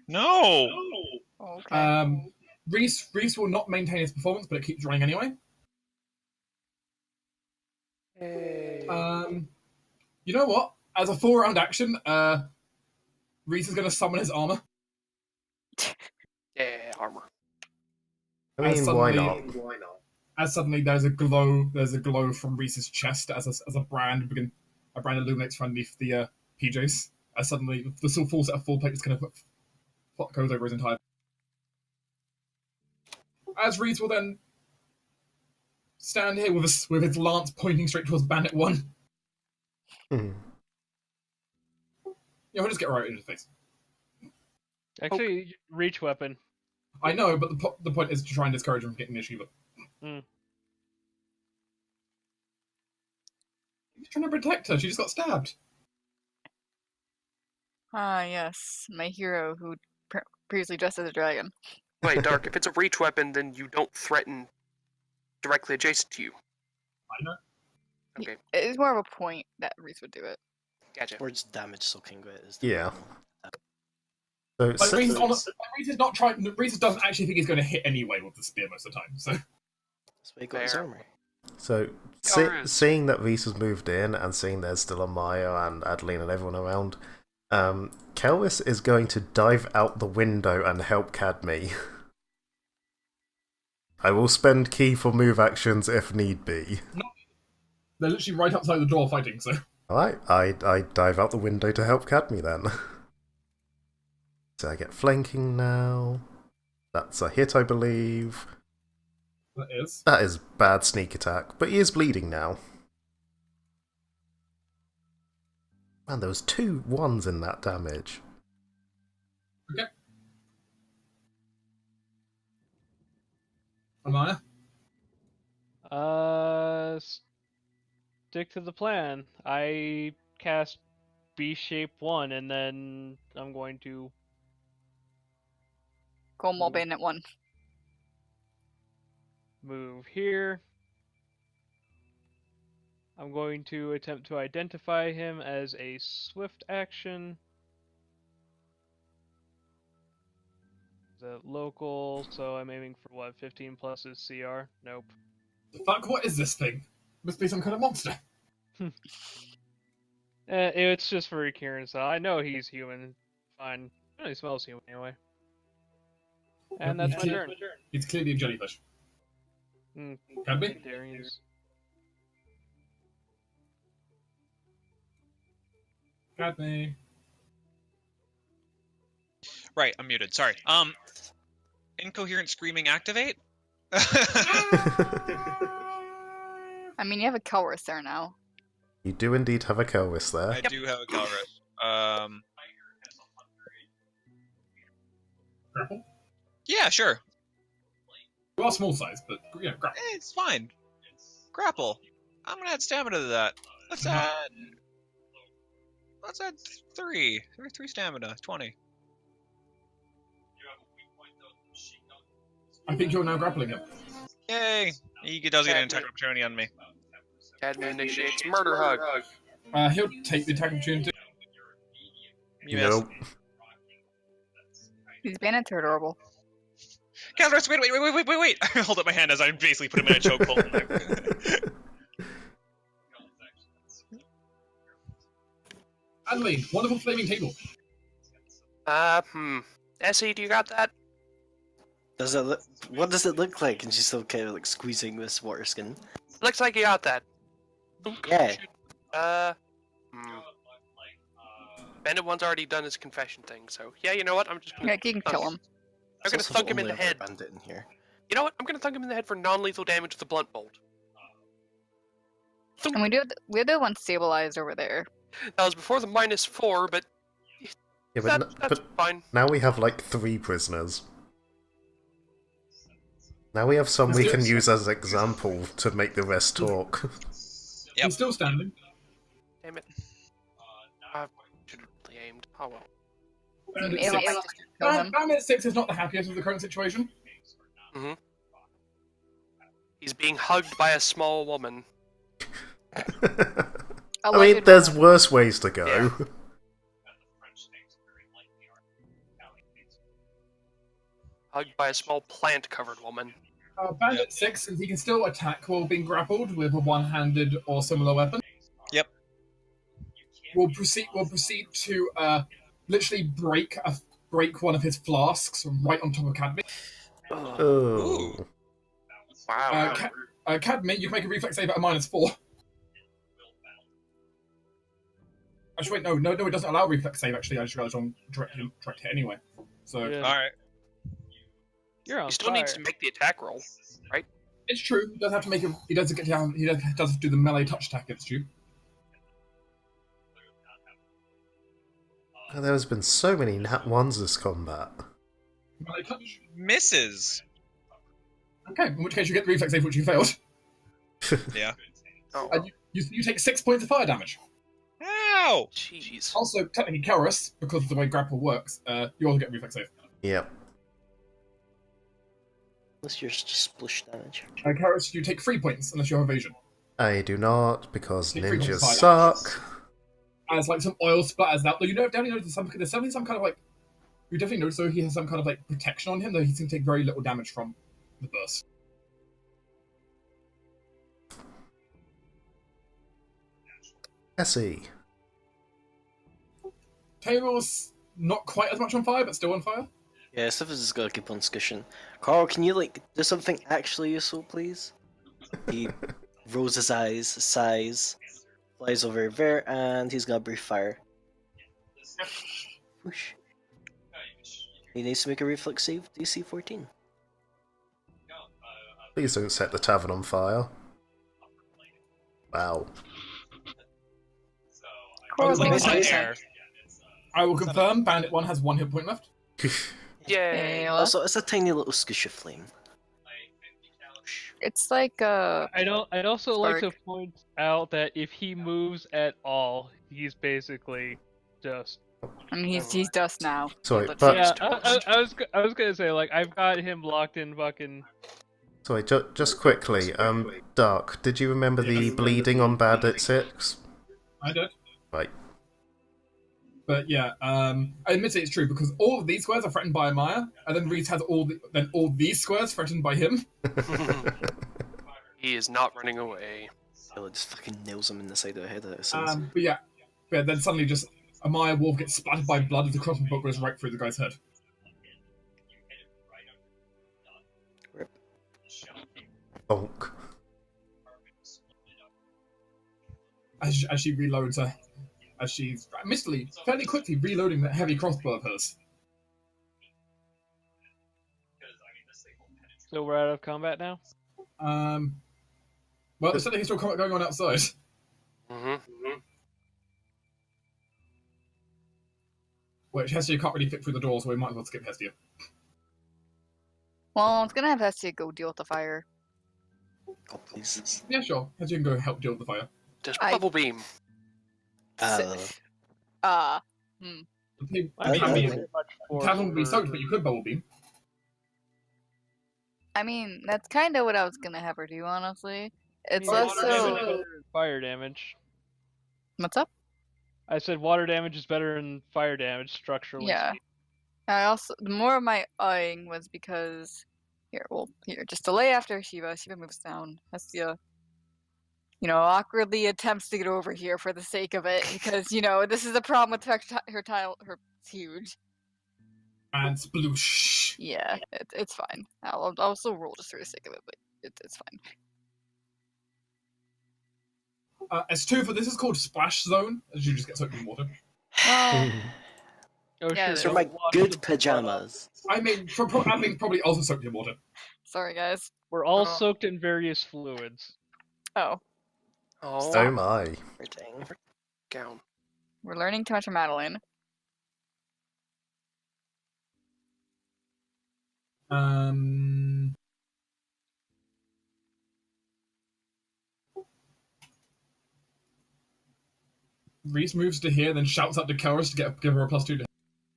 No! Okay. Reese will not maintain his performance, but it keeps running anyway. Hey. You know what? As a 4-round action, Reese is going to summon his armor. Yeah, armor. I mean, why not? As suddenly there's a glow from Reese's chest as a brand illuminates from underneath the PJs. As suddenly the full set of full plate just kind of goes over his entire. As Reese will then stand here with his lance pointing straight towards Bandit 1. Hmm. Yeah, we'll just get right into the face. Actually, reach weapon. I know, but the point is to try and discourage him from getting the Shiva. Mm. He's trying to protect her. She just got stabbed. Ah, yes, my hero who previously dressed as a dragon. Wait, Dark, if it's a reach weapon, then you don't threaten directly adjacent to you. I know. Okay, It's more of a point that Reese would do it. gotcha. Or just damage soaking it is the Yeah. problem. So, Like, Reese is not trying. Reese doesn't actually think he's going to hit anyway with the spear most of the time. So That's why he got his Fair. armor. So, seeing that Reese has moved in and seeing there's still Amaya and Adeline and everyone around, Kelvis is going to dive out the window and help Cadme. I will spend key for move actions if need be. they're literally right outside the door fighting. So Alright, I dive out the window to help Cadme then. So I get flanking now. That's a hit, I believe. that is. That is bad sneak attack, but he is bleeding now. Man, there was 2 1s in that damage. Okay. Amaya. Stick to the plan. I cast B shape 1, and then I'm going to Go Mall Bandit 1. move here. I'm going to attempt to identify him as a swift action. The local, so I'm aiming for what, 15 plus is CR? Nope. Fuck! What is this thing? Must be some kind of monster. It's just for Kieran, so I know he's human. Fine. He smells human anyway. And that's my turn. It's clearly a jellyfish. Mm, Can be. Darian's. Got me. Right, I'm muted. Sorry. Incoherent screaming activate? I mean, you have a Kelris there now. You do indeed have a Kelvis there. I do have a Calrus. Grapple. Yeah, sure. You are small size, but yeah, grapple. It's fine. Grapple. I'm gonna add stamina to that. Let's add 3. 3 stamina. 20. I think you're now grappling him. Yay! He does get an attack opportunity on me. Cadme initiates murder hug. He'll take the attack opportunity. You missed. Nope. These bandits are adorable. Calrus, wait! I hold up my hand as I basically put him in a chokehold. Adeline, wonderful flaming table. Essie, do you got that? Does it look? What does it look like? And she's still kind of like squeezing this water skin. Looks like you got that. Yeah. Bandit 1's already done his confession thing, so yeah, you know what? I'm just gonna. Yeah, you can kill him. I'm gonna thunk him in the head. Bandit in here. You know what? I'm gonna thunk him in the head for non-lethal damage with a blunt bolt. And we have the one stabilized over there. That was before the -4, but Yeah, that's but fine. now we have like 3 prisoners. Now we have some we can use as example to make the rest talk. Yep. He's still standing. Damn it. I should have really aimed Oh well. Bandit Ava 6. might just kill him. Bandit 6 is not the happiest with the current situation. Mm-hmm. He's being hugged by a small woman. I mean, there's worse ways to go. Yeah. Hugged by a small plant-covered woman. Bandit 6, he can still attack while being grappled with a one-handed or similar weapon. Yep. We'll proceed to literally break one of his flasks right on top of Cadme. Oh. Wow. Cadme, you can make a reflex save at a -4. Actually, wait, no, it doesn't allow reflex save. Actually, I just realized on direct hit anyway. So Yeah. All right. You're on He still needs to fire. make the attack roll, right? it's true. He does have to make a. He does get down. He does have to do the melee touch attack against you. There's been so many nat ones this combat. Melee touch. Misses. Okay, in which case you get the reflex save, which you failed. Yeah. Oh, And you take 6 points of fire damage. Ow! jeez. Also, technically, Kelrus, because of the way grapple works, you also get a reflex save. Yep. Unless you're just splish damage. Kelrus, you take 3 points unless you have evasion. I do not, because Take 3 points ninjas of fire suck. As like some oil splatters out, though you know, definitely notice there's definitely some kind of like. You definitely notice though he has some kind of like protection on him, though he's going to take very little damage from the burst. Essie. Table's not quite as much on fire, but still on fire. Yeah, stuff has just gotta keep on squishing. Carl, can you like do something actually useful, please? He rolls his eyes, sighs, flies over there, and he's gonna breathe fire. Whoosh. He needs to make a reflex save, DC 14. Please don't set the tavern on fire. Wow. Cool, Like thanks, hot Jason. air. I will confirm. Bandit 1 has 1 hit point left. Yay. Ayla. Also, it's a tiny little squish of flame. It's like I'd also like to Spark. point out that if he moves at all, he's basically just. I mean, he's dust now. Sorry, Let's- but Yeah, I was gonna say, like, I've got him locked in fucking. sorry, just quickly. Dark, did you remember the bleeding on Bandit 6? I did. Right. But yeah, I admit it's true because all of these squares are threatened by Amaya, and then Reese has all these squares threatened by him. He is not running away. It just fucking nails him in the side of the head. It seems. But yeah, then suddenly just Amaya Wolf gets splattered by blood as the crossbow goes right through the guy's head. Rip. Bonk. As she reloads her, as she's mistily, fairly quickly reloading that heavy crossbow of hers. So we're out of combat now. Well, there's something still going on outside. Mm-hmm. Which Hestia can't really fit through the door, so we might as well skip Hestia. Well, I was gonna have Hestia go deal with the fire. Oh, please. Yeah, sure. Hestia can go help deal with the fire. Just I- bubble beam. Uh, I The mean, tavern very will much for- be soaked, but you could bubble beam. I mean, that's kind of what I was gonna have her do, honestly. It's I mean, less water damage is so. better than fire damage. What's up? I said water damage is better than fire damage structurally. Yeah. I also the more of my eyeing was because here, just delay after Shiva. Shiva moves down. Hestia, awkwardly attempts to get over here for the sake of it because this is the problem with her tile. It's huge. And sploosh. Yeah, it's fine. I'll still roll just for the sake of it, but it's fine. S2 for this is called Splash Zone, as you just get soaked in water. Well, Oh Yeah, shit! These are don't my wash good the- pajamas. I mean, Adling's probably also soaked in water. sorry guys. We're all Oh. soaked in various fluids. Oh, Oh, Oh my. Everything. gown. we're learning too much from Madeline. Um, Reese moves to here, then shouts out to Karis to give her a +2 to hit.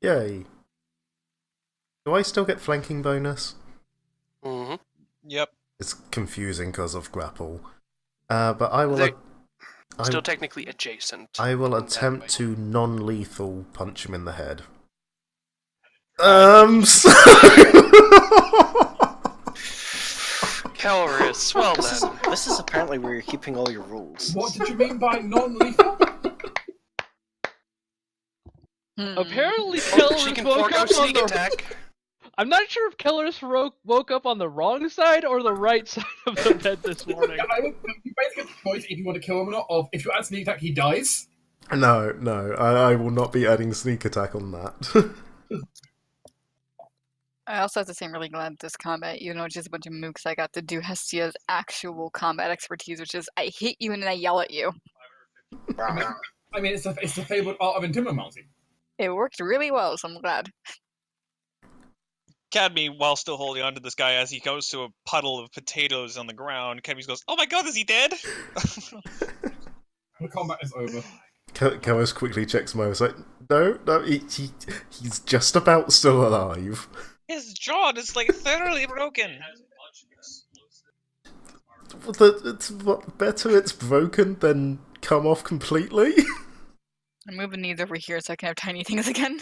Yay. Do I still get flanking bonus? Mm-hmm. Yep. It's confusing because of grapple. But I will... They're still technically adjacent. I will in that attempt way. to non-lethal punch him in the head. Nice. Kelris, well This is, then. this is apparently where you're keeping all your rolls. What did you mean by non-lethal? Apparently, She Kellerus can woke forego up on sneak the. attack. I'm not sure if Kellerus woke up on the wrong side or the right side of the bed this morning. Yeah, you basically get the choice if you want to kill him or not, of if you add sneak attack, he dies. No, I will not be adding sneak attack on that. I also have to say I'm really glad this combat, even though it's just a bunch of mooks, I got to do Hestia's actual combat expertise, which is I hit you and then I yell at you. I mean, it's the fabled art of intimidating. It worked really well, so I'm glad. Cadme, while still holding onto this guy as he goes to a puddle of potatoes on the ground, Cadme goes, "Oh my god, is he dead?" The combat is over. Kawas quickly checks Mo. It's like, no, he's just about still alive. His jaw is like thoroughly broken. It's better it's broken than come off completely. I'm moving these over here so I can have tiny things again.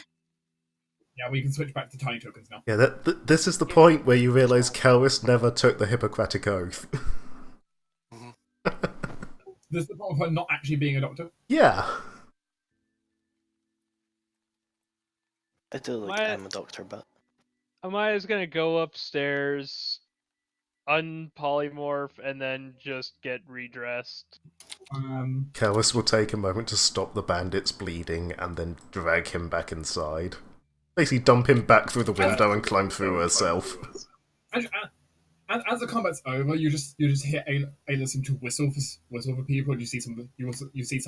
Yeah, we can switch back to tiny tokens now. Yeah, this is the point where you realise Kelris never took the Hippocratic Oath. This is the problem of her not actually being a doctor. Yeah. I do like I'm a doctor, but... Amaya's gonna go upstairs, unpolymorph, and then just get redressed. Kelris will take a moment to stop the bandit's bleeding and then drag him back inside. Basically dump him back through the window and climb through herself. And as the combat's over, you just hear Ayla seem to whistle for people, and you see some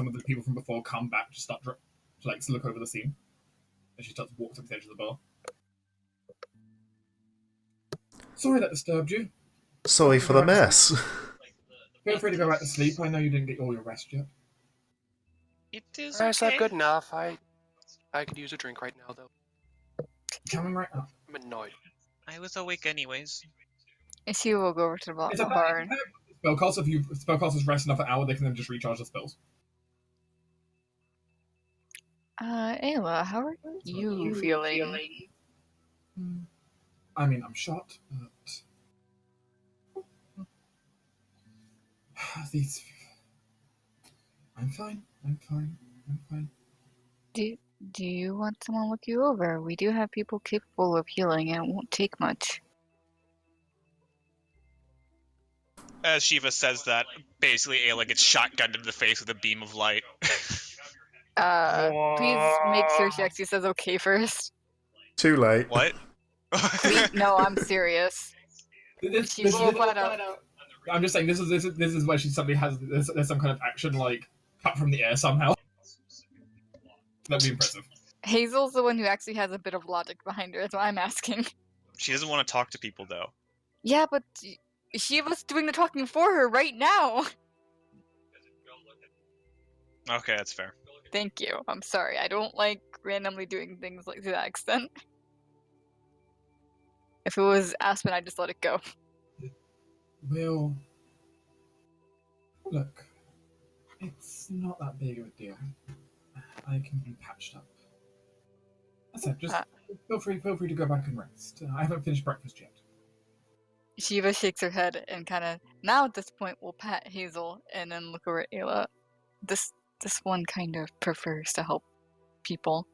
of the people from before come back, just start to look over the scene, and she starts to walk to the edge of the bar. Sorry that disturbed you. Sorry for the mess. Feel free to go back to sleep. I know you didn't get all your rest yet. It is I slept okay. good enough. I could use a drink right now, though. Coming right up. I'm annoyed. I was awake anyways. She will go over to the It's a bar. And... spellcast. If spellcasters rest enough an hour, they can then just recharge the spells. Ayla, how are you feeling? I mean, I'm shot, but these. I'm fine. Do you want someone to look you over? We do have people capable of healing, and it won't take much. As Shiva says that, basically Ayla gets shotgunned in the face with a beam of light. Please make sure she actually says okay first. Too late. What? No, I'm serious. She will flat out. I'm just saying this is where she suddenly has there's some kind of action like cut from the air somehow. That'd be impressive. Hazel's the one who actually has a bit of logic behind her. That's why I'm asking. She doesn't want to talk to people, though. Yeah, but Shiva's doing the talking for her right now. Okay, that's fair. Thank you. I'm sorry. I don't like randomly doing things like to that extent. If it was Aspen, I'd just let it go. Well, look, it's not that big of a deal. I can be patched up. That's it. Just feel free to go back and rest. I haven't finished breakfast yet. Shiva shakes her head and kind of, now at this point, will pat Hazel and then look over at Ayla. This one kind of prefers to help people.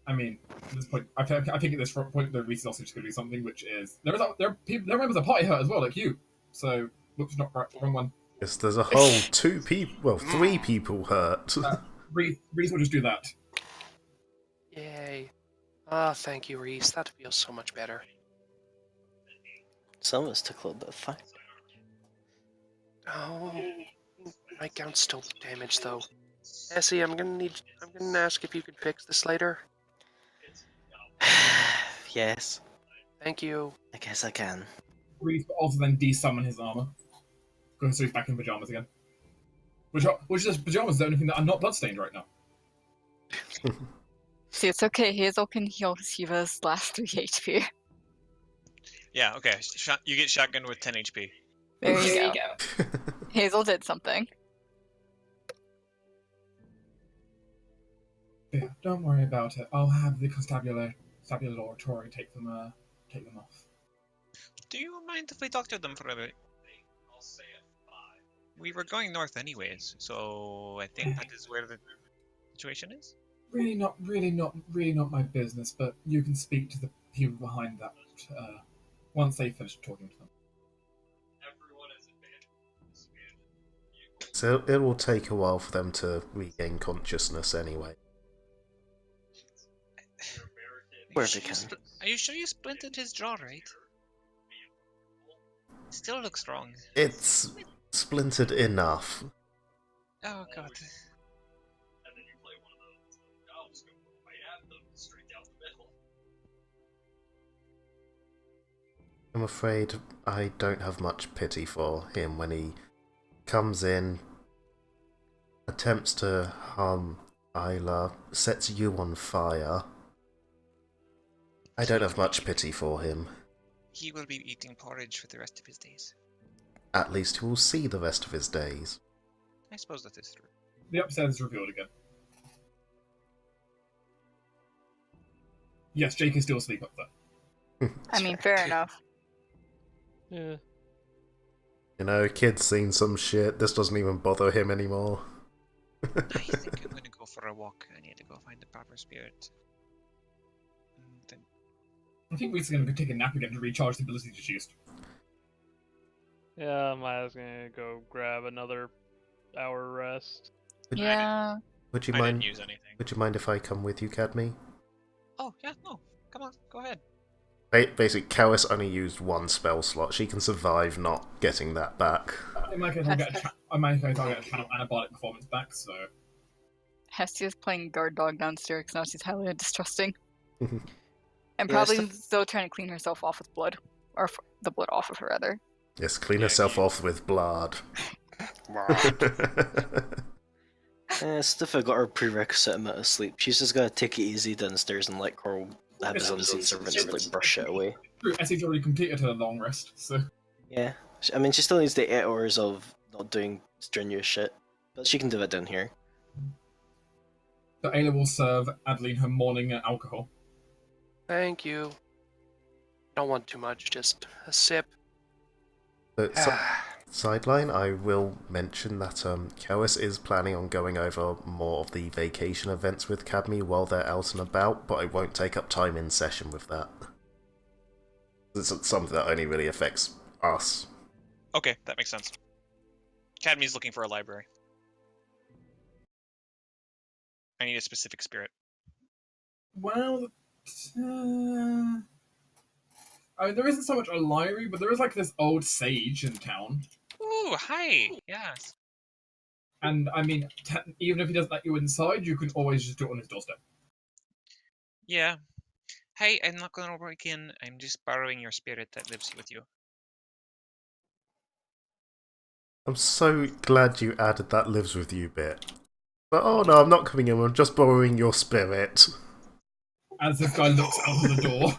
I mean, at this point, I think at this point, the Reese is also just going to do something, which is there are members of the party hurt as well, like you. So, whoops, not right, wrong one. Yes, there's a whole 3 people hurt. Reese will just do that. Yay. Thank you, Reese. That feels so much better. Some of us took a little bit of fight. Oh, my gown's still damaged, though. Essie, I'm gonna ask if you could fix this later. Yes. Thank you. I guess I can. Reese will also then de-summon his armor. So he's back in pajamas again. Which is just pajamas, the only thing that I'm not bloodstained right now. See, it's okay. Hazel can heal Shiva's last 3 HP. Yeah, okay. You get shotgun with 10 HP. There you go. Hazel did something. Yeah, don't worry about it. I'll have the constabulary take them off. Do you mind if we talk to them for a bit? We were going north anyways, so I think that is where the situation is. Really not my business, but you can speak to the people behind that once they finish talking to them. So it will take a while for them to regain consciousness anyway. Wherever you can. Are you sure you splinted his jaw right? Still looks wrong. It's splintered enough. Oh god. I'm afraid I don't have much pity for him when he comes in, attempts to harm Isla, sets you on fire. I don't have much pity for him. He will be eating porridge for the rest of his days. At least he will see the rest of his days. I suppose that is true. The upstairs is revealed again. Yes, Jake is still asleep up there. I mean, fair enough. Yeah. You know, kid's seen some shit, this doesn't even bother him anymore. I think I'm gonna go for a walk. I need to go find the proper spirit. Then I think we're going to take a nap again to recharge the ability to choose. Yeah, Maya's gonna go grab another hour rest. Yeah. Would you I mind? didn't use anything. Would you mind if I come with you, Cadme? Oh, yeah, no. Come on, go ahead. Basically, Kalis only used one spell slot. She can survive not getting that back. In my case, I'll get a channel antibiotic performance back, so... Hestia's playing guard dog downstairs because now she's highly distrusting. And Yeah, probably still trying to clean herself off with blood. Or the blood off of her, rather. Yes, clean herself off with blood. Stiffa got her prerequisite amount of sleep. She's just gotta take it easy downstairs and let Coral have his unseen servants like brush it away. Essie's already completed her long rest, so... Yeah. I mean, she still needs the 8 hours of not doing strenuous shit. But she can do it down here. So Ayla will serve Adeline her morning alcohol. Thank you. Don't want too much, just a sip. But sideline, I will mention that Kalis is planning on going over more of the vacation events with Cadme while they're out and about, but I won't take up time in session with that. It's something that only really affects us. Okay, that makes sense. Cadme's looking for a library. I need a specific spirit. Well, I mean, there isn't so much a library, but there is like this old sage in town. Ooh, hi! Yes. And I mean, even if he doesn't let you inside, you can always just do it on his doorstep. Yeah. Hey, I'm not gonna break in. I'm just borrowing your spirit that lives with you. I'm so glad you added that lives with you bit. But oh no, I'm not coming in, I'm just borrowing your spirit. As this guy looks out of the door.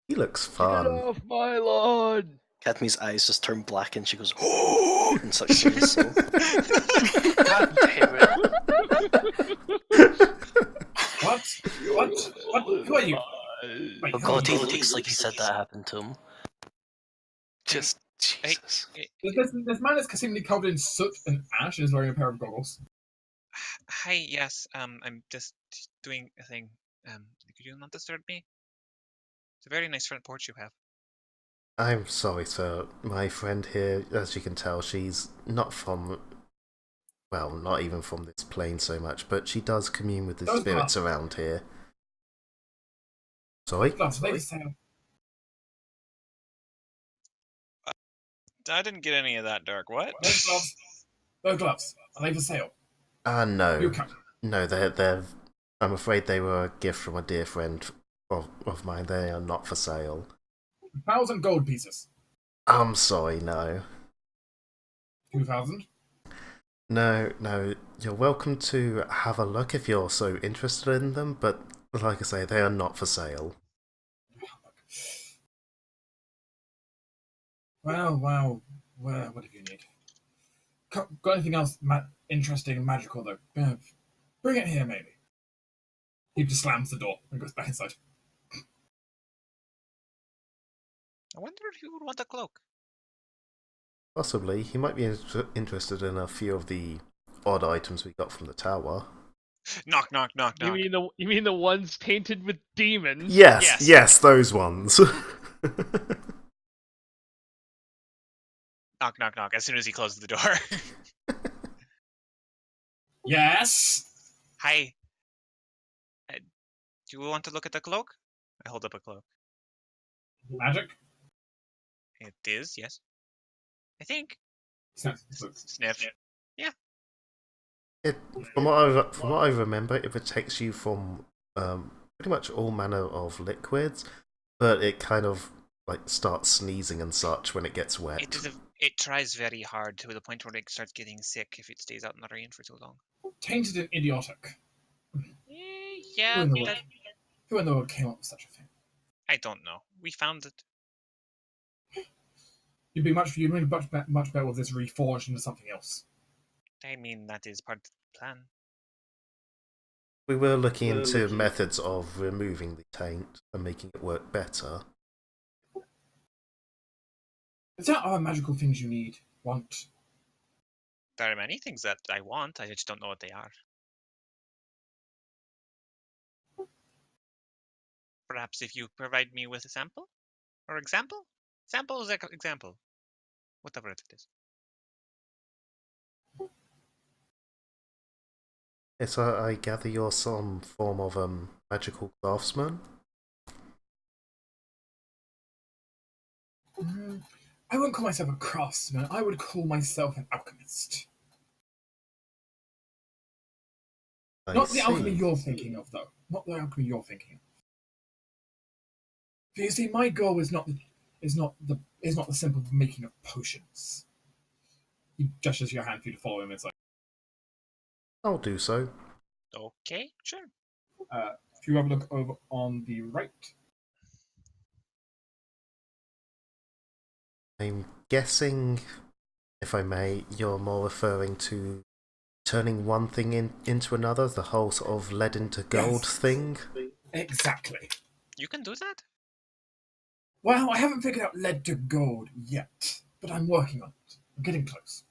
He looks Get fun. off my lawn! Cadme's eyes just turn black and she goes, oh, in such serious soul. God damn it. What? What? Who are you? Wait, Oh who are god, he you? looks like he said that happened to him. Just, Jesus. This man is seemingly covered in soot and ash and is wearing a pair of goggles. Hi, yes. I'm just doing a thing. Could you not disturb me? It's a very nice front porch you have. I'm sorry, sir. My friend here, as you can tell, she's not from... Well, not even from this plane so much, but she does commune with the Those spirits are- around here. Sorry? Gloves, lady sail. I didn't get any of that, Dark. What? Those gloves. Those gloves. Are they for sale? No. You can. No, they're... I'm afraid they were a gift from a dear friend of mine. They are not for sale. 1,000 gold pieces. I'm sorry, no. 2,000. No, no, you're welcome to have a look if you're so interested in them, but like I say, they are not for sale. Well, what do you need? Got anything else interesting and magical, though? Bring it here, maybe. He just slams the door and goes back inside. I wonder if you would want a cloak. Possibly, he might be interested in a few of the odd items we got from the tower. Knock, knock, knock, knock. You mean the ones tainted with demons? Yes, Yes. those ones. Knock, knock, knock. As soon as he closes the door. Yes? Hi. Do you want to look at the cloak? I hold up a cloak. Magic? It is, yes. I think. Sniff. Sniff. It, from what I remember, it protects you from pretty much all manner of liquids, but it kind of like starts sneezing and such when it gets wet. It tries very hard to the point where it starts getting sick if it stays out in the rain for too long. Tainted and idiotic. Yeah, Who in the world came up with such a thing? I don't know. We found it. You'd be much better with this reforged into something else. I mean, that is part of the plan. We were looking into methods of removing the taint and making it work better. Is there other magical things you want? There are many things that I want, I just don't know what they are. Perhaps if you provide me with a sample? Or example? Sample is example. Whatever it is. Yes, I gather you're some form of magical craftsman? I wouldn't call myself a craftsman. I would call myself an alchemist. Not the alchemy you're thinking of, though. Not the alchemy you're thinking of. You see, my goal is not the simple making of potions. He gestures your hand for you to follow him. It's like, I'll do so. Okay, sure. if you have a look over on the right, I'm guessing, if I may, you're more referring to turning one thing into another, the whole sort of lead into gold thing? exactly. You can do that? Well, I haven't figured out lead to gold yet, but I'm working on it. I'm getting close.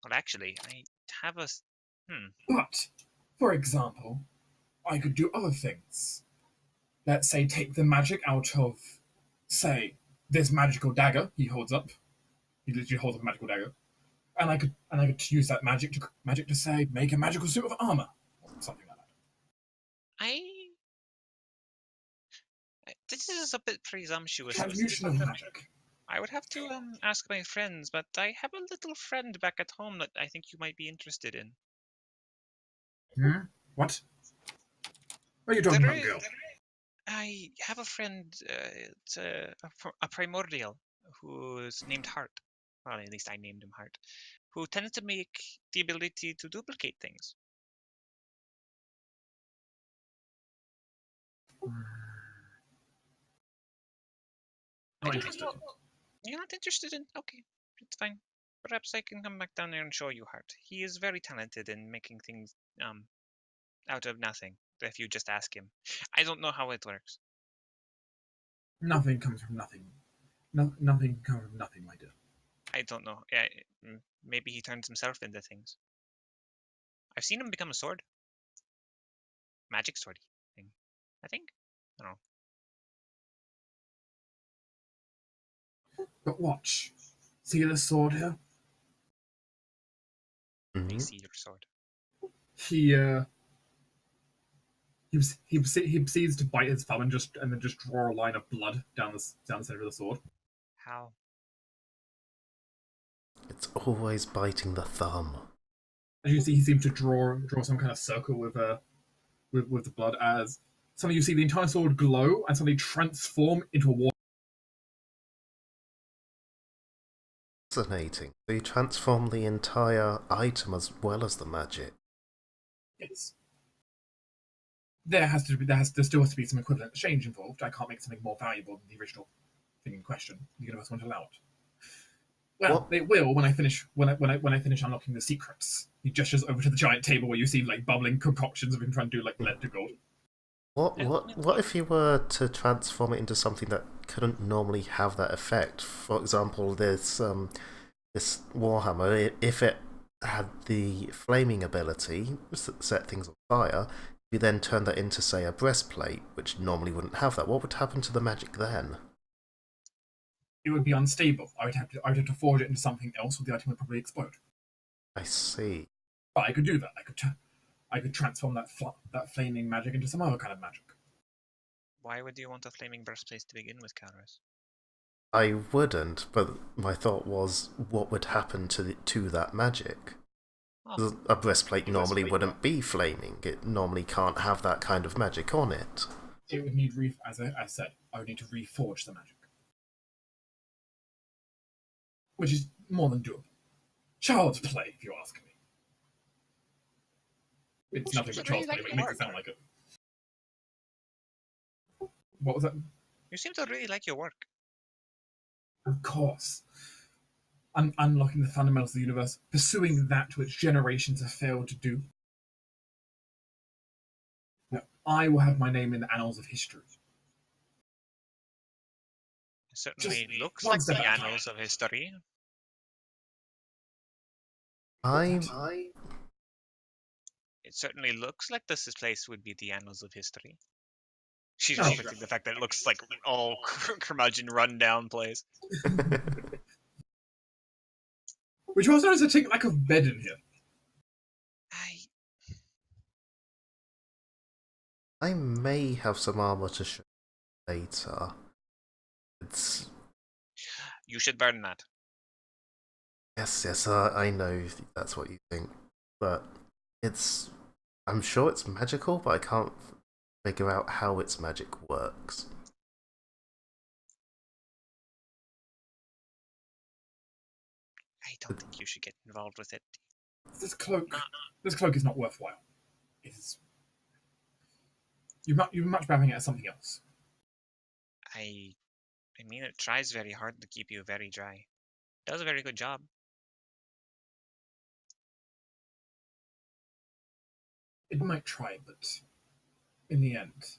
Well, actually, I have a... But, for example, I could do other things. Let's say take the magic out of, say, this magical dagger he holds up. He literally holds up a magical dagger, and I could use that magic to say make a magical suit of armor, or something like that. This is a bit presumptuous. Transmutation of magic. I would have to ask my friends, but I have a little friend back at home that I think you might be interested in. What? What are you talking about, girl? I have a friend, it's a primordial, who's named Hart. Well, at least I named him Hart. Who tends to make the ability to duplicate things. Not interested. You're not interested in? Okay, it's fine. Perhaps I can come back down there and show you Hart. He is very talented in making things out of nothing. If you just ask him, I don't know how it works. Nothing comes from nothing. Nothing comes from nothing, my dear. I don't know. Yeah, maybe he turns himself into things. I've seen him become a sword. Magic sword thing. I think. I don't know. But watch. See this sword here? I see your sword. He proceeds to bite his thumb and then just draw a line of blood down the center of the sword. How? It's always biting the thumb. As you see, he seems to draw some kind of circle with the blood. As suddenly you see the entire sword glow and suddenly transform into a water. Fascinating. So you transform the entire item as well as the magic. Yes. There still has to be some equivalent exchange involved. I can't make something more valuable than the original thing in question. The universe won't allow it. Well, What? it will when I finish finish unlocking the secrets. He gestures over to the giant table where you see like bubbling concoctions of him trying to do like lead to gold. What if you were to transform it into something that couldn't normally have that effect? For example, this Warhammer, if it had the flaming ability, set things on fire, you then turn that into, say, a breastplate, which normally wouldn't have that. What would happen to the magic then? It would be unstable. I would have to forge it into something else, or the item would probably explode. I see. But I could do that. I could transform that flaming magic into some other kind of magic. Why would you want a flaming breastplate to begin with, Calrus? I wouldn't, but my thought was, what would happen to that magic? Oh, A breastplate normally wouldn't be flaming. It normally can't have that kind of magic on it. It would need as I said, I would need to reforge the magic, which is more than doable. Child's play, if you ask me. It's nothing but child's play, but it makes it sound like it. What was that? you seem to really like your work. Of course. Unlocking the fundamentals of the universe, pursuing that which generations have failed to do. Now, I will have my name in the annals of history. It certainly Just looks one like step the at a time. annals of history. I It certainly looks like this place would be the annals of history. She's Oh. referencing the fact that it looks like all curmudgeon run-down place. Which also has a take lack of bed in here. I may have some armor to show later. You should burn that. Yes, I know that's what you think, but I'm sure it's magical, but I can't figure out how its magic works. I don't think you should get involved with it. This cloak is not worthwhile. It is. You're much better having it as something else. I mean, it tries very hard to keep you very dry. It does a very good job. It might try, but in the end,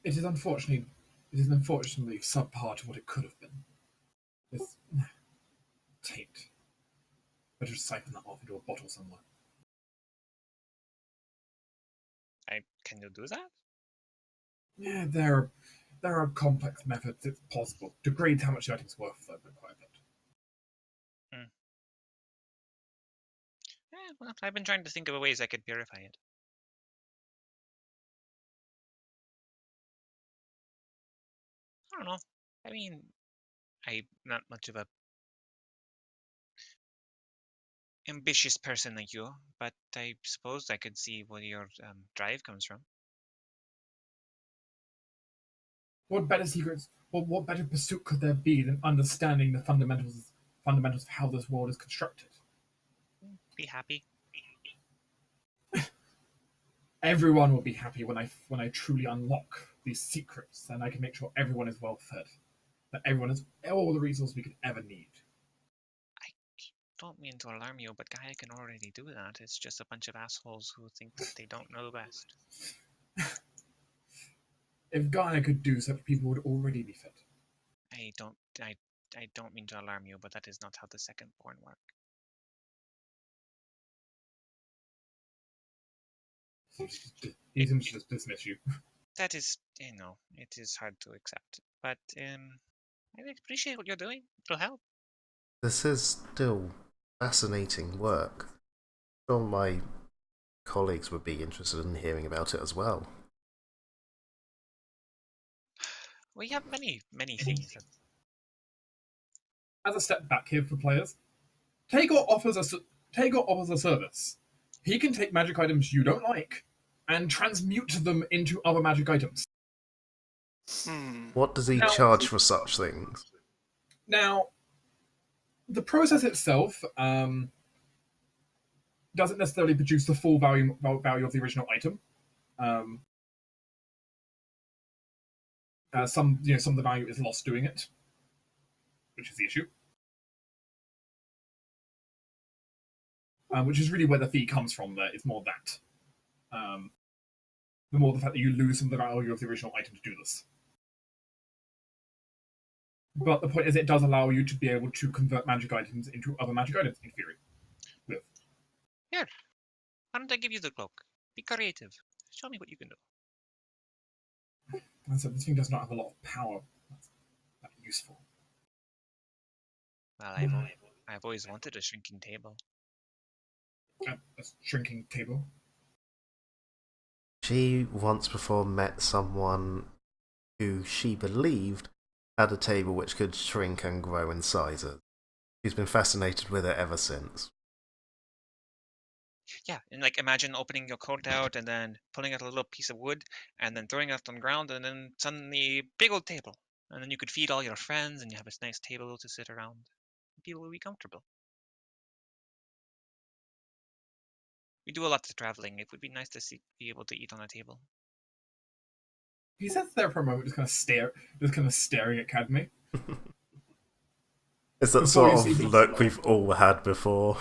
it is unfortunately subpar to what it could have been. It's taint. Better just siphon that off into a bottle somewhere. Can you do that? Yeah, there are complex methods. It's possible. Degrades how much the item's worth, though, but quite a bit. Well, I've been trying to think of ways I could purify it. I don't know. I mean, I'm not much of a ambitious person like you, but I suppose I could see where your drive comes from. What better secrets? What better pursuit could there be than understanding the fundamentals of how this world is constructed? Be happy. Everyone will be happy when I truly unlock these secrets, and I can make sure everyone is well fed, that everyone has all the resources we could ever need. I don't mean to alarm you, but Gaia can already do that. It's just a bunch of assholes who think that they don't know best. If Gaia could do so, people would already be fed. I don't mean to alarm you, but that is not how the second born work. He seems to just dismiss you. That is, it is hard to accept. But I appreciate what you're doing. It'll help. This is still fascinating work. I'm sure my colleagues would be interested in hearing about it as well. We have many things. As a step back here for players, Tagor offers a service. He can take magic items you don't like and transmute them into other magic items. What does he Now- charge for such things? Now, the process itself doesn't necessarily produce the full value of the original item. Some of the value is lost doing it, which is the issue. Which is really where the fee comes from. There, it's more that. The more the fact that you lose some of the value of the original item to do this. But the point is, it does allow you to be able to convert magic items into other magic items, in theory. Here, why don't I give you the cloak? Be creative. Show me what you can do. And so this thing does not have a lot of power. That's that useful. Well, I've always wanted a shrinking table. A shrinking table. She once before met someone who she believed had a table which could shrink and grow in sizes. She's been fascinated with it ever since. Yeah, and like imagine opening your coat out and then pulling out a little piece of wood and then throwing it on the ground and then suddenly big old table. And then you could feed all your friends and you have this nice table to sit around. People will be comfortable. We do a lot of traveling. It would be nice to be able to eat on a table. He sits there for a moment, just kind of staring at Cadme. It's that Before sort you of see- look we've all had before.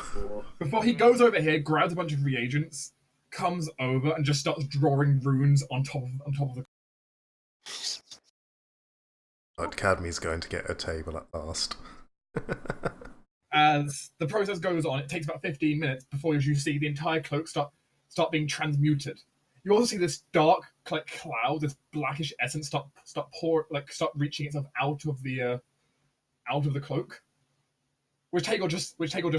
Before he goes over here, grabs a bunch of reagents, comes over, and just starts drawing runes on top of the. Cadme's going to get a table at last. As the process goes on, it takes about 15 minutes before you see the entire cloak start being transmuted. You also see this dark cloud, this blackish essence start reaching itself out of the cloak. Which Tagore just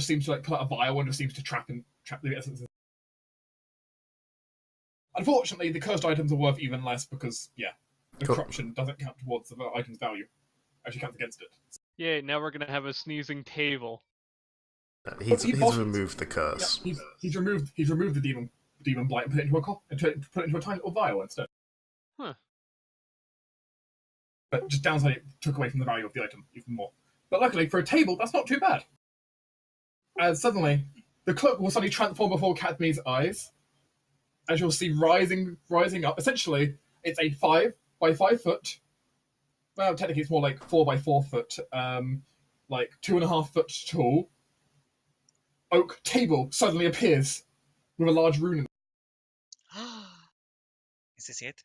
seems to pull out a vial and just seems to trap the essence. Unfortunately, the cursed items are worth even less because the Cool. corruption doesn't count towards the item's value. Actually counts against it. Yay, now we're gonna have a sneezing table. He's He bought it. removed the curse. Yeah, he's removed the demon blight and put it into a tiny little vial instead. Huh. But just downside, it took away from the value of the item even more. But luckily, for a table, that's not too bad. As suddenly, the cloak will suddenly transform before Cadme's eyes, as you'll see rising up. Essentially, it's a 5 by 5 foot. Well, technically, it's more like 4 by 4 foot, like 2.5 foot tall oak table suddenly appears with a large rune in it. Is this it?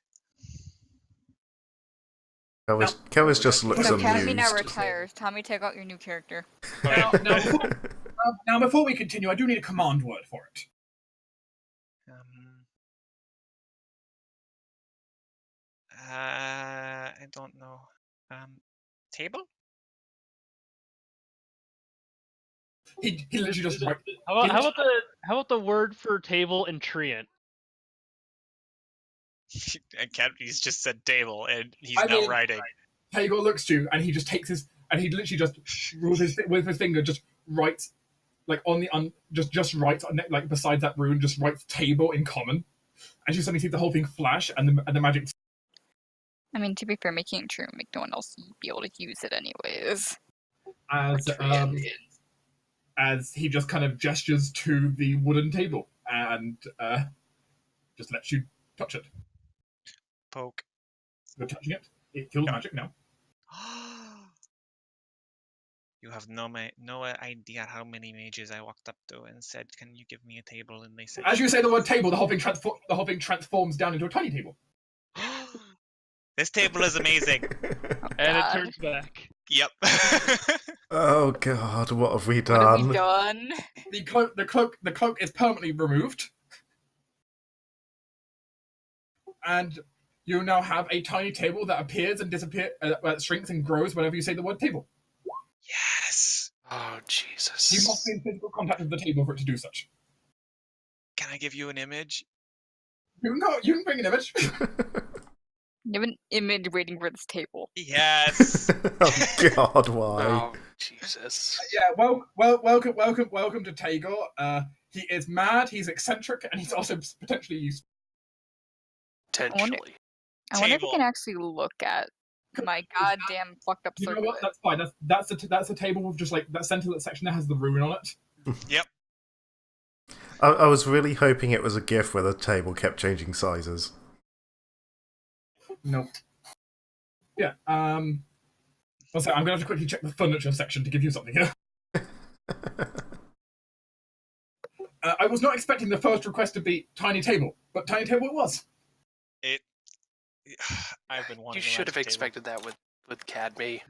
Keris just looks So amused. Academy now retires. Tommy, take out your new character. Now, before we continue, I do need a command word for it. I don't know. Table? He literally just How about the word for table in Treant? Academy's just said table, and he's I now mean- writing. Tagore looks to you, and he just takes his, and he literally just with his finger just writes on the just writes like beside that rune, just writes table in common, and you suddenly see the whole thing flash, and the magic. I mean, to be fair, making it true make no one else be able to use it anyways. As he just kind of gestures to the wooden table and just lets you touch it. Poke. You're touching it. It feels magic now. You have no idea how many mages I walked up to and said, "Can you give me a table?" And they said, As you say the word table, the whole thing transforms down into a tiny table. "This table is amazing." And it God. turns back. Yep. Oh god, what have we What have done? we done? The cloak is permanently removed, and you now have a tiny table that appears and disappears, that shrinks and grows whenever you say the word table. Yes. Oh, You Jesus. must be in physical contact with the table for it to do such. Can I give you an image? You can bring an image. You have an image waiting for this table. Yes. Oh god, why? Oh, Jesus. Yeah, welcome to Tagore. He is mad, he's eccentric, and he's also potentially useful. Potentially. I wonder if we table. can actually look at my goddamn fucked up You know circle. what? That's fine. That's the table with just like that center section that has the rune on it. Yep. I was really hoping it was a GIF where the table kept changing sizes. Nope. Yeah. I'll say I'm gonna have to quickly check the furniture section to give you something here. I was not expecting the first request to be tiny table, but tiny table it was. It. I've been wanting. You a should have magic table. expected that with Cadme.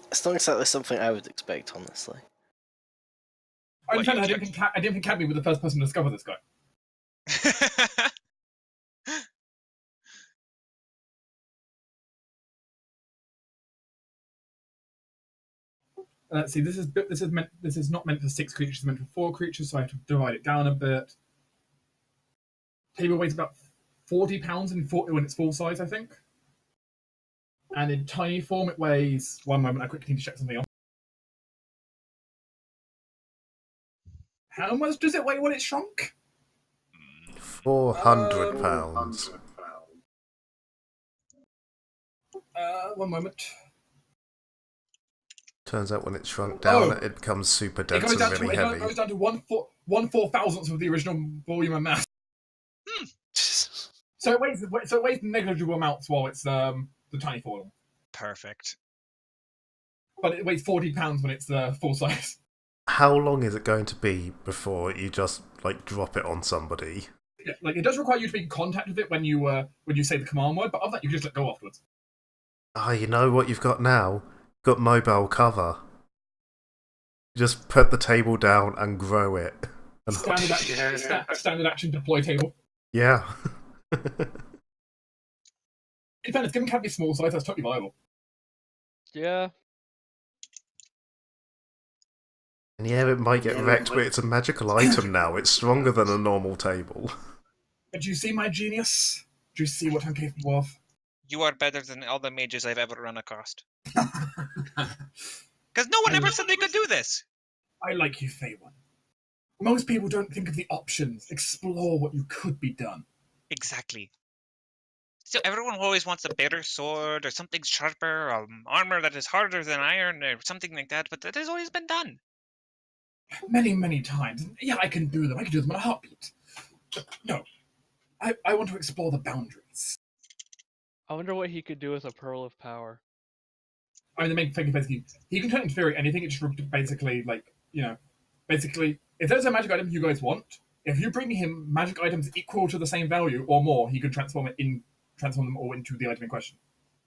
It's not exactly something I would expect, honestly. I What, understand. you I didn't think Cadme was the first person to discover this guy. Let's see. This is not meant for 6 creatures. It's meant for 4 creatures, so I have to divide it down a bit. Table weighs about 40 pounds when it's full size, I think. And in tiny form, it weighs. One moment, I quickly need to check something else. How much does it weigh when it's shrunk? 400 pounds. 1 moment. Turns out when it's shrunk down, Oh. it becomes super It dense goes and down really to heavy. it goes down to 1/4,000th of the original volume and mass. So it weighs negligible amounts while it's the tiny form, Perfect. but it weighs 40 pounds when it's the full size. How long is it going to be before you just like drop it on somebody? Yeah, like it does require you to be in contact with it when you say the command word, but other than that, you can just let go afterwards. Ah, you know what you've got now? You've got mobile cover. Just put the table down and grow it. And Standard action, standard action deploy table. yeah. In fairness, given Cadme's small size, that's totally viable. Yeah. And yeah, it might get wrecked, but it's a magical item now. It's stronger than a normal table. But do you see my genius? Do you see what I'm capable of? You are better than all the mages I've ever run across. Because no one ever said they could do this. I like you, Feywan. Most people don't think of the options, explore what you could be done. Exactly. So everyone always wants a better sword or something sharper, or armor that is harder than iron or something like that, but that has always been done. Many, many times. Yeah, I can do them. I can do them in a heartbeat. But no. I want to explore the boundaries. I wonder what he could do with a pearl of power. I mean, the main thing is basically, he can turn into theory anything. It's just basically, like, basically, if there's a magic item you guys want, if you bring him magic items equal to the same value or more, he can transform them all into the item in question.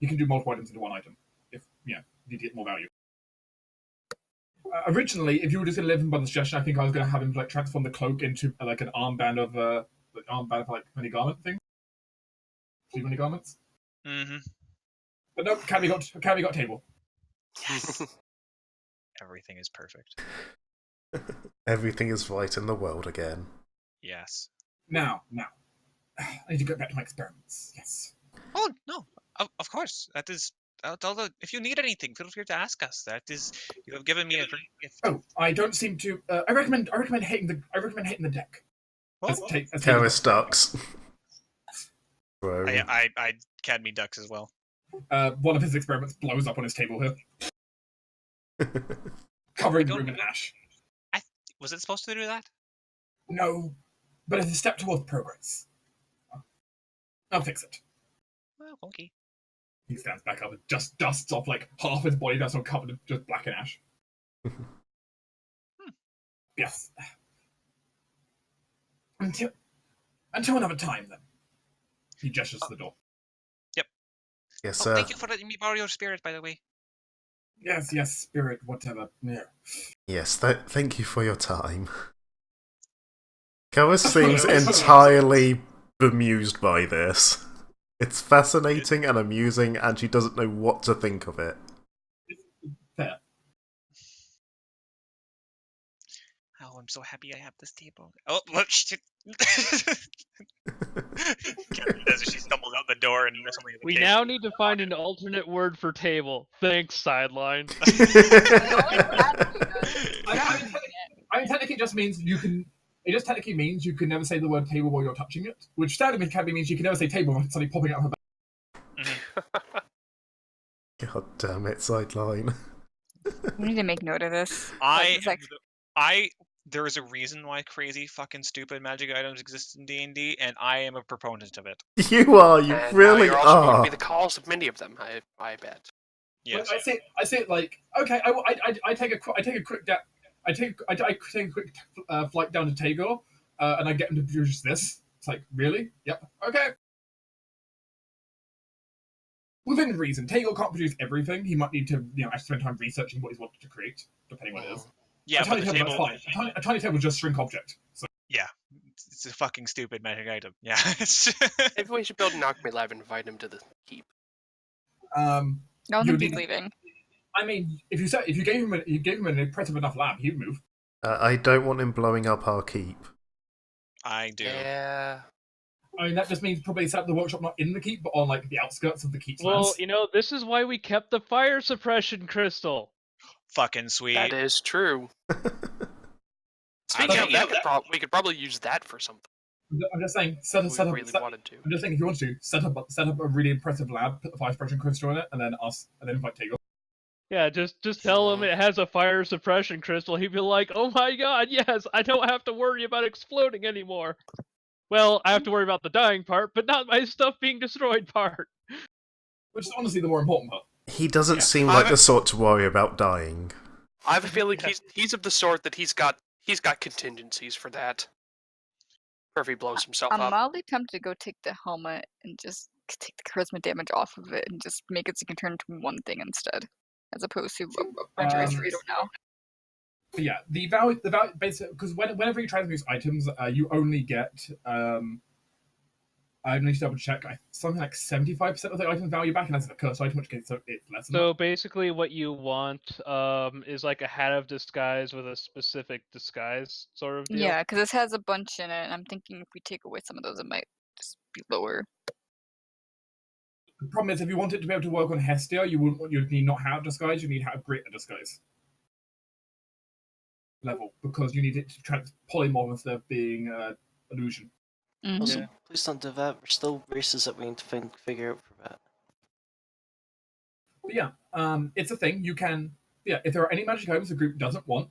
He can do multiple items into one item if, you need to get more value. Originally, if you were just going to live him by the suggestion, I think I was going to have him like transform the cloak into like an armband of like many garment thing. 2 many garments. Mm-hmm. But no, Cadme got table. Yes. Everything is perfect. Everything is right in the world again. Yes. Now, I need to get back to my experiments. Yes. Oh no, of course. That is. If you need anything, feel free to ask us. That is, you have given me a great gift. Oh, I don't seem to. I recommend hitting the deck. Well, Terrace ducks. Bro. I Cadme ducks as well. One of his experiments blows up on his table here, covering the room in ash. Was it supposed to do that? No, but it's a step towards progress. I'll fix it. Well, okay. He stands back up and just dusts off like half his body. That's all covered in just black and ash. Yes. Until another time, then. He gestures to the door. Yes, Oh, sir. thank you for letting me borrow your spirit, by the way. Yes, spirit, whatever. Yeah. Yes, thank you for your time. Karis seems entirely bemused by this. It's fascinating and amusing, and she doesn't know what to think of it. Fair. Oh, I'm so happy I have this table. Oh, look, shit. As she stumbles out the door and something. We now need to find an alternate word for table. Thanks, sideline. I mean, technically, it just means you can It just technically means you can never say the word table while you're touching it, which sadly means you can never say table without something popping out of her back. God damn it, sideline. We need to make note of this. There is a reason why crazy fucking stupid magic items exist in D&D, and I am a proponent of it. You are, you And really you're also going to are. be the cause of many of them, I bet. Yes. I say it like, okay, I take a quick flight down to Tagore, and I get him to produce this. It's like, really? Yep. Okay. Within reason, Tagore can't produce everything. He might need to, actually spend time researching what he's wanted to create, depending on what it is. Yeah, a tiny but the table, table. that's fine. A tiny table is just shrink object. So. Yeah, it's a fucking stupid magic item. Yeah. Maybe we should build an alchemy lab and invite him to the keep. I don't you think he's need- leaving. I mean, if you gave him an impressive enough lab, he'd move. I don't want him blowing up our keep. I do. Yeah. I mean, that just means probably set up the workshop not in the keep, but on like the outskirts of the keep's Well, lands. this is why we kept the fire suppression crystal. Fucking sweet. That is true. Speaking of that, we could probably use that for something. I'm just saying, set up. Really wanted to. I'm just saying, if you want to set up a really impressive lab, put the fire suppression crystal in it, and then invite Tagore. Yeah, just tell him it has a fire suppression crystal. He'd be like, "Oh my god, yes! I don't have to worry about exploding anymore." Well, I have to worry about the dying part, but not my stuff being destroyed part. Which is honestly the more important part. He doesn't seem like the sort to worry about dying. I have a feeling he's of the sort that he's got contingencies for that. Or if he blows himself I'm up. mildly tempted to go take the helmet and just take the charisma damage off of it and just make it so you can turn into one thing instead, as opposed to a bunch of race where you don't know. But yeah, the value, basically, because whenever you transmute items, you only get. I need to double check. Something like 75% of the item value back, and that's a cursed item, which gets it's less than So that. basically, what you want is like a hat of disguise with a specific disguise sort of deal. Yeah, because this has a bunch in it, and I'm thinking if we take away some of those, it might just be lower. The problem is, if you want it to be able to work on Hestia, you'd need not have disguise. You need to have greater disguise level, because you need it to trans polymorph instead of being illusion. Mm-hmm. Also, Yeah. please don't do that. We're still races that we need to figure out for that. But yeah, it's a thing. You can, if there are any magic items the group doesn't want,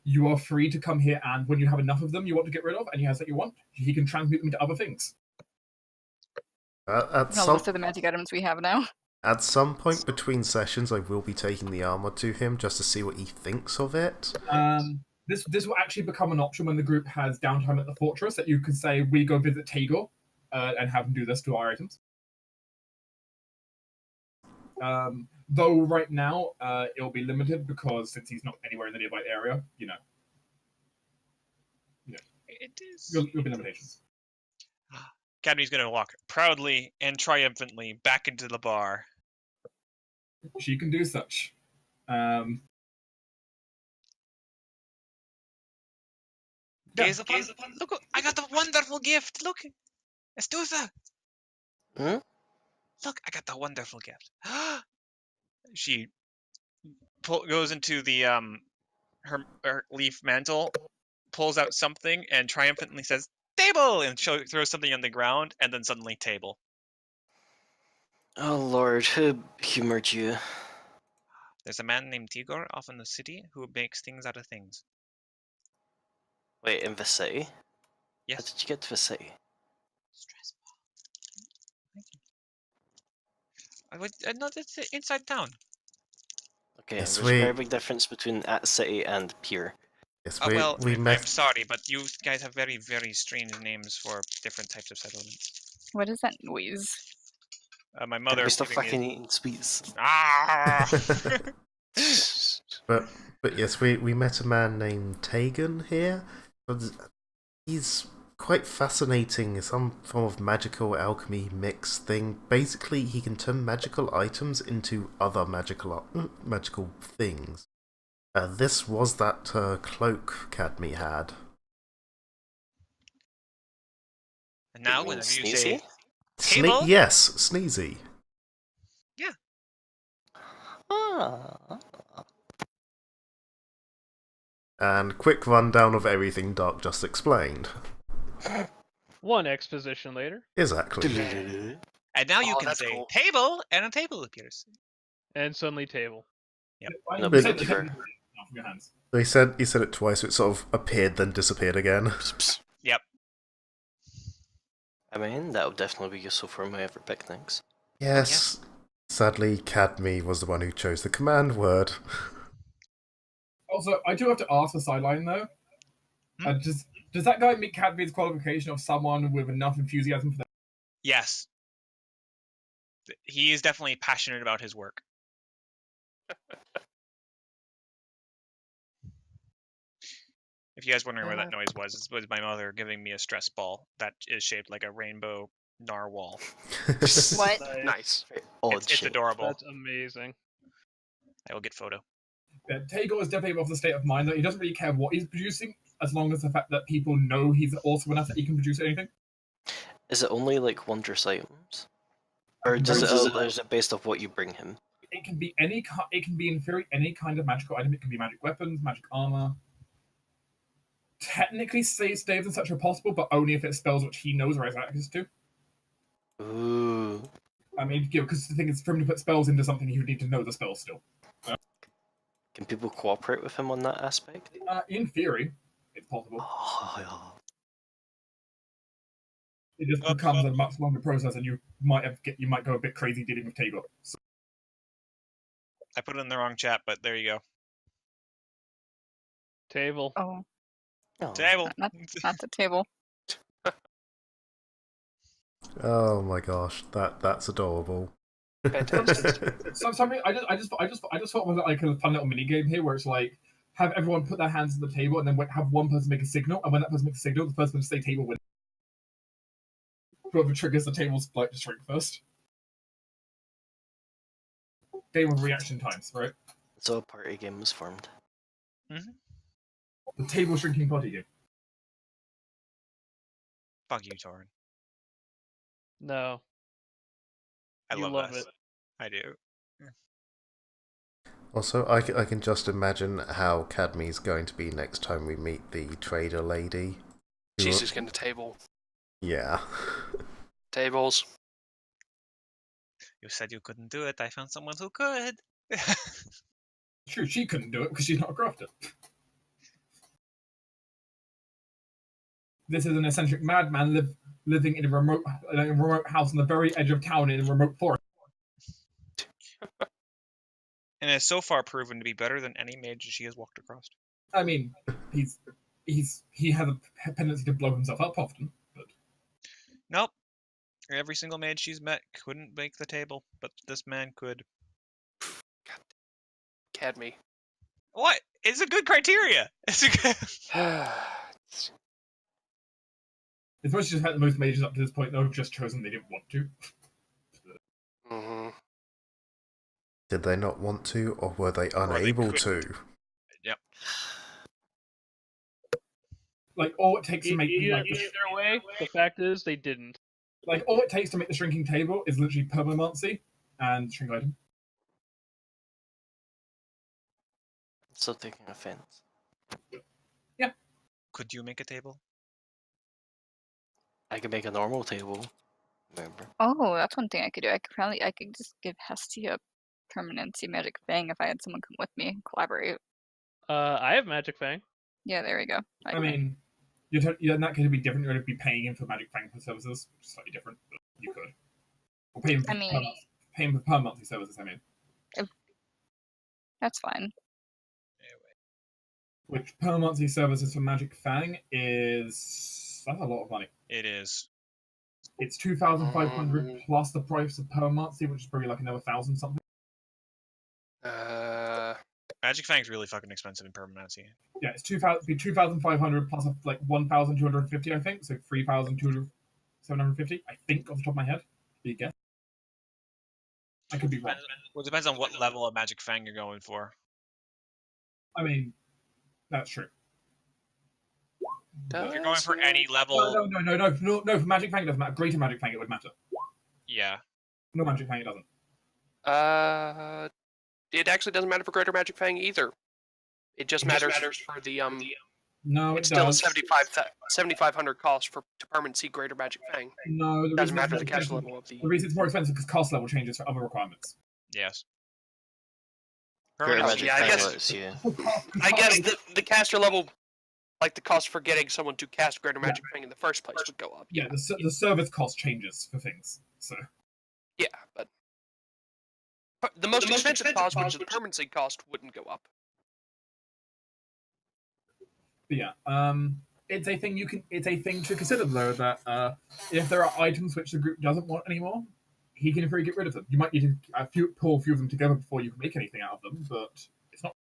you are free to come here, and when you have enough of them you want to get rid of, and he has that you want, he can transmute them into other things. At I'll list of the magic items we have now. At some point between sessions, I will be taking the armor to him just to see what he thinks of it. This will actually become an option when the group has downtime at the fortress, that you can say, we go visit Tagore, and have him do this to our items. Though right now, it'll be limited, because since he's not anywhere in the nearby area, It is. there'll be limitations. Cadmy's gonna walk proudly and triumphantly back into the bar. She can do such. Gaze upon. Look, I got the wonderful gift. Look, Estusa. Hmm? Look, I got the wonderful gift. She goes into the her leaf mantle, pulls out something, and triumphantly says, "Table!" and throws something on the ground, and then suddenly table. Oh lord, who humored you? There's a man named Tigor off in the city who makes things out of things. Wait, in the city? How Yes. did you get to the city? Stressful. No, it's inside town. Okay, Yes, there's a very big difference between at city and pier. Yes, Well, we met. I'm sorry, but you guys have very, very strange names for different types of settlements. What is that noise? My Gotta mother be still giving fucking me... eating sweets. Ah! But yes, we met a man named Tegan here. He's quite fascinating, some form of magical alchemy mix thing. Basically, he can turn magical items into other magical things. This was that cloak Cadmy had. And now, You mean whenever you say Sneezy? table, Yes, Sneezy. Ah. And quick rundown of everything Dark just explained. One exposition later, Exactly. And now you Oh, can that's say cool. table, and a table appears. and suddenly table. I No, mean, but you said for- the table off your hands. He said it twice, so it sort of appeared then disappeared again. Yep. I mean, that would definitely be useful for my ever picnics. Yes. Sadly, Cadme was the one who chose the command word. Also, I do have to ask the sideline though. Does that guy meet Cadme's qualification of someone with enough enthusiasm for that? Yes. He is definitely passionate about his work. If you guys wondering where that noise was, it was my mother giving me a stress ball that is shaped like a rainbow narwhal. What? Nice. Odd It's shape. adorable. That's amazing. I will get photo. Yeah, Tagore is definitely of the state of mind that he doesn't really care what he's producing, as long as the fact that people know he's awesome enough that he can produce anything. Is it only like wondrous items? Or is it based off what you bring him? It can be any. It can be in theory any kind of magical item. It can be magic weapons, magic armor. Technically, saves and such are possible, but only if it spells which he knows or has access to. Ooh. I mean, because the thing is, for him to put spells into something, he would need to know the spell still. Can people cooperate with him on that aspect? In theory, it's possible. Oh, It just becomes a much longer process, and you might go a bit crazy dealing with Tagore. So, I put it in the wrong chat, but there you go. Table. Oh, oh. Table. not the table. Oh my gosh, that's adorable. Fantastic. so something I just thought was like a fun little mini game here, where it's like have everyone put their hands on the table, and then have one person make a signal, and when that person makes a signal, the first one to say table wins. Whoever triggers the tables like to shrink first. Game of reaction times, right? So a party game was formed. The table shrinking party game. Fuck you, Torin. No. I You love this. it. I do. Also, I can just imagine how Cadme's going to be next time we meet the trader lady. She's just gonna table. Yeah. Tables. You said you couldn't do it. I found someone who could. True, she couldn't do it because she's not a crafter. This is an eccentric madman living in a remote house on the very edge of town in a remote forest. And has so far proven to be better than any mage she has walked across. I mean, he has a tendency to blow himself up often, but Nope. Every single mage she's met couldn't make the table, but this man could. Cadme. What? It's a good criteria. It's a good... it's mostly just had the most mages up to this point though have just chosen they didn't want to. Mm-hmm. Did they not want to, or were they unable to? Yep. Like all it takes to make Either like, way, the fact is they didn't. like all it takes to make the shrinking table is literally permanency and shrink item. Still taking offense. Could you make a table? I could make a normal table. Remember? Oh, that's one thing I could do. I could just give Hestia a permanency magic fang if I had someone come with me and collaborate. I have Magic Fang. Yeah, there we go. I mean, in that case it'd be different. You'd be paying him for magic fang services, which is slightly different, but you could. Or pay him for permanency services, I mean. That's fine. Which permanency services for Magic Fang that's a lot of money. It is. It's 2,500 plus the price of permanency, which is probably like another 1,000 something. Magic Fang's really fucking expensive in permanency. Yeah, it's 2,500 plus like 1,250, I think. So 3,750, I think, off the top of my head. Big guess. I could be wrong. Well, it depends on what level of Magic Fang you're going for. I mean, that's true. If you're going for any level... No, for Magic Fang it doesn't matter. Greater Magic Fang it would matter. Yeah. No Magic Fang it doesn't. It actually doesn't matter for Greater Magic Fang either. It just matters for the No, It's it still a does. 7,500 cost for to permanency Greater Magic Fang. No, the Doesn't reason it's matter more the cash expensive. level of the. The reason it's more expensive because cost level changes for other requirements. Yes. Greater Permanent Magic yeah, I Fang guess- lets you. I guess the caster level, like the cost for getting someone to cast Greater Magic Fang in the first place, would go up. Yeah, the service cost changes for things. So Yeah, but the most expensive cost, which is the permanency cost, wouldn't go up. but yeah, it's a thing It's a thing to consider though that if there are items which the group doesn't want anymore, he can free get rid of them. You might need to pull a few of them together before you can make anything out of them, but it's not.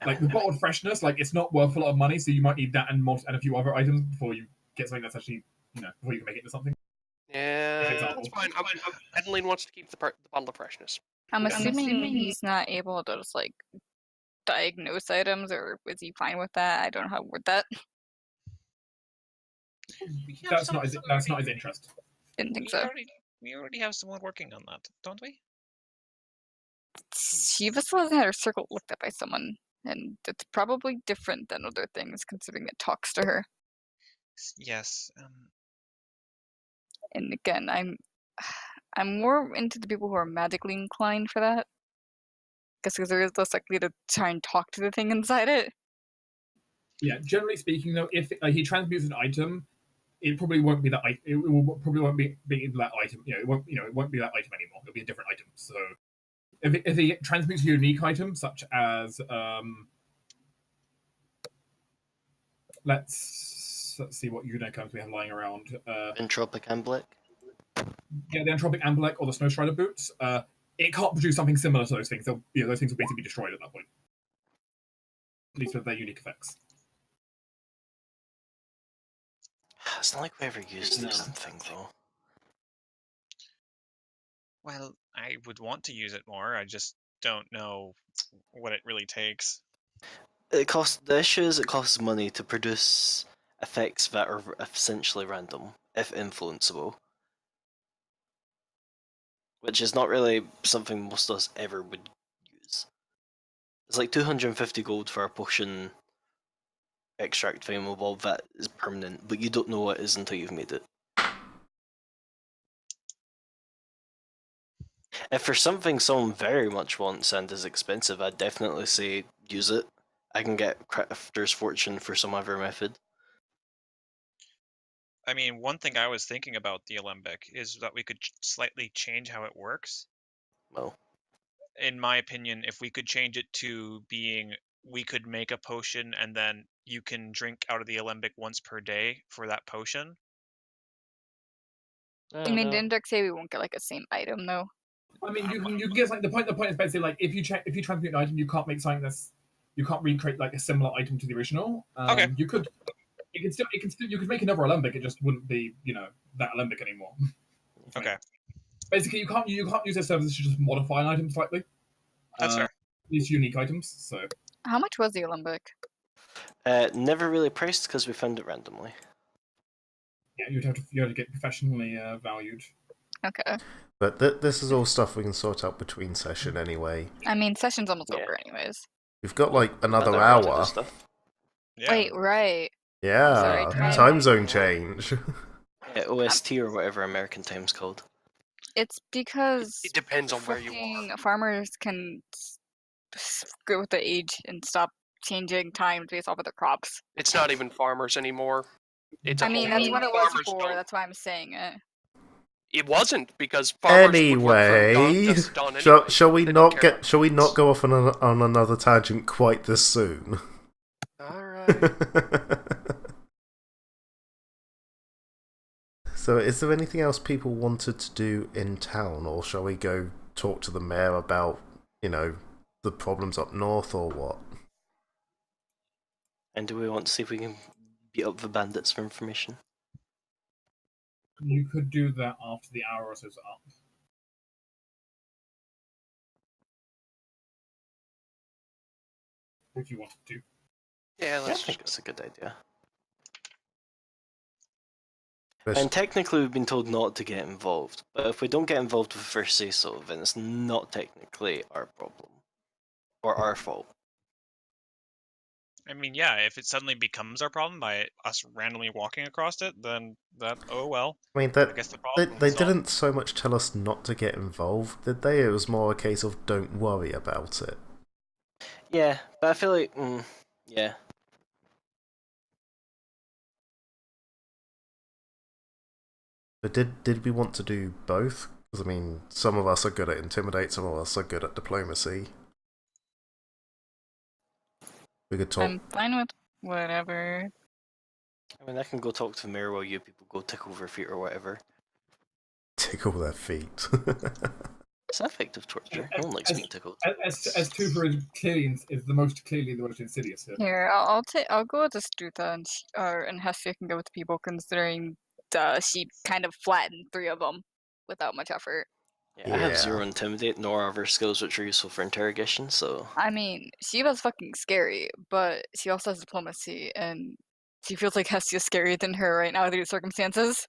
Like the bottled freshness, like it's not worth a lot of money, so you might need that and a few other items before you get something that's actually, before you can make it into something. Yeah, that's fine. Adeline wants to keep the bottle of freshness. I'm assuming he's not able to just like diagnose items, or is he fine with that? I don't know how to word that. That's not his interest. Didn't think so. We already have someone working on that, don't we? Shiva still hasn't had her circle looked at by someone, and it's probably different than other things, considering it talks to her. Yes. And again, I'm more into the people who are magically inclined for that, because there is less likely to try and talk to the thing inside it. Yeah, generally speaking, though, if he transmutes an item, it probably won't be that. It will probably won't be that item. It won't. It won't be that item anymore. It'll be a different item. So, if he transmutes a unique item, such as let's see what unique items we have lying around. Entropic Amblick. Yeah, the Entropic Amblick or the Snow Strider boots. It can't produce something similar to those things. Those things will basically be destroyed at that point. At least with their unique effects. It's not like we ever used something though. Well, I would want to use it more. I just don't know what it really takes. The issue is it costs money to produce effects that are essentially random, if influenceable. Which is not really something most of us ever would use. It's like 250 gold for a potion extract flammable that is permanent, but you don't know what it is until you've made it. If for something someone very much wants and is expensive, I'd definitely say use it. I can get Crafter's Fortune for some other method. I mean, one thing I was thinking about the Alembic is that we could slightly change how it works. Well, in my opinion, if we could change it to being we could make a potion and then you can drink out of the Alembic once per day for that potion. I mean, didn't Dirk say we won't get like a same item though? I mean, you can get something. The point is basically like if you transmute an item, you can't make something you can't recreate like a similar item to the original. Okay. You could make another Alembic. It just wouldn't be that Alembic anymore. Okay. Basically, you can't use their services to just modify an item slightly. That's fair. These unique items. So How much was the Alembic? never really priced because we found it randomly. yeah, you have to get professionally valued. Okay. But this is all stuff we can sort out between session anyway. I mean, session's almost Yeah. over anyways. We've got like another round of hour. stuff. Yeah. Wait, right. Yeah, Sorry, time zone change. Yeah, OST or whatever American time's called. It's because It depends on where you freaking are. farmers can go with the age and stop changing time based off of their crops. It's not even farmers anymore. It's a I mean, whole that's what it was farmers before. don't- That's why I'm saying it. It wasn't because farmers would work for Anyway, Dawn anyway. shall we They don't not care. shall we not go off on another tangent quite this soon? All right. So, is there anything else people wanted to do in town, or shall we go talk to the mayor about, the problems up north, or what? And do we want to see if we can beat up the bandits for information? You could do that after the hour or so's up. If you wanted to. Yeah, I let's think just that's a good idea. Chris- And technically we've been told not to get involved, but if we don't get involved with first say so, then it's not technically our problem. or our fault. I mean, yeah, if it suddenly becomes our problem by us randomly walking across it, then oh well. I mean, I guess the problem they is solved. didn't so much tell us not to get involved, did they? It was more a case of don't worry about it. Yeah, but I feel like, yeah. But did we want to do both? Because I mean, some of us are good at intimidate, some of us are good at diplomacy. We could talk. I'm fine with whatever. I mean, I can go talk to the mayor while you people go tickle their feet or whatever. Tickle their feet. It's an effective torture. No one likes being tickled. As Tuber is clearly is the most clearly the most insidious here. Here, I'll go with the Strutha, and Hestia can go with the people, considering she kind of flattened 3 of them without much effort. Yeah, I have 0 intimidate, nor other skills which are useful for interrogation, so... I mean, Shiva's fucking scary, but she also has diplomacy, and she feels like Hestia's scarier than her right now due to circumstances.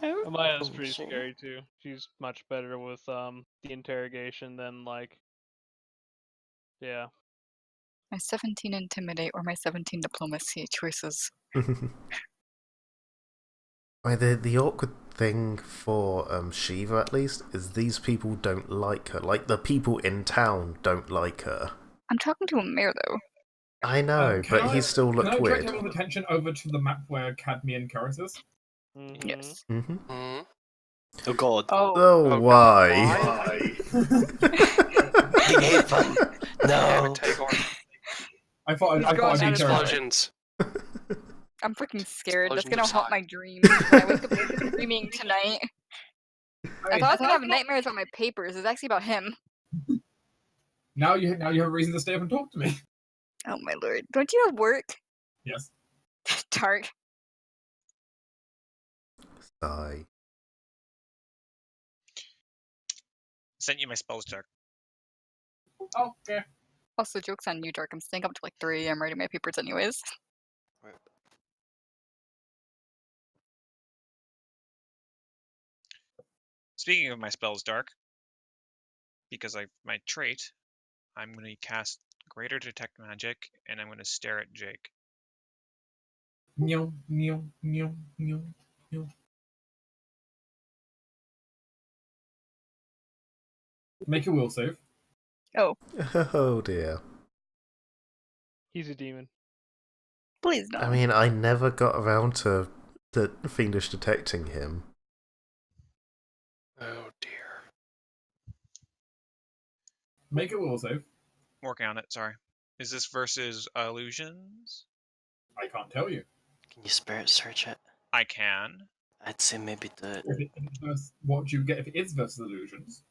Amaya's pretty scary too. She's much better with the interrogation than yeah. My 17 intimidate or my 17 diplomacy choices. I mean, the awkward thing for Shiva, at least, is these people don't like her. Like, the people in town don't like her. I'm talking to a mayor, though. I know, but he still looked Can I weird. direct everyone's attention over to the map where Cadmian Karis is? Mm-hmm. Yes. Mm-hmm. Oh god. Oh, why? I hate them. No. I thought I'd be careful. Explosions. I'm freaking scared. That's Explosions gonna of haunt my dreams when I wake up dreaming tonight. I thought I was gonna have nightmares about my papers. It's actually about him. Now you have a reason to stay up and talk to me. Oh my lord. Don't you have work? Yes. Dark. Sigh. Sent you my spells check. Oh, okay. Also, joke's on you, Dark. I'm staying up to like 3 AM writing my papers anyways. Speaking of my spells, Dark, because my trait, I'm going to cast Greater Detect Magic, and I'm going to stare at Jake. Meow, meow, meow, meow, meow. Make a will save. Oh, Oh dear. He's a demon. please no. I mean, I never got around to fiendish detecting him. Oh dear. Make a will save. Working on it, sorry. Is this versus illusions? I can't tell you. Can you spirit search it? I can. I'd say maybe do it. If it's versus, what do you get if it is versus illusions?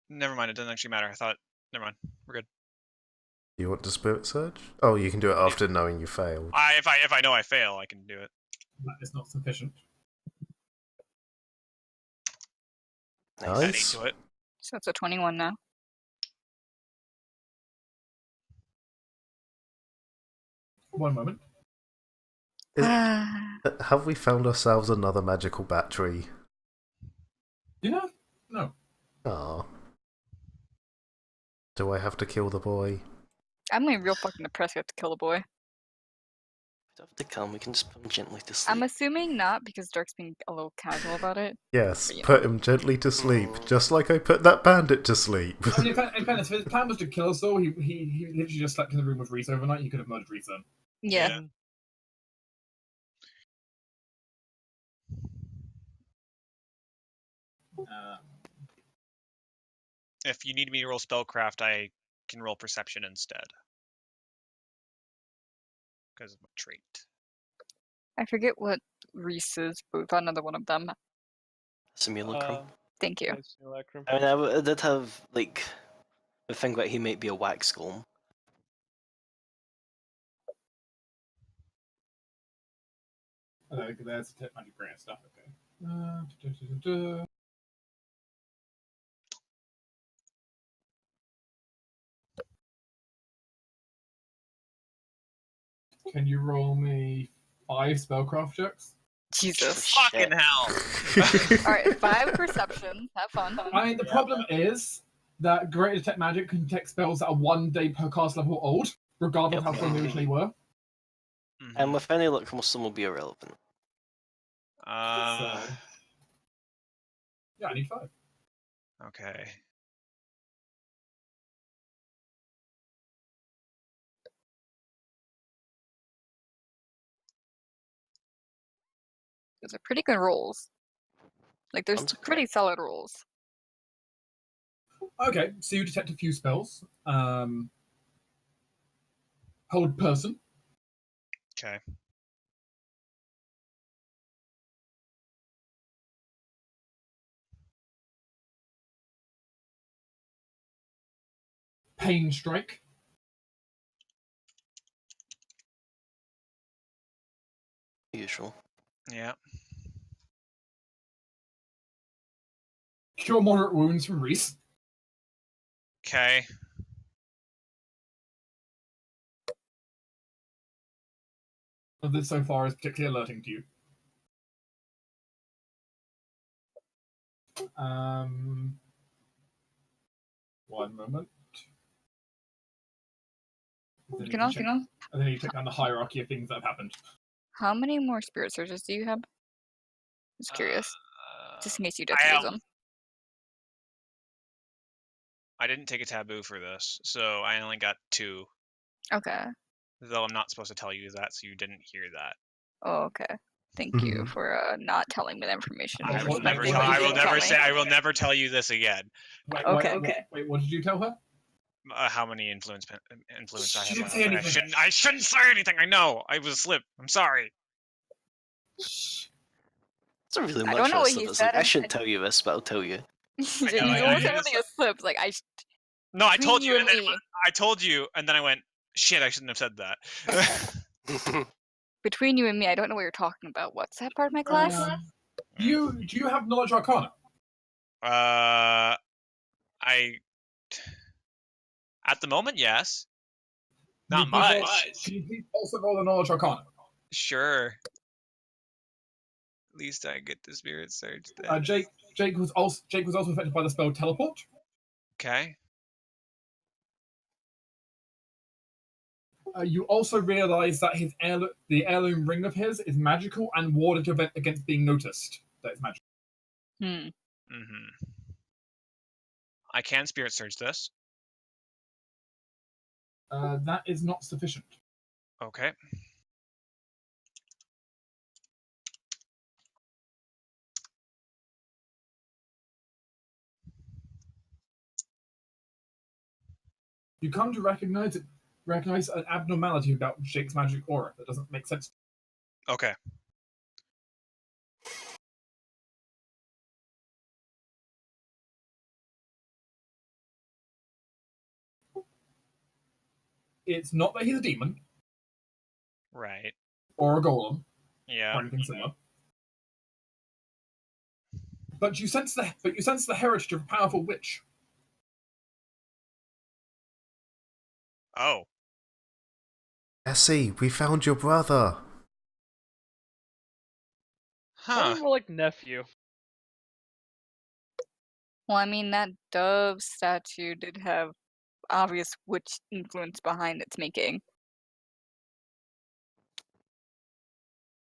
Never mind, it doesn't actually matter. I thought, never mind, we're good. Do you want to spirit search? Oh, you can do it after knowing you failed. If I know I fail, I can do it. That is not sufficient. Nice. Add 8 Nice. to it. So it's a 21 now. One moment. Have we found ourselves another magical battery? You know? No. Ah. Do I have to kill the boy? I'm like real fucking depressed we have to kill the boy. We don't have to kill him, we can just put him gently to sleep. I'm assuming not, because Dark's being a little casual about it. Yes, But, you put him gently to sleep, just like I put that bandit to sleep. I mean, in fairness, if his plan was to kill us all, he literally just slept in the room with Reese overnight. He could have murdered Reese then. Yeah. If you need me to roll spellcraft, I can roll perception instead. Because of my trait. I forget what Reese is, but we found another one of them. Simulacrum. Thank you. Simulacrum. I mean, I did have, like, the thing about he might be a wax golem. That's magic grant stuff. Okay. Can you roll me 5 spellcraft checks? Jesus. Fucking hell! Alright, 5 perception. Have fun. I mean, the problem is that Greater Detect Magic can detect spells that are 1 day per cast level old, regardless of how strong they originally were. And with any luck, most of them will be irrelevant. So, yeah, I need 5. Okay. Those are pretty good rolls. Like, there's Sounds pretty solid rolls. Okay, so you detect a few spells. Hold person. Okay. Pain strike. Usual. Yeah. Cure moderate wounds from Reese. Okay. This so far is particularly alerting to you. One moment. You can also, And then you check down the hierarchy of things that have happened. how many more spirit surges do you have? Just curious. Just in case you get to use them. I didn't take a taboo for this, so I only got 2. Okay. Though I'm not supposed to tell you that, so you didn't hear that. Oh, okay. Thank you for not telling me that information. I will Respecting never- what you I will didn't never tell me. say- I will never tell you this again. Wait, what did you tell her? How many influence I She have? didn't say anything. I shouldn't say anything. I know. I was asleep. I'm sorry. It's not really I much don't know of a what slip. he It's like, said. I shouldn't tell you this, but I'll tell you. He's know, I almost did really a slip. Like No, I told between you you, and and then me. I told you, and then I went, shit. I shouldn't have said that. Between you and me, I don't know what you're talking about. What's that part of my class? Do you have knowledge arcana? I at the moment, yes. Not much. Can you please also roll the knowledge arcana? Sure. At least I get the spirit surge then. Jake was also affected by the spell teleport. Okay. You also realize that the heirloom ring of his is magical and warded against being noticed. That is magical. I can spirit surge this. That is not sufficient. Okay. You come to recognize an abnormality about Jake's magic aura that doesn't make sense. Okay. It's not that he's a demon Right. or a golem Yeah. or anything similar. But you sense the heritage of a powerful witch. Oh. Essie, we found your brother. Huh. Probably more like nephew. Well, I mean, that dove statue did have obvious witch influence behind its making.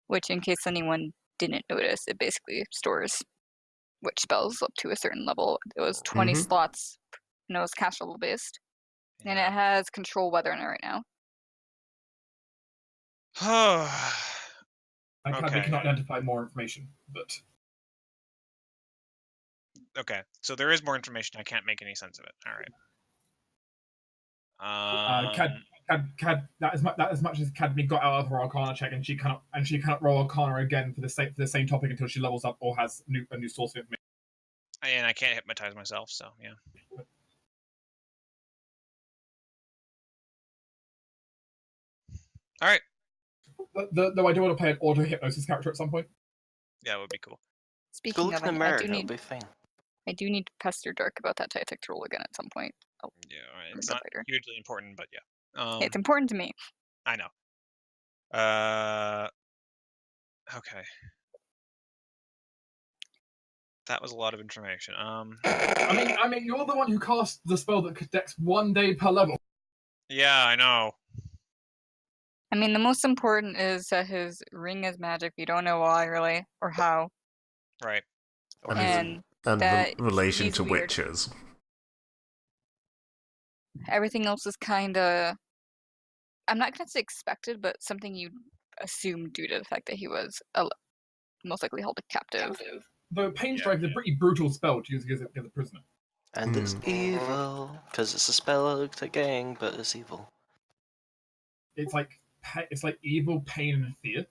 Which, in case anyone didn't notice, it basically stores witch spells up to a certain level. It was 20 slots, and it was cast level based. And it has control weather in it right now. We Okay. can identify more information, but Okay. So there is more information. I can't make any sense of it. All right. Cad, that as much as Cadme got out of her Arcana check, and she cannot roll Arcana again for the same topic until she levels up or has a new source of information. And I can't hypnotize myself, so yeah. All right. Though I do want to play an auto hypnosis character at some point. Yeah, it would be cool. Go Speaking look of, in the I mirror, do it'll need be fine. I do need to pester Dirk about that tactic roll again at some point. Oh, Yeah, all right. It's bit not later. hugely important, but yeah. It's important to me. I know. Okay. That was a lot of information. I mean, you're the one who cast the spell that connects 1 day per level. Yeah, I know. I mean, the most important is that his ring is magic. We don't know why, really, or how. Right. And and that relation he's to weird. witches. Everything else is kind of, I'm not going to say expected, but something you assume due to the fact that he was most likely held captive. Though Pain Strike is a pretty brutal spell to use against a prisoner. And it's evil, because it's a spell at gang, but it's evil. It's like evil, pain, and fear.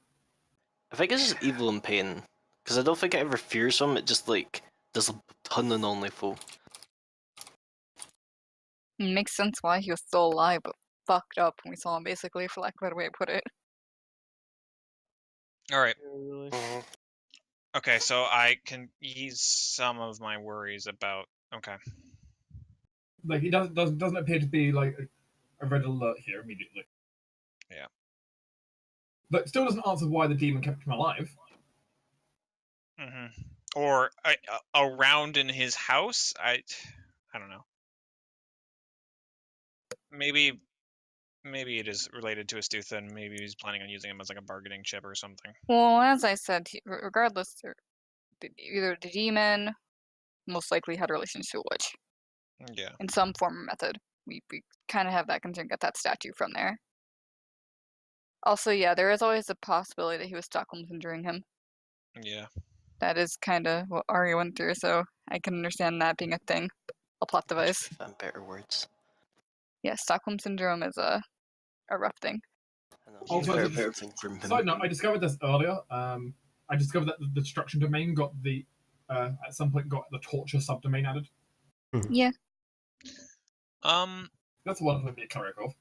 I think it's just evil and pain, because I don't think it ever fears him, it just, like, does a ton of non-lethal. It makes sense why he was still alive, but fucked up when we saw him, basically, for lack of a better way to put it. All right. Really. Okay, so I can ease some of my worries about. Okay. Like, he doesn't appear to be like a red alert here immediately. Yeah. But it still doesn't answer why the demon kept him alive. Or around in his house. I don't know. Maybe it is related to Astutha, and maybe he's planning on using him as like a bargaining chip or something. Well, as I said, regardless, either the demon most likely had a relationship to a witch. Yeah. In some form or method. We kind of have that concern, get that statue from there. Also, yeah, there is always a possibility that he was Stockholm Syndroming him. Yeah. That is kind of what Arya went through, so I can understand that being a thing. A plot device. Found better words. Yeah, Stockholm Syndrome is a rough thing. Also, side note, I discovered this earlier. I discovered that the destruction domain got at some point got the torture subdomain added. Yeah. That's one to be a cleric of.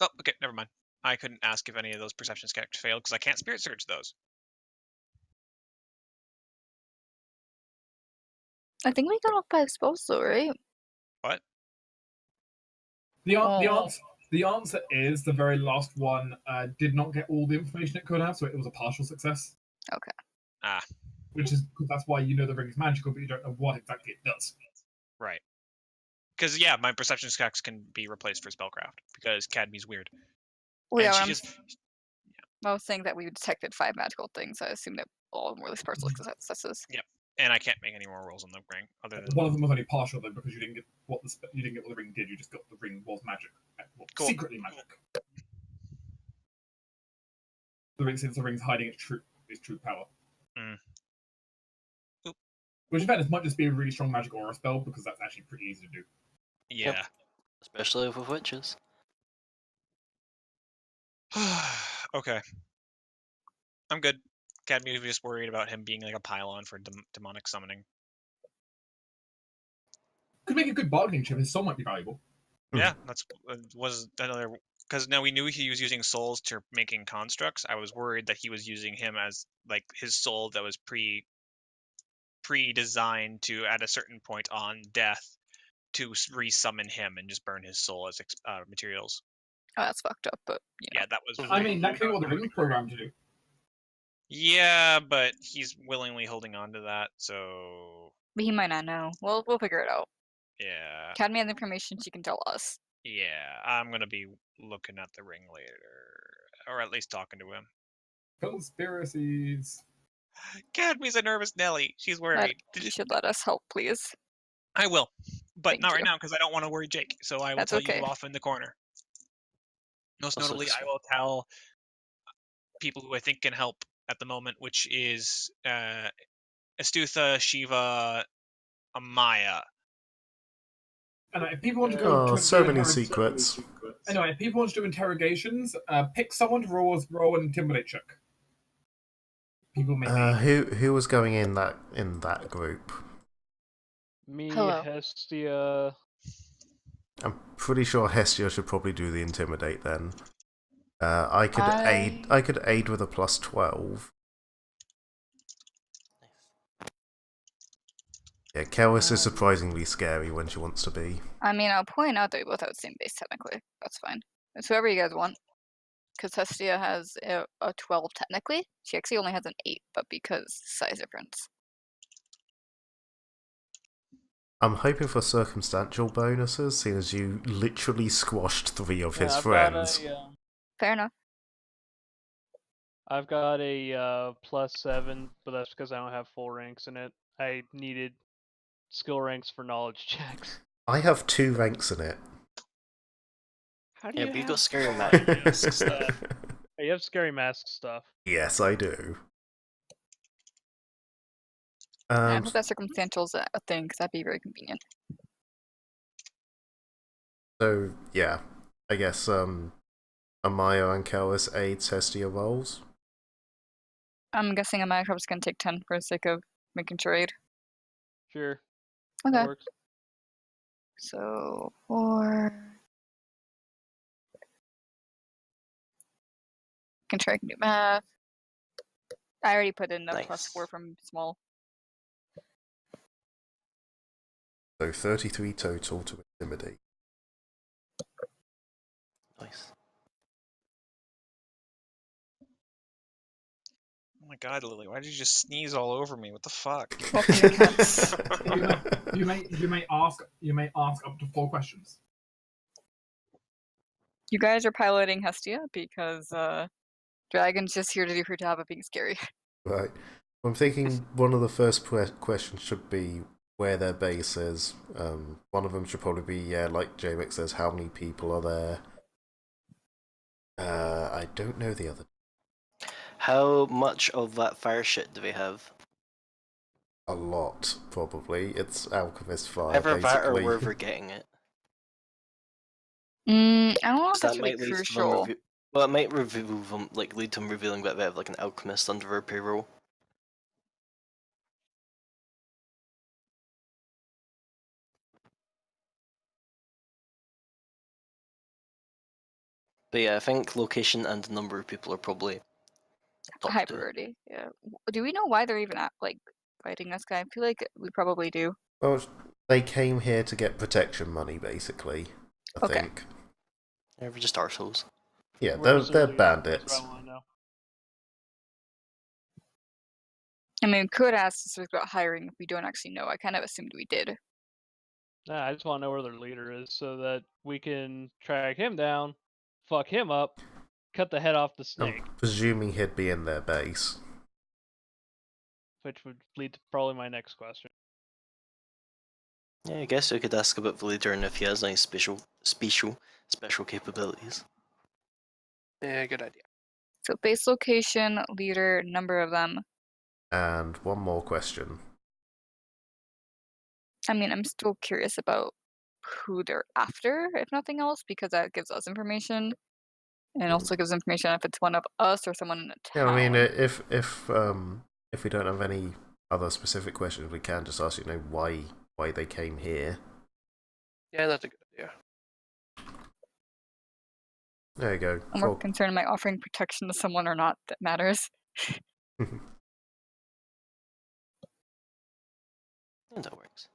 Oh, okay, never mind. I couldn't ask if any of those perception checks failed because I can't spirit search those. I think we got all 5 spells though, right? What? The answer is the very last one did not get all the information it could have, so it was a partial success. Okay. Ah. Which is that's why you know the ring is magical, but you don't know what exactly it does. Right. Because yeah, my perception checks can be replaced for spellcraft because Cadmy's weird. Well, yeah, I was saying that we detected 5 magical things. I assume that all of them were at least partial successes. Yep. And I can't make any more rolls on the ring other than one of them was only partial though because you didn't get what the ring did. You just got the ring was magic, cool. Secretly magic. The ring, since the ring's hiding its true power. Which in fact this might just be a really strong magic aura spell because that's actually pretty easy to do. Yeah. Yep. Especially with witches. Okay. I'm good. Cadmy was just worried about him being like a pylon for demonic summoning. Could make a good bargaining chip. His soul might be valuable. Yeah, was another because now we knew he was using souls to making constructs. I was worried that he was using him as like his soul that was pre-designed to at a certain point on death to resummon him and just burn his soul as materials. Oh, that's fucked up, but yeah, that was. I mean, that could be what the ring's programmed to do. Yeah, but he's willingly holding on to that, so. But he might not know. We'll figure it out. Yeah. Cadmy has information she can tell us. Yeah, I'm gonna be looking at the ring later, or at least talking to him. Conspiracies. Cadmy's a nervous Nelly. She's worried. You should let us help, please. I will, but Thank not you. right now because I don't want to worry Jake. So I will tell you off in the corner. Most notably, I will tell people who I think can help at the moment, which is Astutha, Shiva, Amaya. And if people want to go to so many secrets. Anyway, if people want to do interrogations, pick someone to roll an intimidate check. People may who was going in that group? Me, Hello. Hestia. I'm pretty sure Hestia should probably do the intimidate then. I could aid with a plus 12. Yeah, Kelis is surprisingly scary when she wants to be. I mean, I'll point out that we both have the same base technically. That's fine. It's whoever you guys want. because Hestia has a 12 technically. She actually only has an 8, but because size difference. I'm hoping for circumstantial bonuses, seeing as you literally squashed 3 of his I've friends. got a, Fair enough. I've got a +7, but that's because I don't have full ranks in it. I needed skill ranks for knowledge checks. I have 2 ranks in it. How do Yeah, you but you have got scary four? masks. Yeah. Hey, you have scary mask stuff. Yes, I do. I hope that circumstantial's a thing, because that'd be very convenient. So, yeah. I guess, Amaya and Kellis aids Hestia rolls. I'm guessing a Minecraft's gonna take 10 for the sake of making sure aid. Sure. Okay. That works. So 4. Can try to do math. I already put in the Nice. +4 from small. So 33 total to intimidate. Nice. Oh my god, Lily, why did you just sneeze all over me? What the fuck? Welcome to cats. You may ask up to 4 questions. You guys are piloting Hestia because Dragon's just here to do her job of being scary. Right. I'm thinking one of the first questions should be where their base is. One of them should probably be, yeah, like Jamix says, how many people are there? I don't know the other. How much of that fire shit do we have? A lot, probably. It's Alchemist Fire, Either that or basically. where we're getting it. I don't know if So that's that really might lead to them crucial. well, it might reveal them, like lead to them revealing that we have like an alchemist under our payroll. But yeah, I think location and number of people are probably top High 2. priority. Yeah. Do we know why they're even like fighting this guy? I feel like we probably do. Well, they came here to get protection money, basically. I Okay. think. Yeah, we're just arseholes. Yeah, Where's they're their leader? That's bandits. what I want to know. I mean, we could ask specifics about hiring if we don't actually know. I kind of assumed we did. Nah, I just want to know where their leader is so that we can track him down, fuck him up, cut the head off the snake, I'm presuming he'd be in their base. which would lead to probably my next question. Yeah, I guess we could ask about the leader and if he has any special capabilities. Yeah, good idea. So base location, leader, number of them. And one more question. I mean, I'm still curious about who they're after, if nothing else, because that gives us information, and also gives information if it's one of us or someone in a Yeah, town. I mean, if we don't have any other specific questions, we can just ask, why they came here. Yeah, that's a good idea. There you go. I'm more concerned am I offering protection to someone or not that matters. And that works.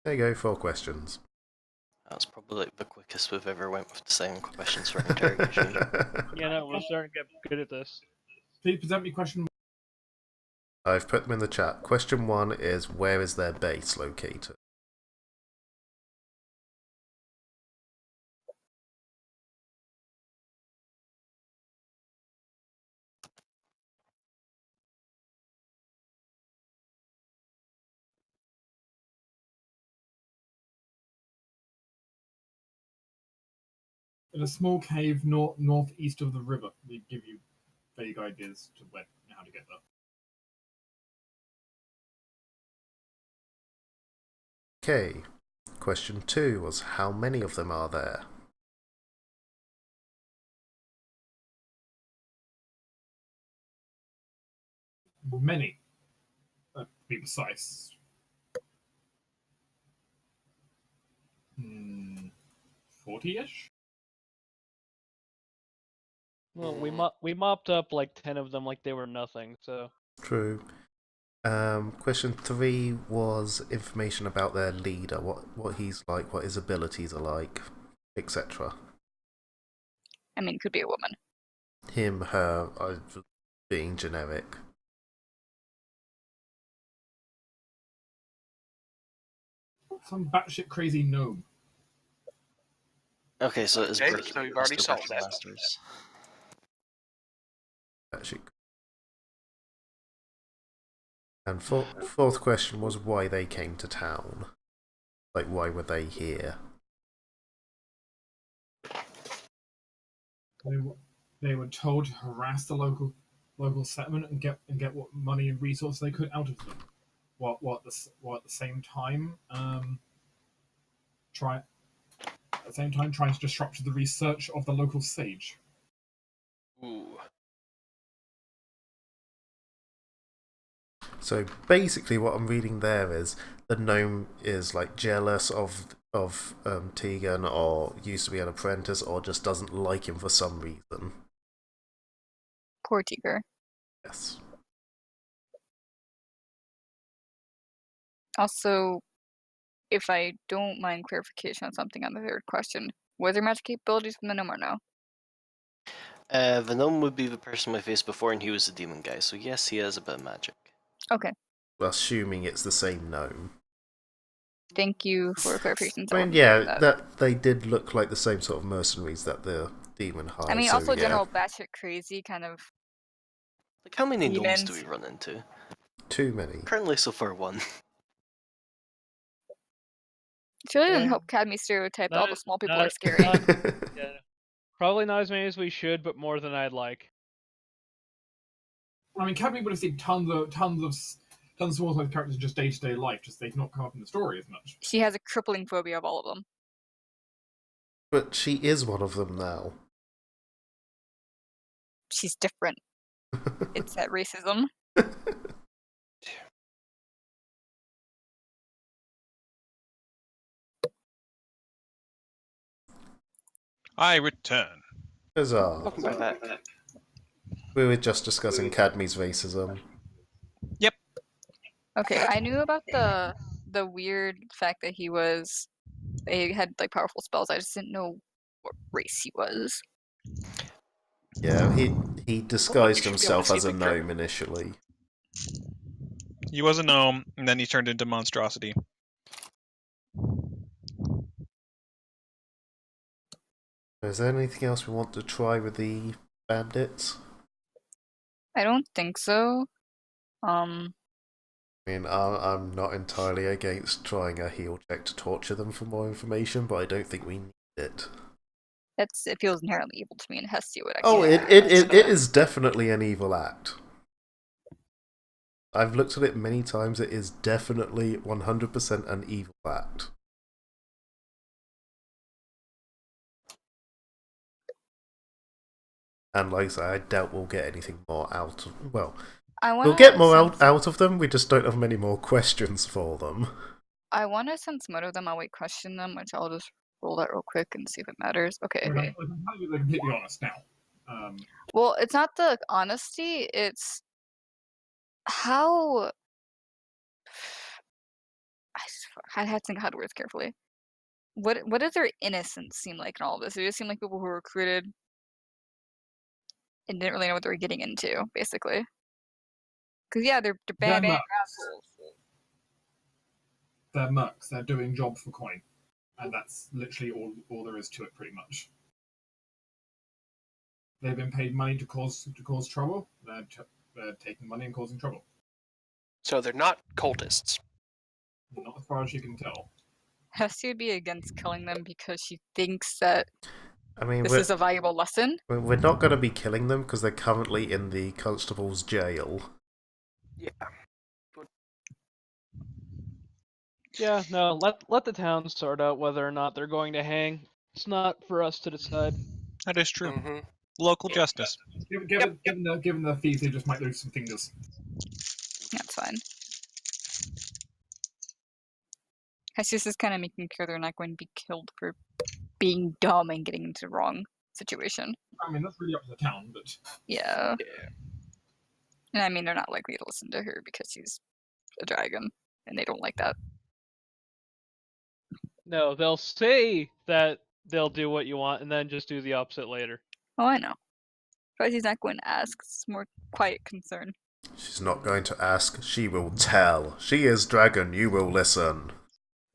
There you go, 4 questions. That's probably like the quickest we've ever went with deciding questions for interrogation. Yeah, no, we're starting to get good at this. Please present me question. I've put them in the chat. Question 1 is, where is their base located? In a small cave northeast of the river. We give you vague ideas to how to get there. Okay. Question 2 was, how many of them are there? Many. To be precise. 40-ish? Well, we mopped up like 10 of them like they were nothing, so... True. Question 3 was information about their leader, what he's like, what his abilities are like, etc. I mean, it could be a woman. Him, her, being generic. Some batshit crazy gnome. Okay, so it's Okay, Brick so we've already Mr. solved Brick that. Masters. Actually. And fourth question was why they came to town. Like, why were they here? They were told to harass the local settlement and get what money and resources they could out of them. While at the same time trying to disrupt the research of the local sage. Ooh. So basically, what I'm reading there is the gnome is like jealous of Tegan, or used to be an apprentice, or just doesn't like him for some reason. Poor Tigger. Yes. Also, if I don't mind clarification on something on the third question, were there magic capabilities from the gnome or no? The gnome would be the person we faced before, and he was the demon guy, so yes, he has a bit of magic. Okay. Assuming it's the same gnome. Thank you for clarification. I mean, yeah, that they did look like the same sort of mercenaries that the demon hired. I mean, so, also yeah. general batshit crazy kind of. Like, how many gnomes do Demons. we run into? Too many. Currently, so far, one. It really doesn't Yeah. help Cadme stereotype that all the Not- small people not- are scary. Yeah. Probably not as many as we should, but more than I'd like. I mean, Cadme would have seen tons of small-sized characters in just day-to-day life, just they've not come up in the story as much. She has a crippling phobia of all of them. But she is one of them now. She's different. It's that racism. I return. Huzzah. Welcome back. We were just discussing Cadme's racism. Okay, I knew about the weird fact that he had like powerful spells. I just didn't know what race he was. Yeah, he disguised should be able to himself see as a picture. gnome initially. He was a gnome, and then he turned into monstrosity. Is there anything else we want to try with the bandits? I don't think so. I mean, I'm not entirely against trying a heal check to torture them for more information, but I don't think we need it. it feels inherently evil to me, and it has to do with Oh, actually. it is definitely an evil act. I've looked at it many times. It is definitely 100% an evil act. And like I say, I doubt we'll get anything more out of... Well, we'll get more out of them, we just don't have many more questions for them. I want to sense motive them. I'll question them, which I'll just roll that real quick and see if it matters. Okay. They're completely honest now. Well, it's not the honesty, it's how... I have to think how to word this carefully. What does their innocence seem like in all of this? They just seem like people who were recruited and didn't really know what they were getting into, basically. Because, yeah, they're bad assholes. They're mercs. They're doing job for coin. And that's literally all there is to it, pretty much. They've been paid money to cause trouble. They're taking money and causing trouble. So they're not cultists. Not as far as you can tell. Hestia would be against killing them because she thinks that I mean, this is a valuable lesson. We're not going to be killing them because they're currently in the constable's jail. Yeah. Yeah, no, let the town sort out whether or not they're going to hang. It's not for us to decide. That is true. Mm-hmm. Local justice. Given the fees, they just might lose some fingers. That's fine. Hesius is kind of making sure they're not going to be killed for being dumb and getting into the wrong situation. I mean, that's really up to the town, but... Yeah. And I mean, they're not likely to listen to her because she's a dragon, and they don't like that. No, they'll say that they'll do what you want and then just do the opposite later. Oh, I know. But he's not going to ask. It's more quiet concern. She's not going to ask, she will tell. She is dragon, you will listen.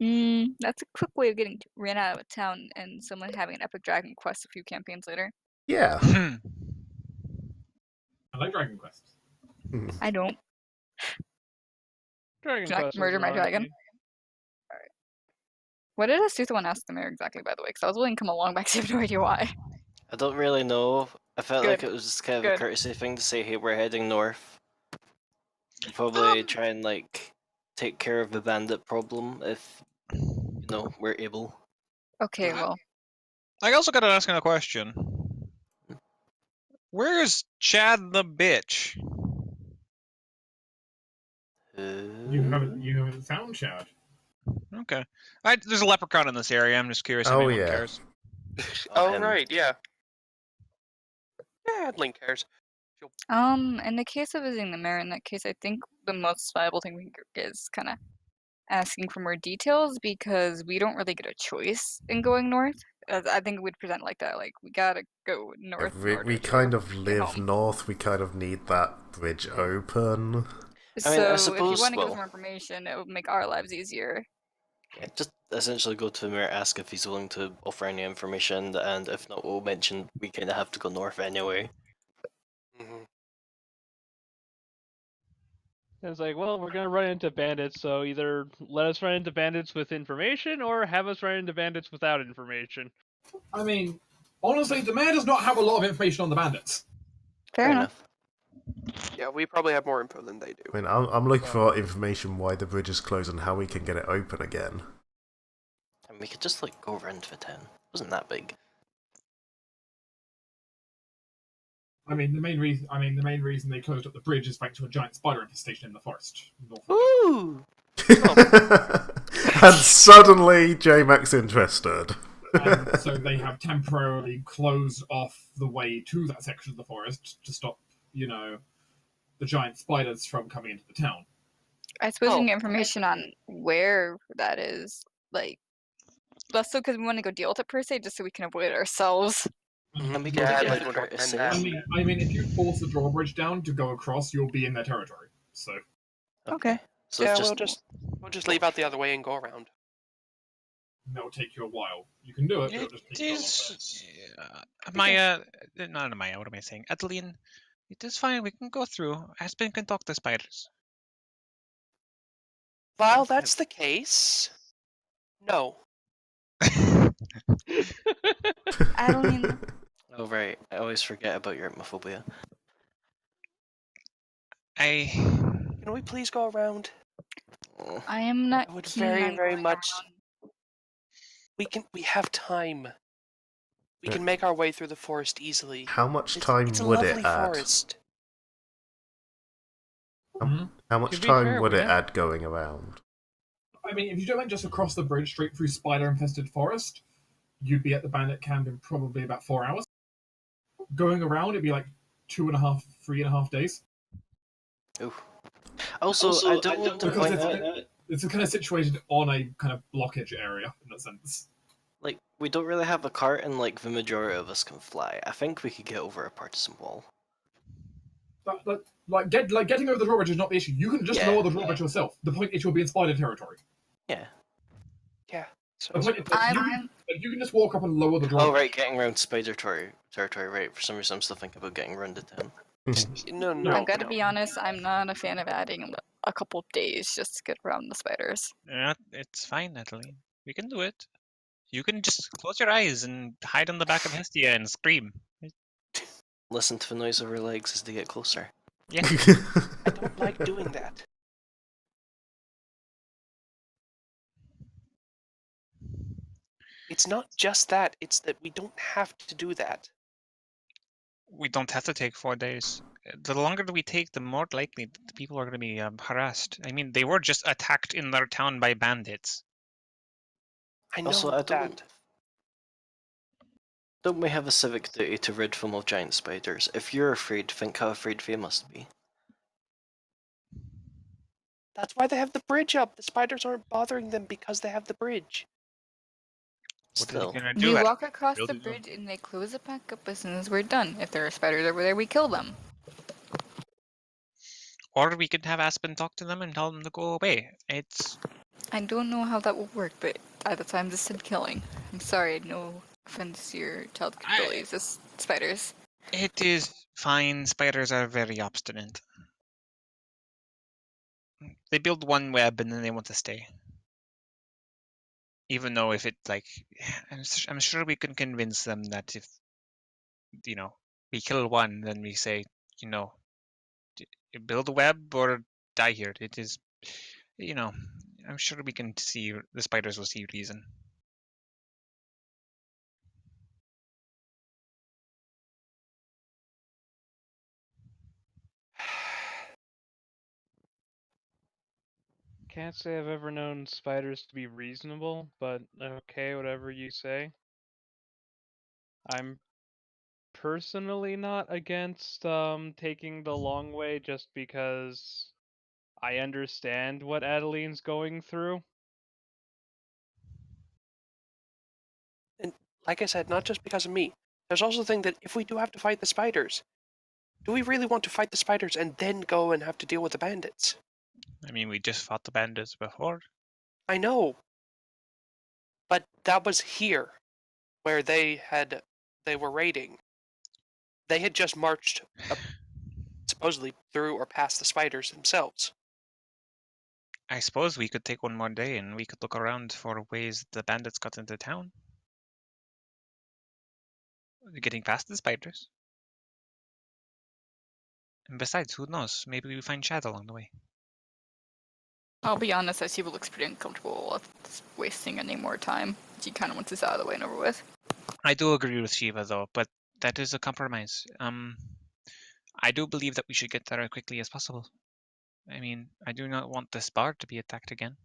That's a quick way of getting ran out of a town and someone having an epic dragon quest a few campaigns later. Yeah. I like Dragon Quest. I don't. Dragon Do not Quest murder was my an dragon. oddity. What did Astutha want to ask the mayor exactly, by the way? Because I was willing to come along, but I have no idea why. I don't really know. I felt like Good. it was just kind of a Good. courtesy thing to say, hey, we're heading north. We'll probably Um, try and, like, take care of the bandit problem if, you know, we're able. Okay, well, I also gotta ask a question. Where's Chad the bitch? You haven't found Chad. Okay. There's a leprechaun in this area. I'm just curious if Oh, anyone yeah. cares. Oh, him. right, yeah. Yeah, Adlin cares. in the case of visiting the mayor, in that case, I think the most viable thing we can get is kind of asking for more details because we don't really get a choice in going north. I think we'd present like that, like we gotta go north. in order We to kind of get live home. north, we kind of need that bridge open. I mean, I So if you suppose, want to give us well, more information, it would make our lives easier. yeah, just essentially go to the mayor, ask if he's willing to offer any information, and if not, we'll mention we kind of have to go north anyway. Mhm. It's like, well, we're gonna run into bandits, so either let us run into bandits with information, or have us run into bandits without information. I mean, honestly, the mayor does not have a lot of information on the bandits. Fair enough. Yeah, we probably have more info than they do. I mean, I'm looking for information why the bridge is closed and how we can get it open again. And we could just, like, go around the town. It wasn't that big. I mean, the main reason they closed up the bridge is thanks to a giant spider infestation in the forest. North of it. Ooh! And suddenly, J-Mac's interested. And so they have temporarily closed off the way to that section of the forest to stop, the giant spiders from coming into the town. I suppose we Oh, can get information on where that is. Like, less so because we want to go deal with it per se, just so we can avoid it ourselves. And we Mhm. could Yeah, give I'd it like a to recommend courtesy. that. I mean, if you force the drawbridge down to go across, you'll be in their territory. So Okay. So Yeah, just we'll just leave out the other way and go around. that'll take you a while. You can do it, but it'll It just take you a long is. time. Maya. Not Maya, what am I saying? Adeline. It is fine. We can go through. Aspen can talk to spiders. While that's the case, no. Adeline, Oh right, I always forget about your arachnophobia. Can we please go around? Oh, I am not I would keen very, on very going much. around. We have time. We can make our way through the forest easily. How much time It's a would lovely it add? forest. How much To be time fair, would we it have- add going around? I mean, if you don't just across the bridge straight through spider-infested forest, you'd be at the bandit camp in probably about 4 hours. Going around, it'd be like 2.5, 3.5 days. Ooh. Also, I don't want to Because point out, it's kind of situated on a kind of blockage area in that sense. like, we don't really have a cart, and like the majority of us can fly. I think we could get over a partisan wall. Getting over the drawbridge is not the issue. You can just Yeah. lower the drawbridge yourself. The point is you'll be in spider territory. Yeah. Yeah. The So point is you can just walk up and lower the Oh drawbridge. right, getting around spider territory. Right. For some reason, I'm still thinking about getting around the town. no. I gotta be honest, I'm not a fan of adding a couple days just to get around the spiders. It's fine, Adeline. We can do it. You can just close your eyes and hide on the back of Hestia and scream. Listen to the noise of her legs as they get closer. Yeah. I don't like doing that. It's not just that, it's that we don't have to do that. We don't have to take 4 days. The longer that we take, the more likely the people are going to be harassed. I mean, they were just attacked in their town by bandits. I know Also, I that. don't we have a civic duty to rid them of giant spiders? If you're afraid, think how afraid they must be. That's why they have the bridge up. The spiders aren't bothering them because they have the bridge. What are Still. they gonna do? We at walk across build the it? bridge and they close it back up as soon as we're done. If there are spiders over there, we kill them. Or we could have Aspen talk to them and tell them to go away. I don't know how that will work, but at the time this said killing. I'm sorry, no offense to your child's capabilities. It's spiders. It is fine. Spiders are very obstinate. They build one web and then they want to stay. Even though if it like, I'm sure we can convince them that if we kill one, then we say, build a web or die here. It is, I'm sure we can see the spiders will see reason. Can't say I've ever known spiders to be reasonable, but okay, whatever you say. I'm personally not against taking the long way just because I understand what Adeline's going through. And like I said, not just because of me. There's also the thing that if we do have to fight the spiders, do we really want to fight the spiders and then go and have to deal with the bandits? I mean, we just fought the bandits before. I know. But that was here, where they were raiding. They had just marched up, supposedly through or past the spiders themselves. I suppose we could take one more day and we could look around for ways the bandits got into town. Getting past the spiders. And besides, who knows? Maybe we find Chad along the way. I'll be honest, I see what looks pretty uncomfortable with wasting any more time. She kind of wants this out of the way and over with. I do agree with Shiva though, but that is a compromise. I do believe that we should get there as quickly as possible. I mean, I do not want this bar to be attacked again.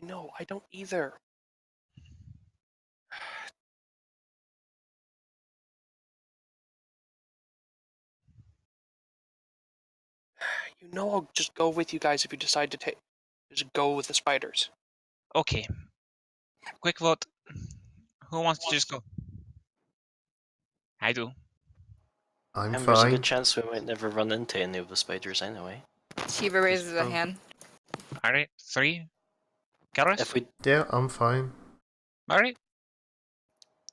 I know, I don't either. You know I'll just go with you guys if you decide to just go with the spiders. Okay. Quick vote. Who wants to just go? I do. I'm And there's a good fine. chance we might never run into any of the spiders anyway. Shiva raises a hand. Alright, 3. Garrus? Yeah, I'm fine. Alright.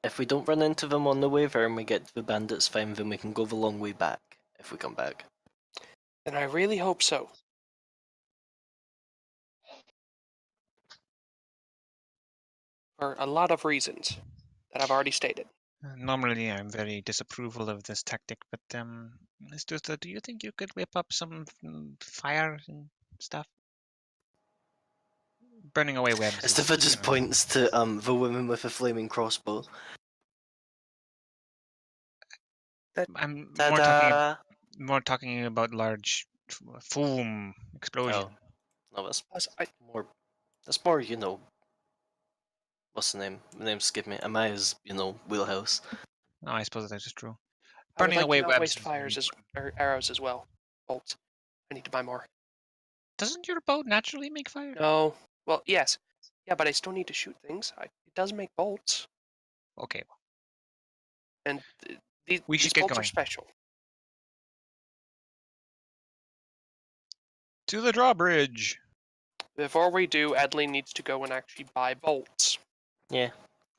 If we don't run into them on the way there and we get to the bandits fine, then we can go the long way back if we come back. And I really hope so. For a lot of reasons that I've already stated. Normally, I'm very disapproval of this tactic, but Mr. Do you think you could whip up some fire and stuff? Burning away webs. Esteva just points to the woman with a flaming crossbow. I'm Ta-da! more talking about large foam explosion. Oh. No, that's Plus, more. That's more, what's the name? The name skip me. Amaya's, wheelhouse. No, I suppose that is true. I would Burning like away to not webs. waste fires or arrows as well. Bolts. I need to buy more. Doesn't your bow naturally make fire? No. Well, yes. Yeah, but I still need to shoot things. It does make bolts. Okay. And We these should get bolts are going. special. To the drawbridge. Before we do, Adeline needs to go and actually buy bolts. Yeah.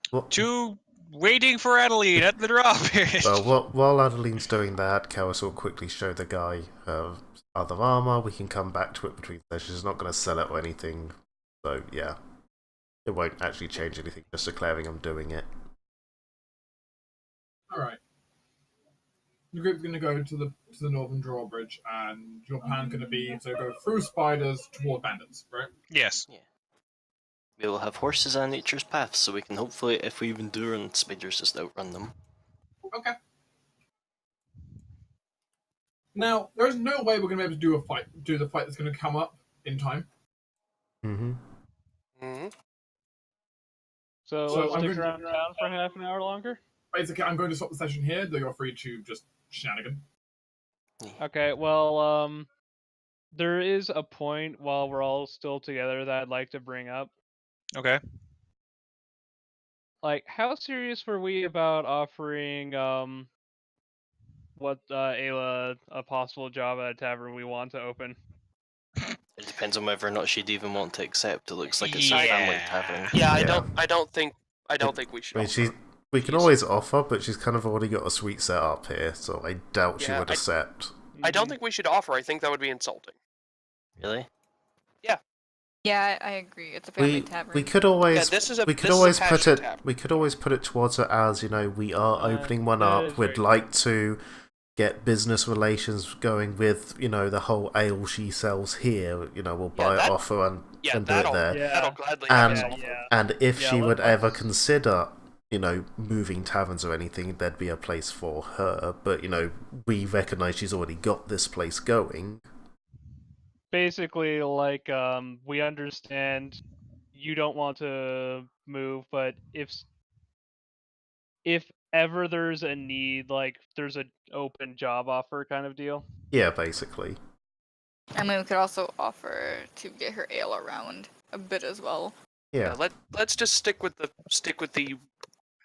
What, To waiting for Adeline at the drawbridge. well, while Adeline's doing that, Kawas will quickly show the guy other armor. We can come back to it between sessions. She's not going to sell it or anything. So, yeah. It won't actually change anything, just declaring I'm doing it. Alright. The group's going to go to the northern drawbridge, and your plan's going to be to go through spiders toward bandits, right? Yes. Yeah. We will have horses on nature's path, so we can hopefully, if we even do run spiders, just outrun them. Okay. Now, there's no way we're going to be able to do the fight that's going to come up in time. Mm-hmm. Mm-hmm. So So let's I'm stick going- around town for half an hour longer? Basically, I'm going to stop the session here, though you're free to just shenanigan. Okay, well, there is a point while we're all still together that I'd like to bring up. Okay. Like, how serious were we about offering Ayla a possible job at a tavern we want to open? It depends on whether or not she'd even want to accept. It looks like it's a family tavern. Yeah, I Yeah. don't think we should. I mean, offer. we can Jeez. always offer, but she's kind of already got a sweet setup here, so I doubt she Yeah, would accept. I don't think we should offer. I think that would be insulting. Really? Yeah, I agree. It's a family tavern. We could always Yeah, this is a we could this is a always put passion it tavern. we could always put it towards it as, you know, we are opening one that up. is We'd very like to get business relations going with, you know, the whole ale she sells here. You know, we'll buy it that- off her and do it that'll there. that'll gladly And- happen. And if Yeah, she would let's- ever consider, you know, moving taverns or anything, there'd be a place for her. But, you know, we recognise she's already got this place going. Basically, like, we understand you don't want to move, but if ever there's a need, like, there's an open job offer kind of deal. Yeah, basically. I mean, we could also offer to get her ale around a bit as well. Yeah. Let's just stick with the.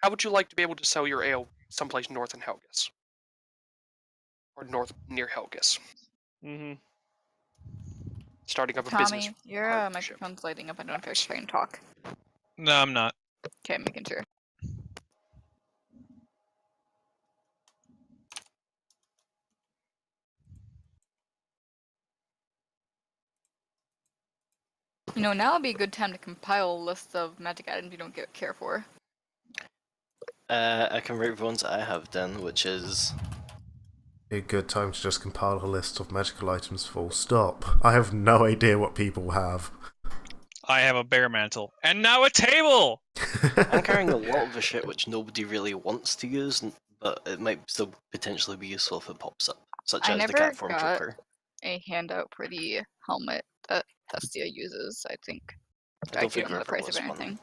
How would you like to be able to sell your ale someplace north in Helgas? Or north near Helgas? Mm-hmm. Starting up a Tommy, business. your partnership. microphone's lighting up. I don't know if you're trying to talk. No, I'm not. Okay, I'm making sure. You know, now would be a good time to compile a list of magic items you don't care for. I can write the ones that I have done, which is A good time to just compile a list of magical items full stop. I have no idea what people have. I have a bear mantle. And now a table! I'm carrying a lot of the shit which nobody really wants to use, but it might still potentially be useful if it pops up, such I as the never cat form got- trooper. A handout for the helmet that Testia uses, I think. I I don't can't think remember the there price of was one. anything.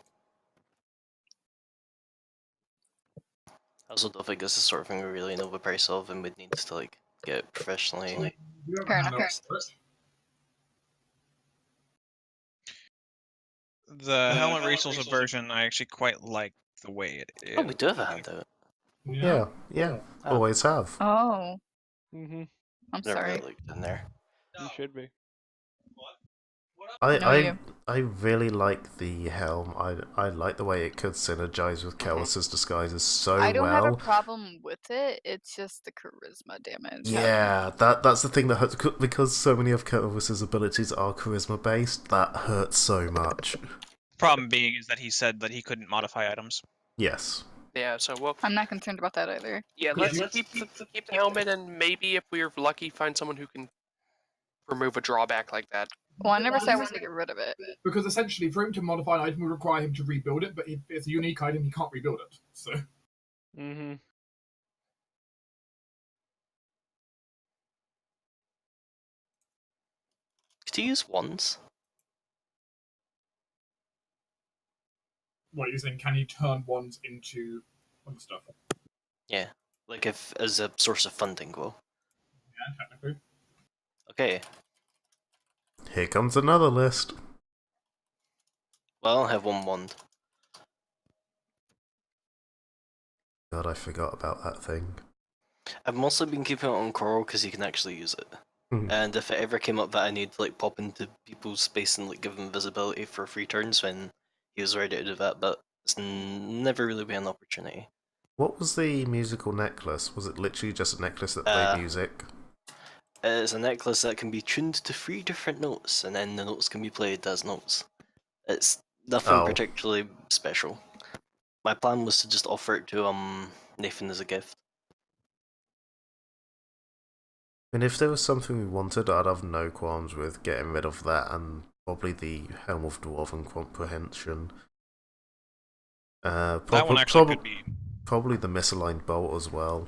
I also don't think this is the sort of thing we really know the price of, and we'd need to like get it professionally. You have a Fair enough, handout fair for it. The Helmet Resource version, I actually quite like the way it is. Oh, we do have a handout. Yeah, Oh. always have. Oh, Mm-hmm. I'm Never sorry. really looked in there. You should be. I really like the helm. I like the way it could synergize with Kellis's disguises so I don't have a well. problem with it. It's just the charisma damage. Yeah, that's the thing that hurts because so many of Kellis's abilities are charisma based. That hurts so much. Problem being is that he said that he couldn't modify items. Yes. Yeah, so well, I'm not concerned about that either. yeah, let's keep the helmet, and maybe if we're lucky, find someone who can remove a drawback like that. Well, I never said I was going to get rid of it. Because essentially, for him to modify an item would require him to rebuild it, but if it's a unique item, he can't rebuild it. So Mm-hmm. Could you use wands? what you're saying, can you turn wands into other stuff? Yeah, like if as a source of funding. Well, Yeah, technically. okay. Here comes another list. Well, I'll have one wand. God, I forgot about that thing. I've mostly been keeping it on Coral because you can actually use it. Hmm. And if it ever came up that I need to like pop into people's space and like give them visibility for 3 turns, then he was ready to do that, but it's never really been an opportunity. What was the musical necklace? Was it literally just a necklace that played music? It's a necklace that can be tuned to 3 different notes, and then the notes can be played as notes. It's nothing particularly special. My plan was to just offer it to Nathan as a gift. And if there was something we wanted, I'd have no qualms with getting rid of that and probably the Helm of Dwarven Comprehension. That one actually could be. Probably the misaligned bolt as well.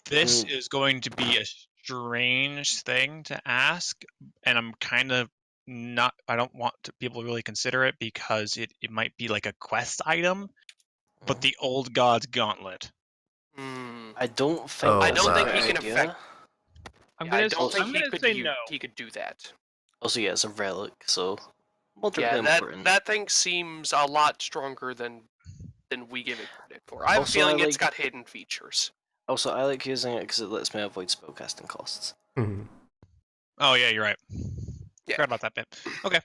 This is going to be a strange thing to ask, and I'm kind of not. I don't want people to really consider it because it might be like a quest item, but the Old God's Gauntlet. I don't think. Oh, I don't think he right. can affect. I'm I gonna, don't think I'm he gonna could say no. he could do that. Also, yeah, it's a relic, so Moderately Yeah, important. that thing seems a lot stronger than we give it credit for. I have Also, a feeling I it's like- got hidden features. Also, I like using it because it lets me avoid spellcasting costs. Mhm. Oh yeah, you're right. Yeah. Forgot about that bit. Okay.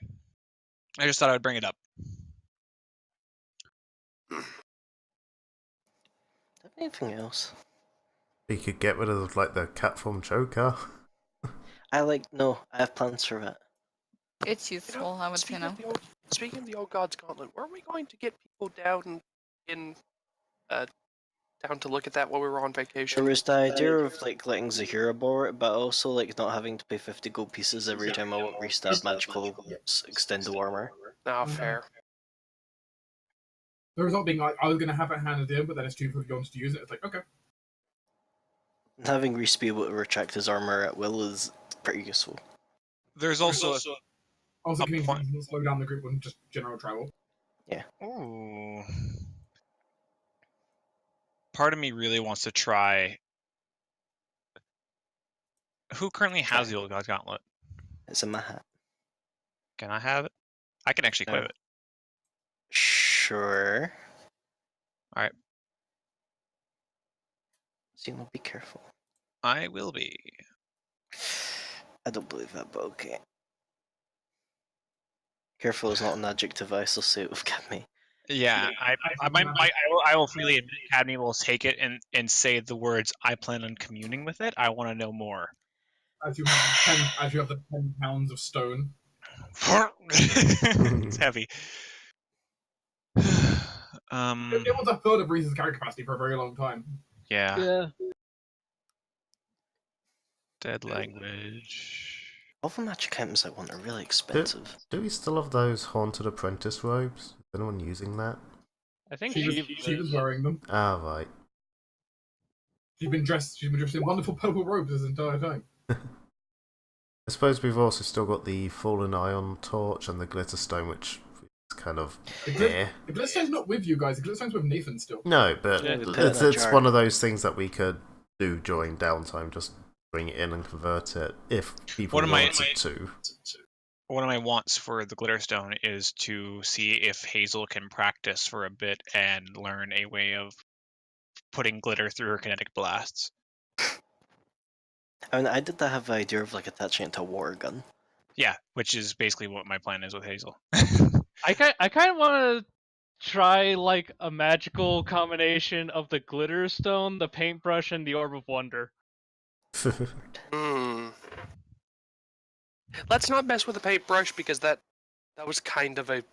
I just thought I would bring it up. Anything else? You could get rid of like the cat form choker. No, I have plans for that. It's useful, I would say no. Speaking of the Old Gods Gauntlet, weren't we going to get people down down to look at that while we were on vacation? There was the idea of like letting Zahira borrow it, but also like not having to pay 50 gold pieces every time I want restab magical extendo armor. Oh, fair. The result being like I was gonna have it handed in, but then it's too for Jones to use it. It's like okay. And having Reese be able to retract his armor at will is pretty useful. There's also Also, a can point. you slow down the group on just general travel? Ooh. Part of me really wants to try. Who currently has the Old God's Gauntlet? It's in my hat. Can I have it? I can actually equip No. it. Sure. Alright. So be careful. I will be. I don't believe that, but okay. Careful is not an adjective I associate with Cadme. Yeah, I will freely admit Academy will take it and say the words I plan on communing with it. I want to know more. As you have the 10 pounds of stone. It's heavy. It was a third of Reese's character capacity for a very long time. Yeah. Dead language. All the magic items I want are really expensive. Do we still have those haunted apprentice robes? Is anyone using that? I think She was wearing them. Ah, right. She's been dressed in wonderful purple robes this entire time. I suppose we've also still got the Fallen Ion Torch and the Glitterstone, which is kind of The Glitterstone's not with you guys. The Glitterstone's with Nathan still. No, but Yeah, we put it in a it's jar. one of those things that we could do during downtime, just bring it in and convert it if people One of my- wanted to. One of my wants for the Glitterstone is to see if Hazel can practice for a bit and learn a way of putting glitter through her kinetic blasts. I mean, I did have the idea of like attaching it to a water gun. Yeah, which is basically what my plan is with Hazel. I kind of want to try like a magical combination of the glitter stone, the paintbrush, and the orb of wonder. Let's not mess with the paintbrush because that was kind of a.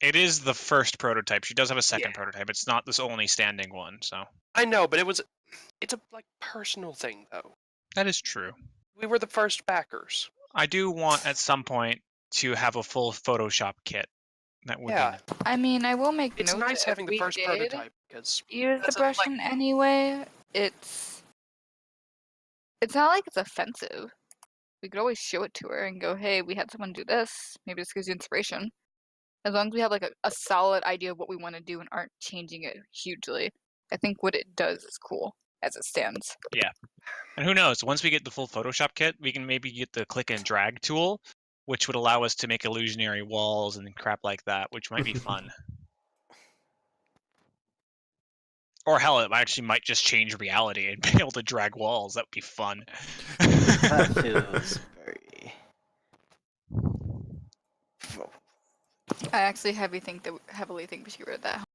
It is the first prototype. She does have a second Yeah. prototype. It's not this only standing one, so I know, but it's a like personal thing though. that is true. We were the first backers. I do want at some point to have a full Photoshop kit. That would Yeah. be I mean, I will make It's note nice that having if the we first did prototype because use the that's brush like- in any way, it's not like it's offensive. We could always show it to her and go, hey, we had someone do this. Maybe this gives you inspiration. As long as we have like a solid idea of what we want to do and aren't changing it hugely, I think what it does is cool as it stands. And who knows? Once we get the full Photoshop kit, we can maybe get the click and drag tool, which would allow us to make illusionary walls and crap like that, which might be fun. Or hell, it actually might just change reality and be able to drag walls. That would be fun. That feels very. I actually heavily think we should get rid of that